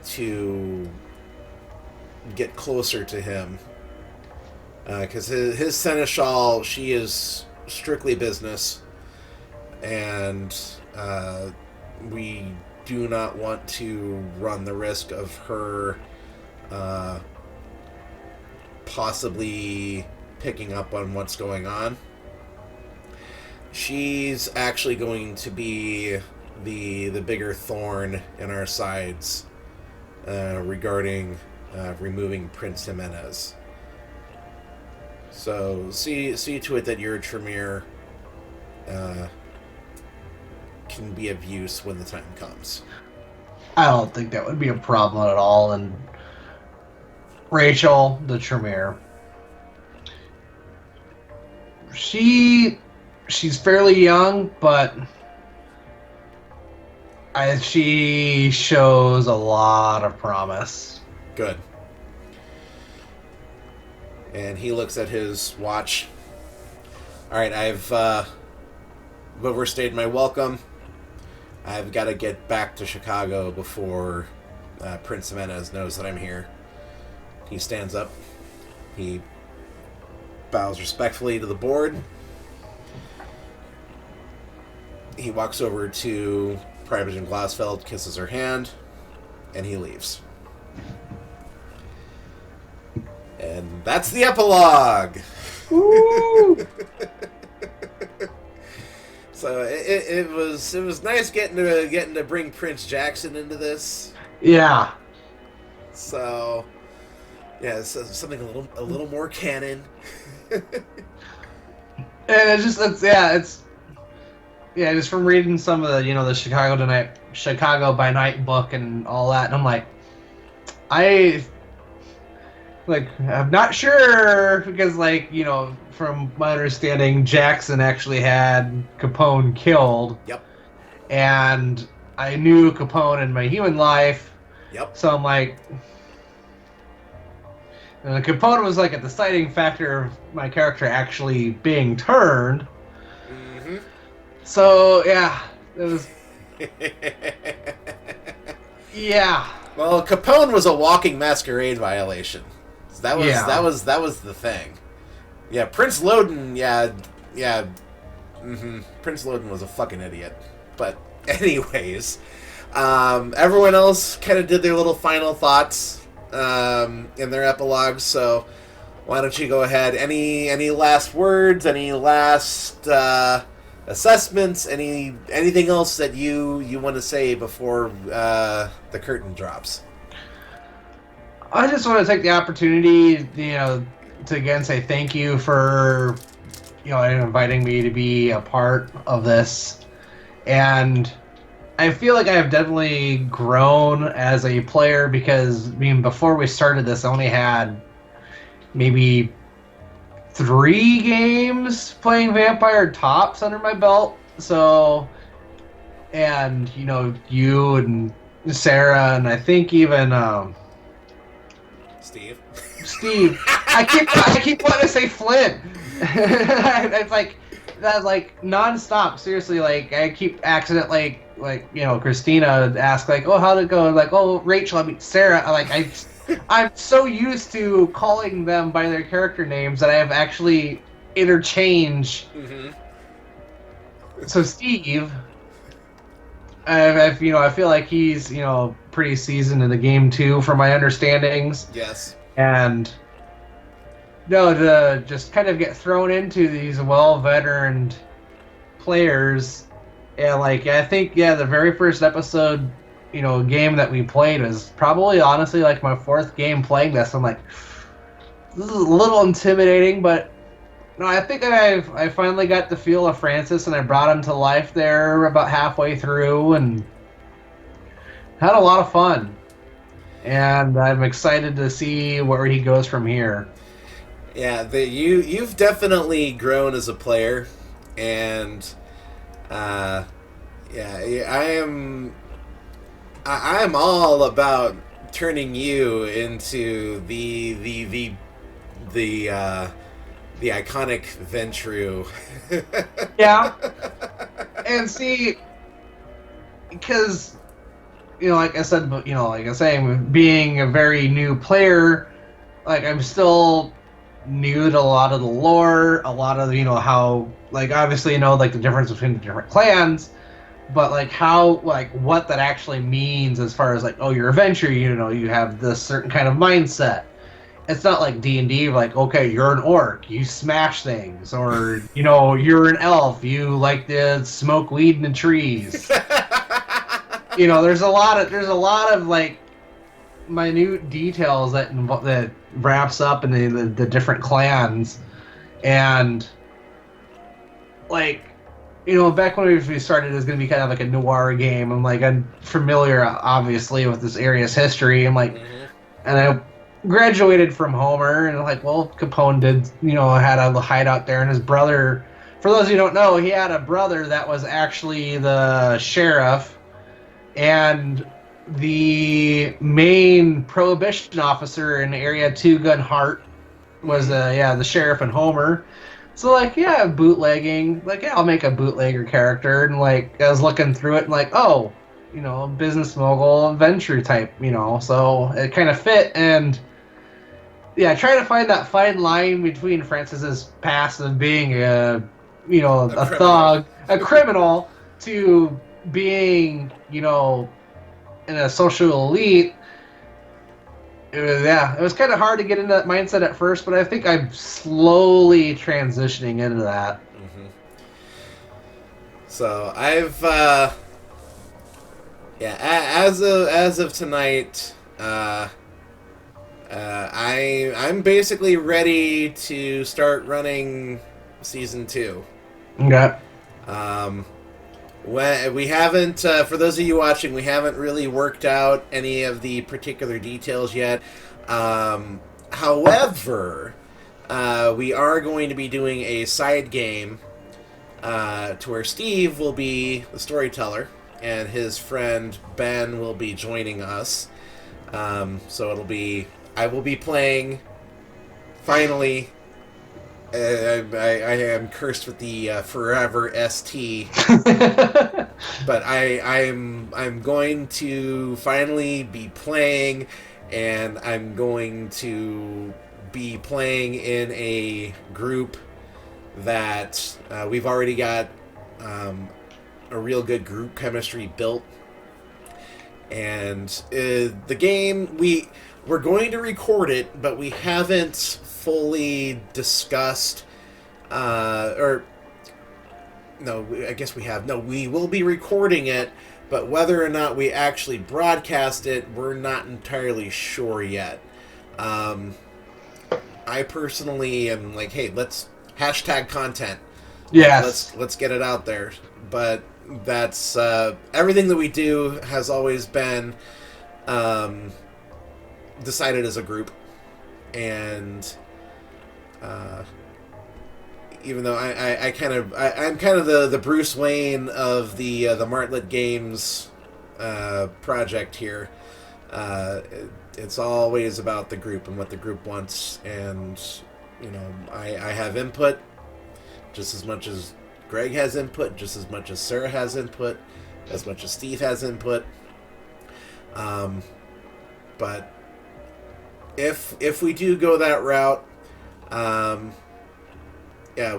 to get closer to him, because his seneschal, she is strictly business, and we do not want to run the risk of her possibly picking up on what's going on. She's actually going to be the bigger thorn in our sides regarding removing Prince Jimenez. So see to it that your Tremere can be of use when the time comes. I don't think that would be a problem at all. And Rachel, the Tremere, she's fairly young, but she shows a lot of promise. Good. And he looks at his watch. All right, I've overstayed my welcome. I've got to get back to Chicago before Prince Jimenez knows that I'm here. He stands up. He bows respectfully to the board. He walks over to Primogen Glassfeld, kisses her hand, and he leaves. And that's the epilogue. Woo! So it was nice getting to bring Prince Jackson into this. Yeah. So yeah, so something a little more canon. And just from reading some of the Chicago by Night book and all that, and I'm like, I'm not sure, because from my understanding, Jackson actually had Capone killed. Yep. And I knew Capone in my human life. Yep. So I'm like, and Capone was like a deciding factor of my character actually being turned. Mm-hmm. So yeah, it was. Yeah. Well, Capone was a walking masquerade violation. So that was the thing. Yeah, Prince Loden. Yeah. Mm-hmm. Prince Loden was a fucking idiot. But anyways, everyone else kind of did their little final thoughts in their epilogues. So why don't you go ahead? Any last words? Any last assessments? Anything else that you want to say before the curtain drops? I just want to take the opportunity, to again say thank you for, inviting me to be a part of this. And I feel like I have definitely grown as a player, because, before we started this, I only had maybe 3 games playing Vampire tops under my belt. So, and, you and Sarah, and I think even Steve. I keep wanting to say Flynt. It's like that's like nonstop. Seriously, like I keep accidentally Christina ask like, oh, how'd it go? Like, oh, Rachel, I mean Sarah. I'm so used to calling them by their character names that I have actually interchanged. Mm-hmm. So Steve, I feel like he's pretty seasoned in the game too, from my understandings. Yes. And no, to just kind of get thrown into these well-veteraned players, and I think the very first episode, game that we played was probably honestly like my fourth game playing this. I'm like, this is a little intimidating, but no, I think I finally got the feel of Francis, and I brought him to life there about halfway through, and had a lot of fun. And I'm excited to see where he goes from here. Yeah, you've definitely grown as a player, and I am all about turning you into the iconic Ventru. Yeah, and see, because like I said, like I was saying, being a very new player, like I'm still new to a lot of the lore, a lot of how obviously the difference between the different clans, but how what that actually means as far as you're a Ventru, you have this certain kind of mindset. It's not like D&D, okay, you're an orc, you smash things, or you're an elf, you like to smoke weed in the trees. There's a lot of minute details that wraps up in the different clans, and back when we started, it was going to be kind of like a noir game. I'm familiar obviously with this area's history. And I graduated from Homer, and Capone did had a hideout there, and his brother, for those of you who don't know, he had a brother that was actually the sheriff and the main prohibition officer in Area 2 Gun Hart was the sheriff in Homer. So bootlegging, I'll make a bootlegger character, and I was looking through it and business mogul, Ventru type, so it kind of fit. And trying to find that fine line between Francis's past of being a thug, a criminal, to being in a social elite. It was kind of hard to get into that mindset at first, but I think I'm slowly transitioning into that. Mm-hmm. So I've as of tonight, I'm basically ready to start running season 2. Okay. When we haven't, for those of you watching, we haven't really worked out any of the particular details yet. However, we are going to be doing a side game to where Steve will be the storyteller and his friend Ben will be joining us. So I will be playing, finally. I am cursed with the forever ST, but I'm going to finally be playing, and I'm going to be playing in a group that we've already got a real good group chemistry built, and the game we're going to record it, but we haven't fully discussed, I guess we have. No, we will be recording it, but whether or not we actually broadcast it, we're not entirely sure yet. I personally am hey, let's hashtag content. Yes. Let's get it out there. But that's everything that we do has always been decided as a group, and even though I'm kind of the Bruce Wayne of the Martlet Games project here, it's always about the group and what the group wants, and I have input just as much as Greg has input, just as much as Sarah has input, as much as Steve has input. But if we do go that route,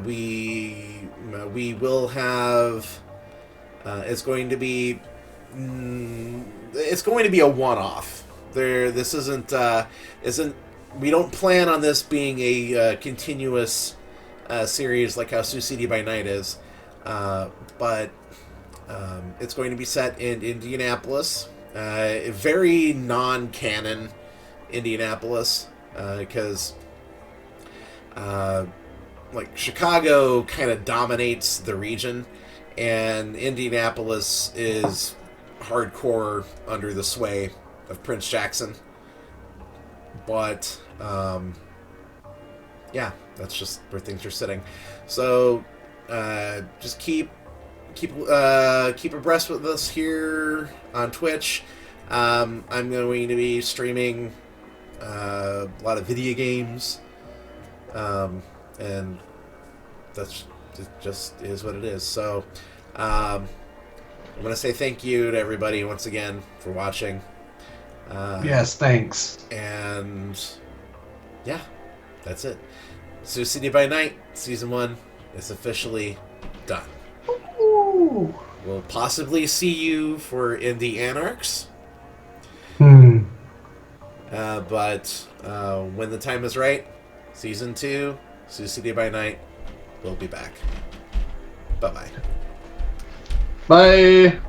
we will have. It's going to be a one-off. This isn't. We don't plan on this being a continuous series like how Sioux City by Night is, but it's going to be set in Indianapolis, a very non-canon Indianapolis, because like Chicago kind of dominates the region, and Indianapolis is hardcore under the sway of Prince Jackson. But that's just where things are sitting. So just keep abreast with us here on Twitch. I'm going to be streaming a lot of video games, and that's just is what it is. So I'm going to say thank you to everybody once again for watching. Yes, thanks. And yeah, that's it. Sioux City by Night Season 1 is officially done. Ooh. We'll possibly see you for Indie Anarchs. But when the time is right, Season 2, Sioux City by Night, will be back. Bye-bye. Bye.